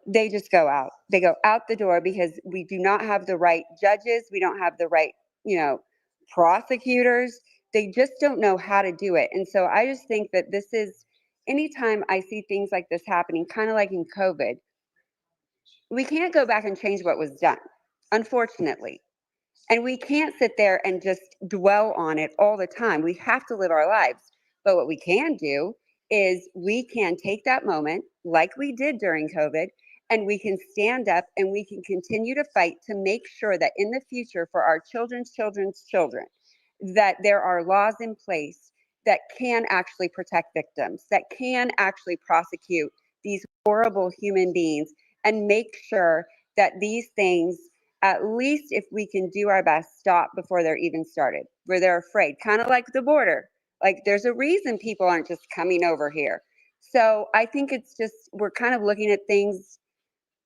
they just go out. They go out the door because we do not have the right judges. We don't have the right, prosecutors. They just don't know how to do it. And so I just think that this is, anytime I see things like this happening, kind of like in COVID, we can't go back and change what was done, unfortunately. And we can't sit there and just dwell on it all the time. We have to live our lives. But what we can do is we can take that moment, like we did during COVID, and we can stand up and we can continue to fight to make sure that in the future for our children's children's children, that there are laws in place that can actually protect victims, that can actually prosecute these horrible human beings, and make sure that these things, at least if we can do our best, stop before they're even started, where they're afraid, kind of like the border. Like there's a reason people aren't just coming over here. So I think it's just, we're kind of looking at things.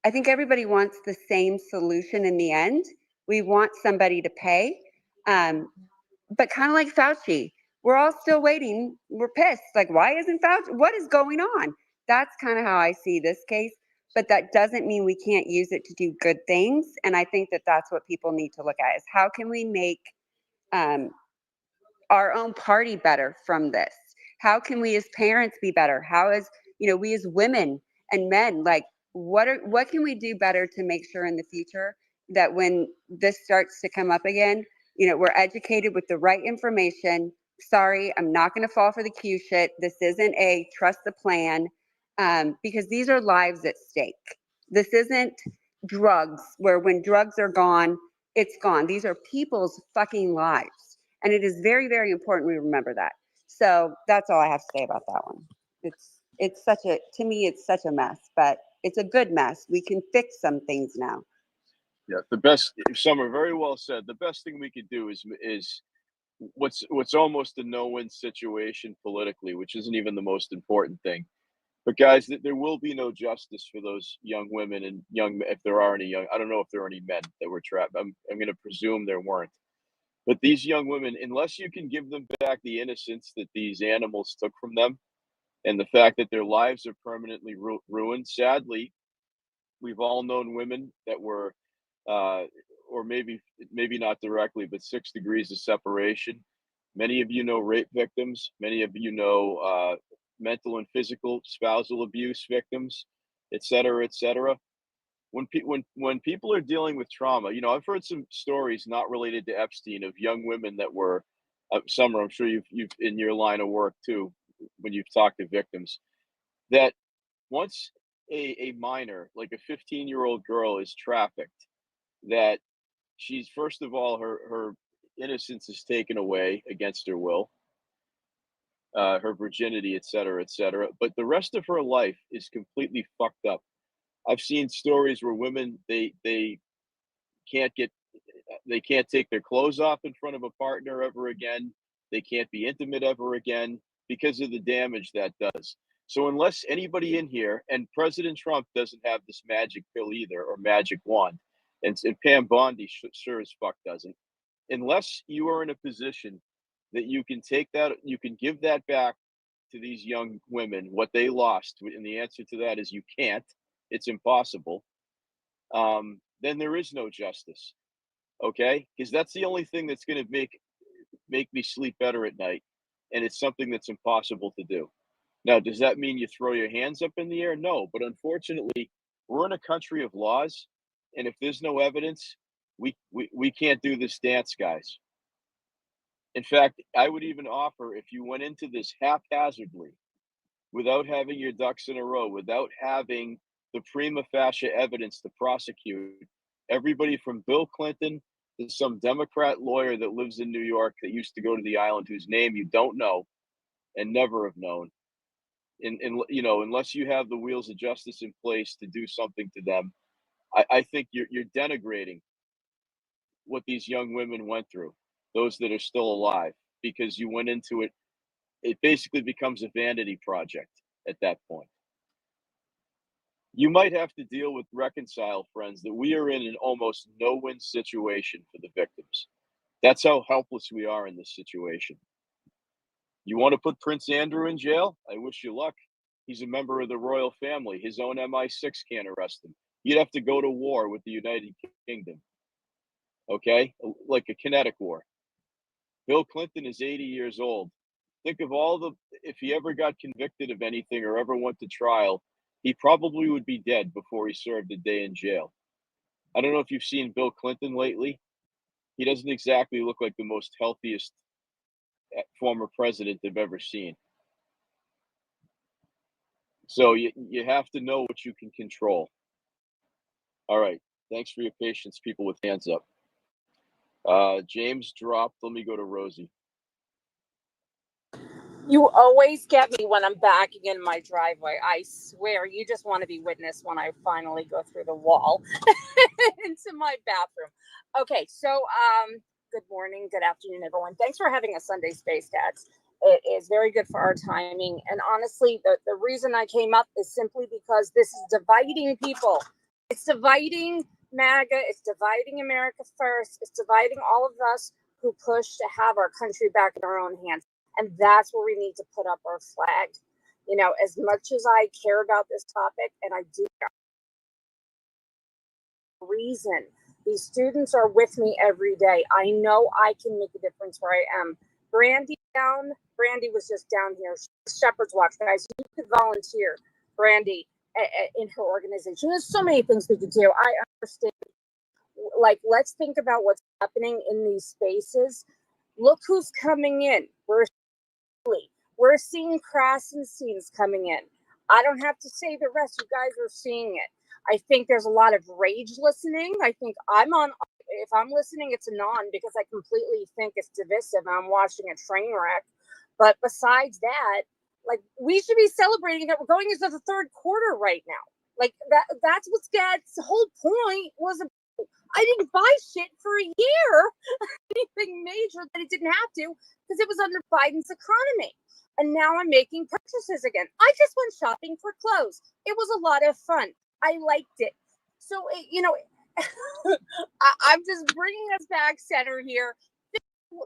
I think everybody wants the same solution in the end. We want somebody to pay. But kind of like Fauci, we're all still waiting. We're pissed. Like, why isn't Fauci? What is going on? That's kind of how I see this case. But that doesn't mean we can't use it to do good things. And I think that that's what people need to look at, is how can we make our own party better from this? How can we as parents be better? How as, we as women and men, like what can we do better to make sure in the future that when this starts to come up again, we're educated with the right information. Sorry, I'm not going to fall for the Q shit. This isn't a trust the plan, because these are lives at stake. This isn't drugs where when drugs are gone, it's gone. These are people's fucking lives. And it is very, very important we remember that. So that's all I have to say about that one. It's such a, to me, it's such a mess, but it's a good mess. We can fix some things now. Yeah, the best, Summer, very well said. The best thing we could do is what's almost a no-win situation politically, which isn't even the most important thing. But guys, there will be no justice for those young women and if there are any young, I don't know if there are any men that were trapped. I'm going to presume there weren't. But these young women, unless you can give them back the innocence that these animals took from them, and the fact that their lives are permanently ruined, sadly, we've all known women that were, or maybe not directly, but 6 degrees of separation. Many of you know rape victims. Many of you know mental and physical spousal abuse victims, et cetera, et cetera. When people are dealing with trauma, I've heard some stories not related to Epstein of young women that were, Summer, I'm sure you've in your line of work too, when you've talked to victims, that once a minor, like a 15-year-old girl, is trafficked, that she's, first of all, her innocence is taken away against her will, her virginity, et cetera, et cetera. But the rest of her life is completely fucked up. I've seen stories where women they can't take their clothes off in front of a partner ever again. They can't be intimate ever again because of the damage that does. So unless anybody in here, and President Trump doesn't have this magic pill either, or magic wand, and Pam Bondi sure as fuck doesn't, unless you are in a position that you can take that, you can give that back to these young women, what they lost, and the answer to that is you can't. It's impossible. Then there is no justice. Okay, because that's the only thing that's going to make me sleep better at night, and it's something that's impossible to do. Now, does that mean you throw your hands up in the air? No, but unfortunately, we're in a country of laws, and if there's no evidence, we can't do this dance, guys. In fact, I would even offer, if you went into this haphazardly, without having your ducks in a row, without having the prima facie evidence to prosecute, everybody from Bill Clinton to some Democrat lawyer that lives in New York that used to go to the island, whose name you don't know and never have known, and unless you have the wheels of justice in place to do something to them, I think you're denigrating what these young women went through, those that are still alive, because you went into it. It basically becomes a vanity project at that point. You might have to reconcile, friends, that we are in an almost no-win situation for the victims. That's how helpless we are in this situation. You want to put Prince Andrew in jail? I wish you luck. He's a member of the royal family. His own MI6 can't arrest him. You'd have to go to war with the United Kingdom. Okay? Like a kinetic war. Bill Clinton is 80 years old. Think of if he ever got convicted of anything or ever went to trial, he probably would be dead before he served a day in jail. I don't know if you've seen Bill Clinton lately. He doesn't exactly look like the most healthiest former president they've ever seen. So you have to know what you can control. All right. Thanks for your patience, people with hands up. James dropped. Let me go to Rosie. You always get me when I'm backing in my driveway. I swear, you just want to be witness when I finally go through the wall into my bathroom. Okay, so good morning, good afternoon, everyone. Thanks for having a Sunday Space Cats. It is very good for our timing. And honestly, the reason I came up is simply because this is dividing people. It's dividing MAGA. It's dividing America First. It's dividing all of us who push to have our country back in our own hands. And that's where we need to put up our flag. You know, as much as I care about this topic, and I do reason, these students are with me every day. I know I can make a difference where I am. Brandy was just down here. Shepherd's Watch, guys. You could volunteer, Brandy, in her organization. There's so many things we could do. I understand. Like, let's think about what's happening in these spaces. Look who's coming in. We're seeing Krasen scenes coming in. I don't have to say the rest. You guys are seeing it. I think there's a lot of rage listening. I think if I'm listening, it's a non, because I completely think it's divisive and I'm watching a train wreck. But besides that, like, we should be celebrating that we're going into the third quarter right now. Like, that's what Gad's whole point was. I didn't buy shit for a year, anything major that it didn't have to, because it was under Biden's economy. And now I'm making purchases again. I just went shopping for clothes. It was a lot of fun. I liked it. So, I'm just bringing us back center here.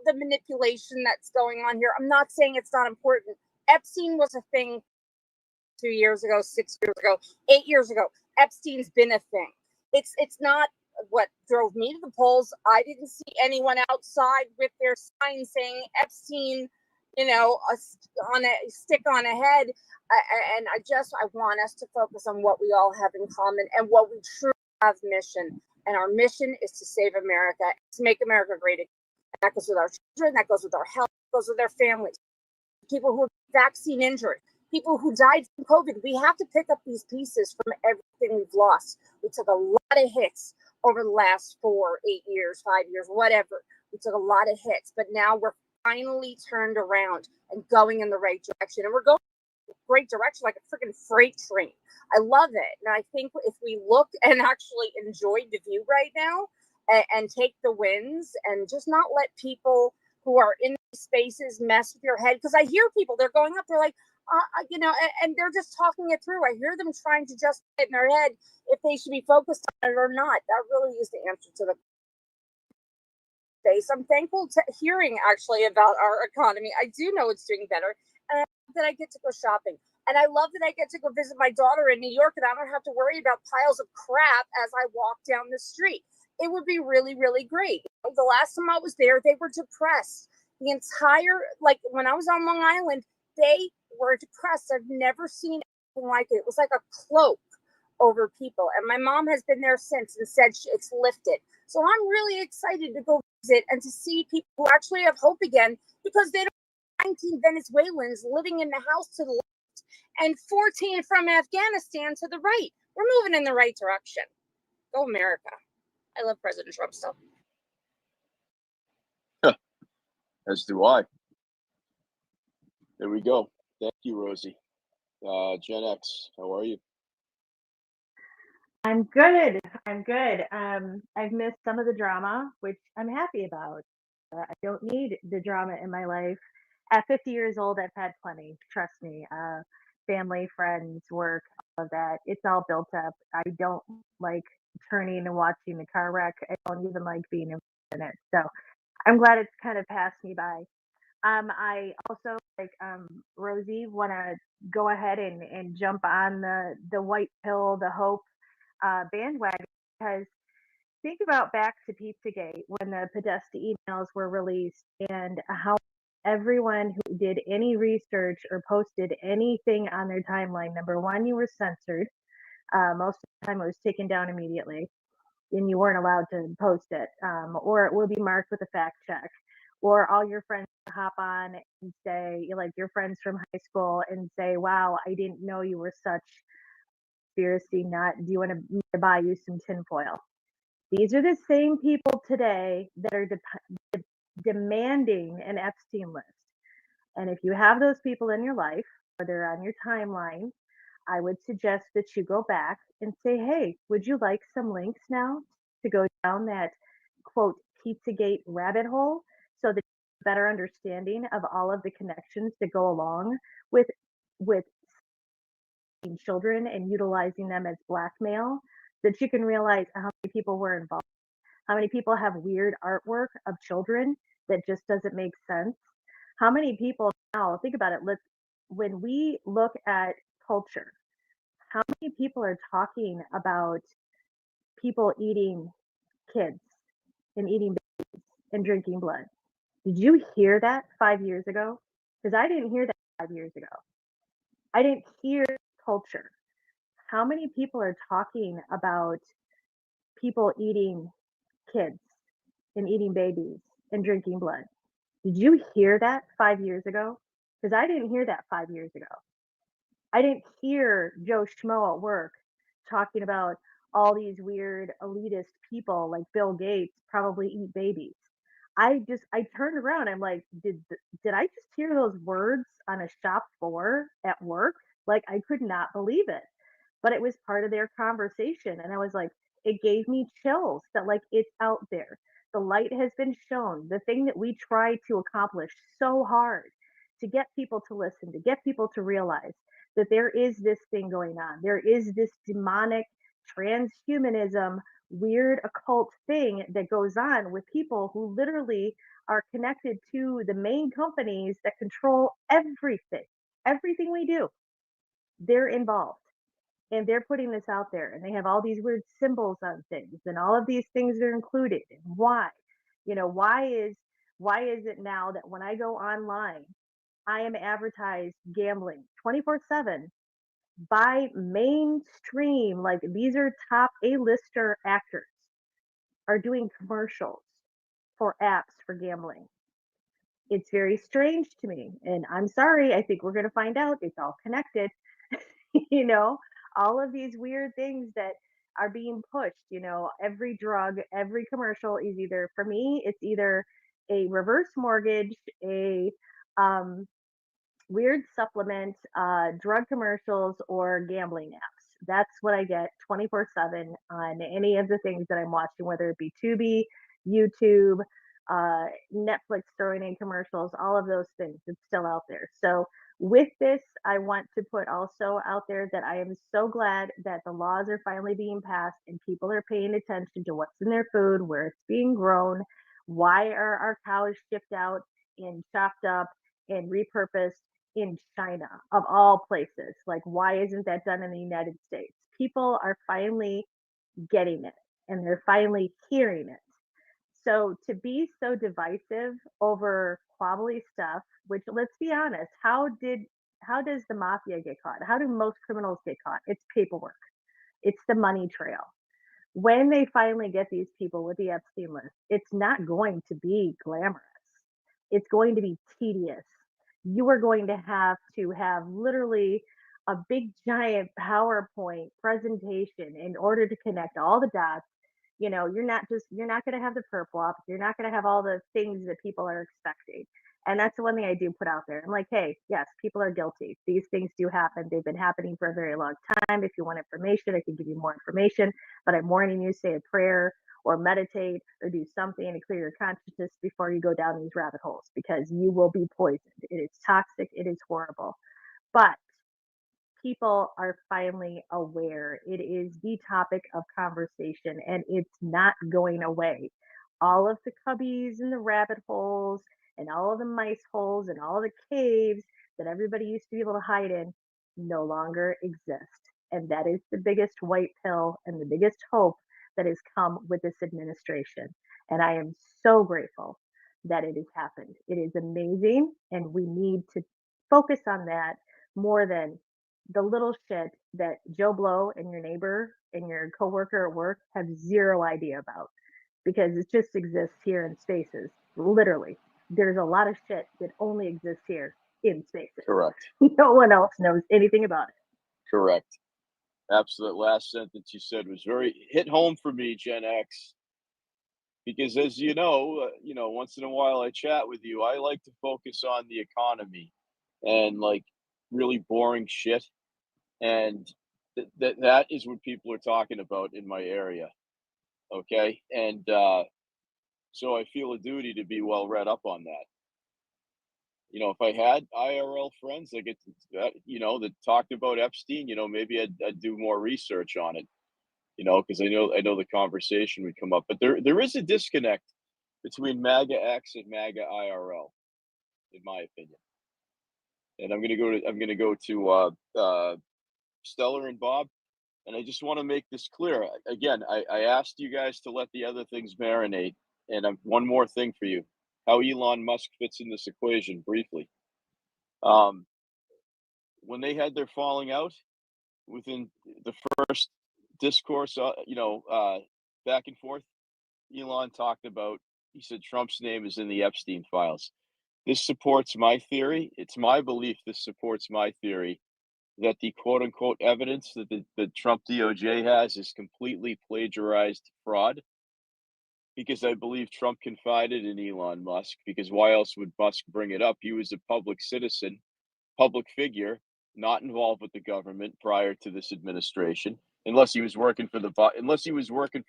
The manipulation that's going on here. I'm not saying it's not important. Epstein was a thing 2 years ago, 6 years ago, 8 years ago. Epstein's been a thing. It's not what drove me to the polls. I didn't see anyone outside with their sign saying Epstein, on a stick on a head. And I want us to focus on what we all have in common and what we truly have mission. And our mission is to save America, to make America great again. And that goes with our children, that goes with our health, that goes with our families, people who are vaccine injured, people who died from COVID. We have to pick up these pieces from everything we've lost. We took a lot of hits over the last 4, 8 years, 5 years, whatever. We took a lot of hits, but now we're finally turned around and going in the right direction. And we're going in the great direction like a freaking freight train. I love it. And I think if we look and actually enjoy the view right now and take the wins and just not let people who are in these spaces mess with your head. Because I hear people, they're going up, they're like, and they're just talking it through. I hear them trying to just get in their head if they should be focused on it or not. That really is the answer to the space. I'm thankful to hearing actually about our economy. I do know it's doing better, and I love that I get to go shopping, and I love that I get to go visit my daughter in New York, and I don't have to worry about piles of crap as I walk down the street. It would be really, really great. The last time I was there, they were depressed. The entire, like when I was on Long Island, they were depressed. I've never seen anything like it. It was like a cloak over people. And my mom has been there since and said it's lifted. So I'm really excited to go visit and to see people who actually have hope again, because they don't have 19 Venezuelans living in the house to the left and 14 from Afghanistan to the right. We're moving in the right direction. Go America. I love President Trump still. As do I. There we go. Thank you, Rosie. Gen X, how are you? I'm good. I've missed some of the drama, which I'm happy about. I don't need the drama in my life. At 50 years old, I've had plenty. Trust me. Family, friends, work, all of that. It's all built up. I don't like turning and watching the car wreck. I don't even like being in it. So I'm glad it's kind of passed me by. I also, like Rosie, want to go ahead and jump on the white pill, the hope bandwagon, because think about back to Pizzagate when the Podesta emails were released and how everyone who did any research or posted anything on their timeline, number one, you were censored. Most of the time, it was taken down immediately, and you weren't allowed to post it, or it will be marked with a fact check, or all your friends hop on and say, like your friends from high school, and say, "Wow, I didn't know you were such conspiracy nut. Do you want to buy you some tinfoil?" These are the same people today that are demanding an Epstein list. And if you have those people in your life or they're on your timeline, I would suggest that you go back and say, hey, would you like some links now to go down that quote Pizzagate rabbit hole so that you have a better understanding of all of the connections that go along with children and utilizing them as blackmail, that you can realize how many people were involved, how many people have weird artwork of children that just doesn't make sense, how many people now think about it, when we look at culture, how many people are talking about people eating kids and eating babies and drinking blood? Did you hear that 5 years ago? Because I didn't hear that 5 years ago. I didn't hear culture. How many people are talking about people eating kids and eating babies and drinking blood? Did you hear that 5 years ago? Because I didn't hear that 5 years ago. I didn't hear Joe Schmo at work talking about all these weird elitist people like Bill Gates probably eat babies. I turned around. I'm like, did I just hear those words on a shop floor at work? Like I could not believe it. But it was part of their conversation, and I was like, it gave me chills that like it's out there. The light has been shown. The thing that we tried to accomplish so hard to get people to listen, to get people to realize that there is this thing going on. There is this demonic transhumanism, weird occult thing that goes on with people who literally are connected to the main companies that control everything. Everything we do, they're involved. And they're putting this out there, and they have all these weird symbols on things, and all of these things are included. And why? Why is it now that when I go online, I am advertised gambling 24/7 by mainstream, like these are top A-lister actors are doing commercials for apps for gambling. It's very strange to me. And I'm sorry, I think we're going to find out it's all connected. you know, all of these weird things that are being pushed, every drug, every commercial is either, for me, it's either a reverse mortgage, a weird supplement, drug commercials, or gambling apps. That's what I get 24/7 on any of the things that I'm watching, whether it be Tubi, YouTube, Netflix throwing in commercials, all of those things. It's still out there. So, with this, I want to put also out there that I am so glad that the laws are finally being passed and people are paying attention to what's in their food, where it's being grown, why are our cows shipped out and chopped up and repurposed in China, of all places. Like, why isn't that done in the United States? People are finally getting it and they're finally hearing it. So to be so divisive over quabbly stuff, which let's be honest, how does the mafia get caught? How do most criminals get caught? It's paperwork. It's the money trail. When they finally get these people with the Epstein list, it's not going to be glamorous. It's going to be tedious. You are going to have literally a big giant PowerPoint presentation in order to connect all the dots. You're not going to have the perp walk. You're not going to have all the things that people are expecting. And that's the one thing I do put out there. I'm like, hey, yes, people are guilty. These things do happen. They've been happening for a very long time. If you want information, I can give you more information. But I'm warning you, say a prayer or meditate or do something to clear your consciousness before you go down these rabbit holes, because you will be poisoned. It is toxic. It is horrible. But people are finally aware. It is the topic of conversation and it's not going away. All of the cubbies and the rabbit holes and all of the mice holes and all the caves that everybody used to be able to hide in no longer exist. And that is the biggest white pill and the biggest hope that has come with this administration. And I am so grateful that it has happened. It is amazing. And we need to focus on that more than the little shit that Joe Blow and your neighbor and your coworker at work have zero idea about, because it just exists here in spaces. Literally, there's a lot of shit that only exists here in spaces. Correct. No one else knows anything about it. Correct. Absolute last sentence you said was very hit home for me, Gen X. Because as you know, once in a while I chat with you. I like to focus on the economy and like really boring shit, and that is what people are talking about in my area. Okay, and so I feel a duty to be well read up on that. If I had IRL friends that that talked about Epstein, maybe I'd do more research on it. Because I know the conversation would come up, but there is a disconnect between MAGA X and MAGA IRL, in my opinion. And I'm gonna go to Stellar and Bob, and I just want to make this clear. Again, I asked you guys to let the other things marinate, and one more thing for you: how Elon Musk fits in this equation briefly. When they had their falling out, within the first discourse, back and forth, Elon talked about. He said Trump's name is in the Epstein files. This supports my theory. It's my belief this supports my theory that the quote unquote evidence that the Trump DOJ has is completely plagiarized fraud, because I believe Trump confided in Elon Musk, because why else would Musk bring it up? He was a public citizen, public figure, not involved with the government prior to this administration, unless he was working for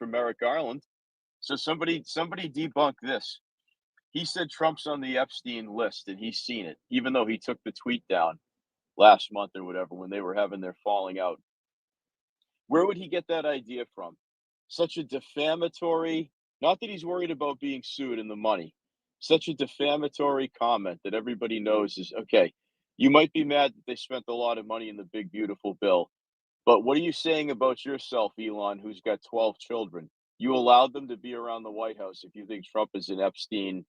Merrick Garland. So somebody debunk this. He said Trump's on the Epstein list and he's seen it, even though he took the tweet down last month or whatever when they were having their falling out. Where would he get that idea from? Such a defamatory, not that he's worried about being sued and the money, such a defamatory comment that everybody knows is okay. You might be mad that they spent a lot of money in the big, beautiful bill, but what are you saying about yourself, Elon, who's got 12 children? You allowed them to be around the White House if you think Trump is an Epstein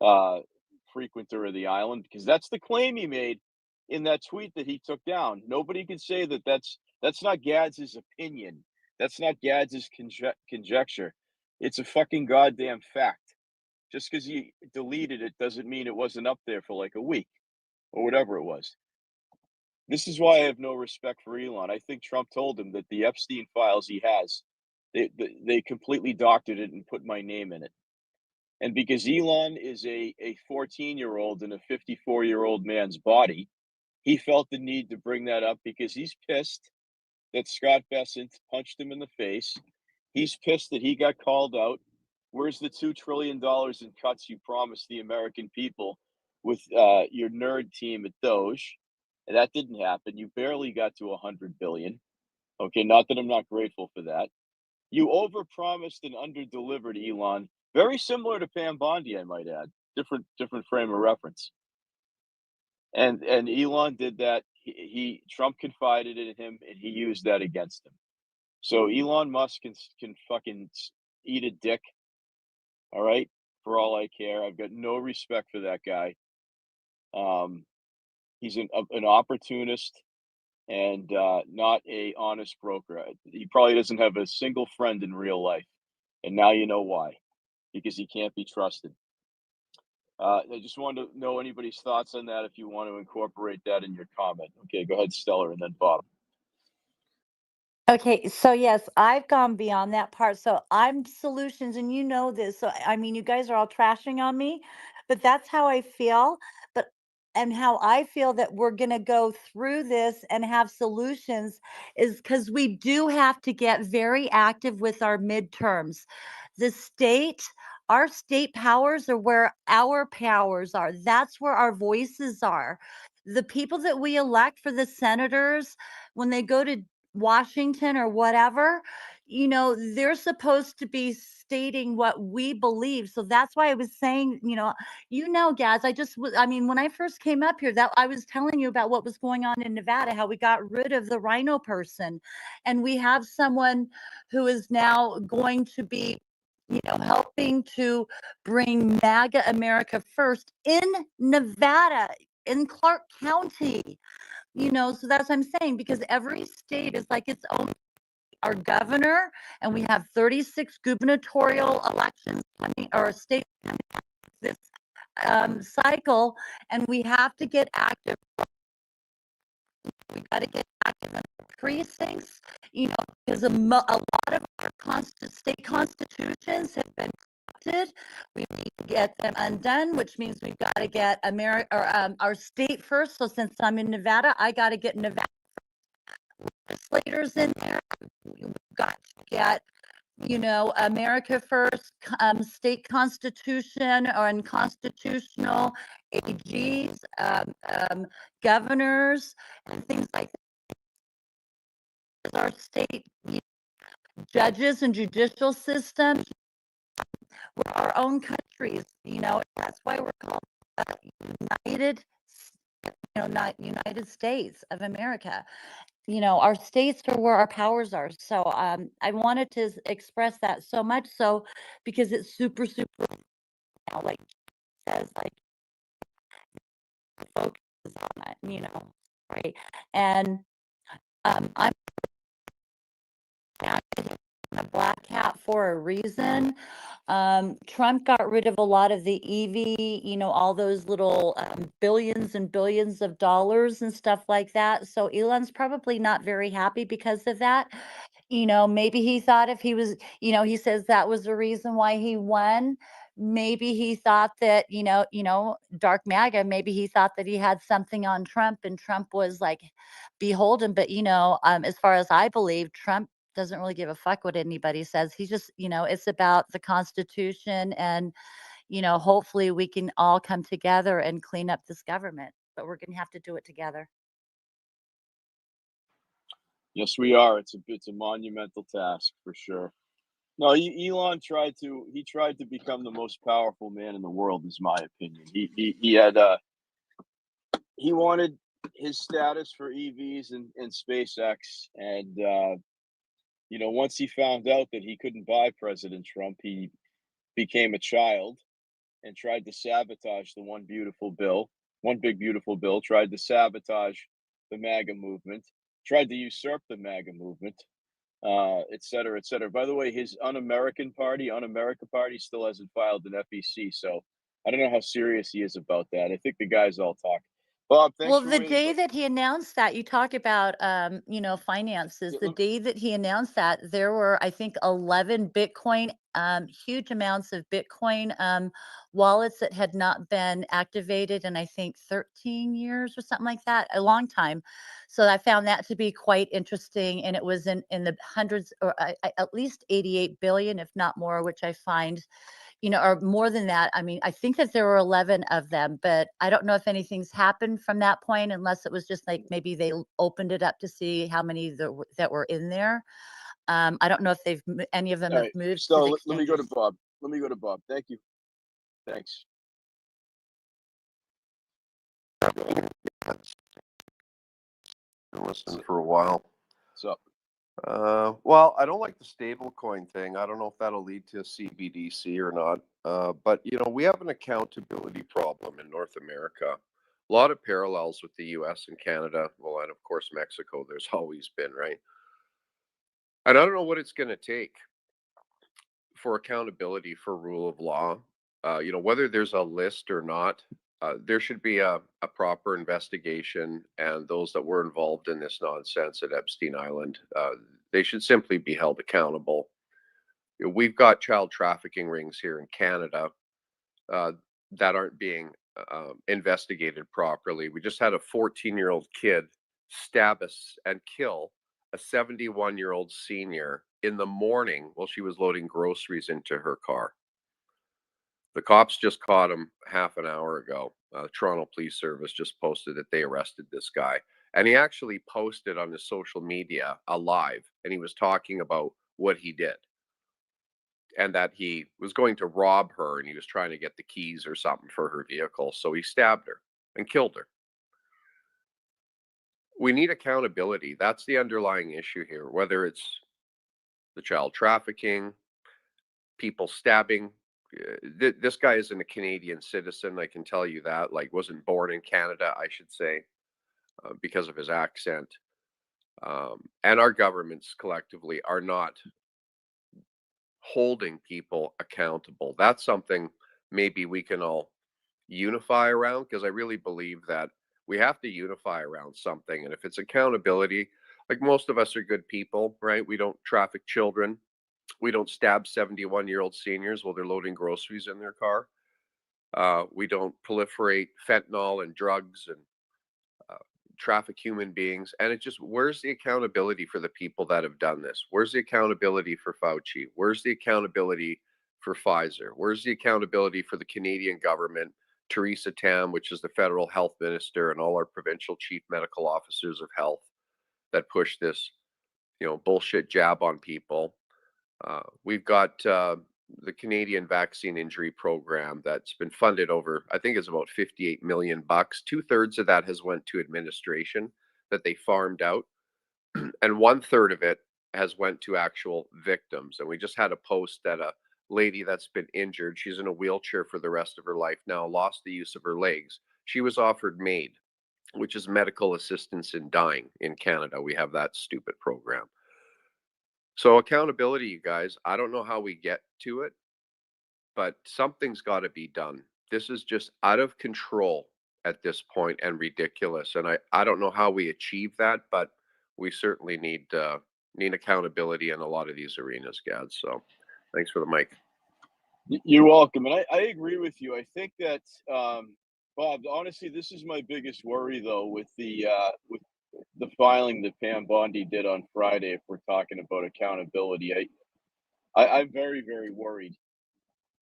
frequenter of the island, because that's the claim he made in that tweet that he took down. Nobody can say that that's not Gads's opinion. That's not Gads's conjecture. It's a fucking goddamn fact. Just because he deleted it doesn't mean it wasn't up there for like a week or whatever it was. This is why I have no respect for Elon. I think Trump told him that the Epstein files he has, they completely doctored it and put my name in it. And because Elon is a 14-year-old in a 54-year-old man's body, he felt the need to bring that up because he's pissed that Scott Bessent punched him in the face. He's pissed that he got called out. Where's the $2 trillion in cuts you promised the American people with your nerd team at Doge? And that didn't happen. You barely got to 100 billion. Okay, not that I'm not grateful for that. You overpromised and underdelivered, Elon. Very similar to Pam Bondi, I might add. Different frame of reference. And Elon did that. Trump confided in him, and he used that against him. So Elon Musk can fucking eat a dick. All right, for all I care. I've got no respect for that guy. He's an opportunist and not a honest broker. He probably doesn't have a single friend in real life, and now you know why, because he can't be trusted. I just wanted to know anybody's thoughts on that if you want to incorporate that in your comment. Okay, go ahead, Stellar, and then Bob. Okay, so yes, I've gone beyond that part. So I'm solutions, and you know this. So I mean, you guys are all trashing on me, but that's how I feel. But and how I feel that we're gonna go through this and have solutions is because we do have to get very active with our midterms. The state, our state powers are where our powers are. That's where our voices are. The people that we elect for the senators, when they go to Washington or whatever, they're supposed to be stating what we believe. So that's why I was saying, Gaz, I mean, when I first came up here, that I was telling you about what was going on in Nevada, how we got rid of the rhino person. And we have someone who is now going to be, helping to bring MAGA America first in Nevada, in Clark County. So that's what I'm saying, because every state is like its own, our governor, and we have 36 gubernatorial elections coming, or state this cycle, and we have to get active. We got to get active in the precincts, because a lot of our state constitutions have been corrupted. We need to get them undone, which means we've got to get our state first. So since I'm in Nevada, I got to get Nevada legislators in there. We've got to get, America First, state constitution or unconstitutional AGs, governors, and things like that. Our state judges and judicial systems, we're our own countries, that's why we're called United, not United States of America. Our states are where our powers are. So I wanted to express that so much so, because it's super, super, like says, like focus on it, right? And I'm a black hat for a reason. Trump got rid of a lot of the EV, all those little billions and billions of dollars and stuff like that. So Elon's probably not very happy because of that. Maybe he thought if he was, he says that was the reason why he won. Maybe he thought that, dark MAGA, maybe he thought that he had something on Trump and Trump was like beholden. But, as far as I believe, Trump doesn't really give a fuck what anybody says. He's just, it's about the Constitution, and, hopefully we can all come together and clean up this government, but we're going to have to do it together. Yes, we are. It's a monumental task for sure. No, Elon tried to become the most powerful man in the world, is my opinion. He wanted his status for EVs and SpaceX, and once he found out that he couldn't buy President Trump, he became a child and tried to sabotage the one big beautiful bill, tried to sabotage the MAGA movement, tried to usurp the MAGA movement, et cetera, et cetera. By the way, his Un-America Party still hasn't filed an FEC, so I don't know how serious he is about that. I think the guy's all talk. Bob, thanks Well, for the waiting. day that he announced that, you talk about, finances, the day that he announced that, there were, I think, 11 Bitcoin, huge amounts of Bitcoin wallets that had not been activated in, I think, 13 years or something like that, a long time. So I found that to be quite interesting. And it was in the hundreds, or at least 88 billion, if not more, which I find, or more than that. I mean, I think that there were 11 of them, but I don't know if anything's happened from that point, unless it was just like maybe they opened it up to see how many that were in there. I don't know if any of them All have right, moved to so the let me go to exchanges. Bob. Thank you. Thanks. Been listening for a while. So Well, I don't like the stable coin thing. I don't know if that'll lead to a CBDC or not. But we have an accountability problem in North America. A lot of parallels with the US and Canada. Well, and of course Mexico, there's always been, right? And I don't know what it's going to take for accountability for rule of law. Whether there's a list or not, there should be a proper investigation, and those that were involved in this nonsense at Epstein Island, they should simply be held accountable. We've got child trafficking rings here in Canada uh, that aren't being investigated properly. We just had a 14-year-old kid stab us and kill a 71-year-old senior in the morning while she was loading groceries into her car. The cops just caught him half an hour ago. Toronto Police Service just posted that they arrested this guy. And he actually posted on his social media alive. And he was talking about what he did, and that he was going to rob her and he was trying to get the keys or something for her vehicle. So he stabbed her and killed her. We need accountability. That's the underlying issue here, whether it's the child trafficking, people stabbing. This guy isn't a Canadian citizen, I can tell you that. Like, wasn't born in Canada, I should say, because of his accent. And our governments collectively are not holding people accountable. That's something maybe we can all unify around, because I really believe that we have to unify around something. And if it's accountability, like, most of us are good people, right? We don't traffic children. We don't stab 71-year-old seniors while they're loading groceries in their car. We don't proliferate fentanyl and drugs and traffic human beings. And it just, where's the accountability for the people that have done this? Where's the accountability for Fauci? Where's the accountability for Pfizer? Where's the accountability for the Canadian government, Theresa Tam, which is the federal health minister, and all our provincial chief medical officers of health that push this, bullshit jab on people? We've got the Canadian Vaccine Injury Program that's been funded over, I think it's about $58 million. 2/3 of that has went to administration that they farmed out, and 1/3 of it has went to actual victims. And we just had a post that a lady that's been injured, she's in a wheelchair for the rest of her life now, lost the use of her legs. She was offered MAID, which is medical assistance in dying in Canada. We have that stupid program. So accountability, you guys, I don't know how we get to it, but something's got to be done. This is just out of control at this point and ridiculous. And I don't know how we achieve that, but we certainly need accountability in a lot of these arenas, Gads. So thanks for the mic. You're welcome. And I agree with you. I think that, Bob, honestly, this is my biggest worry, though, with the filing that Pam Bondi did on Friday. If we're talking about accountability, I'm very, very worried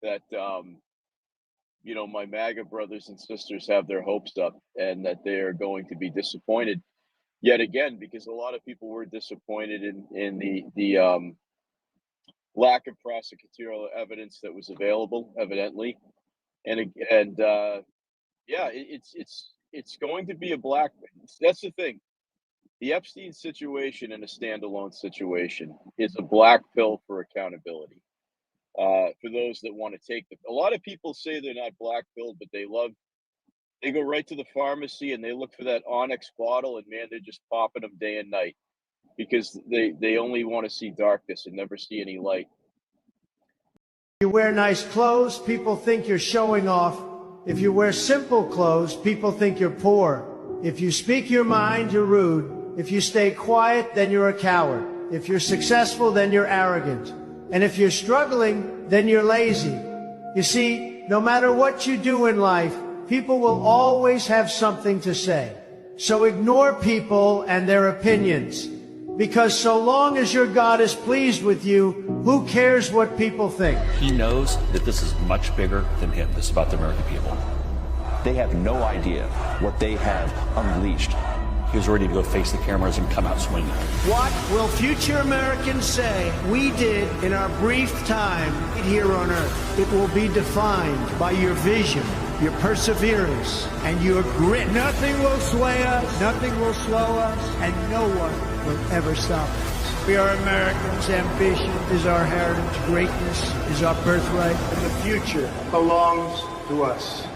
that my MAGA brothers and sisters have their hopes up and that they are going to be disappointed yet again, because a lot of people were disappointed in the lack of prosecutorial evidence that was available, evidently, and it's going to be a black. That's the thing. The Epstein situation and a standalone situation is a black pill for accountability. For those that want to take them. A lot of people say they're not black pilled, but they go right to the pharmacy and they look for that Onyx bottle, and man, they're just popping them day and night because they only want to see darkness and never see any light. You wear nice clothes, people think you're showing off. If you wear simple clothes, people think you're poor. If you speak your mind, you're rude. If you stay quiet, then you're a coward. If you're successful, then you're arrogant. And if you're struggling, then you're lazy. You see, no matter what you do in life, people will always have something to say. So ignore people and their opinions. Because so long as your God is pleased with you, who cares what people think? He knows that this is much bigger than him. This is about the American people. They have no idea what they have unleashed. He was ready to go face the cameras and come out swinging. What will future Americans say we did in our brief time here on Earth? It will be defined by your vision, your perseverance, and your grit. Nothing will sway us, nothing will slow us, and no one will ever stop us. We are Americans. Ambition is our heritage. Greatness is our birthright. And the future belongs to us.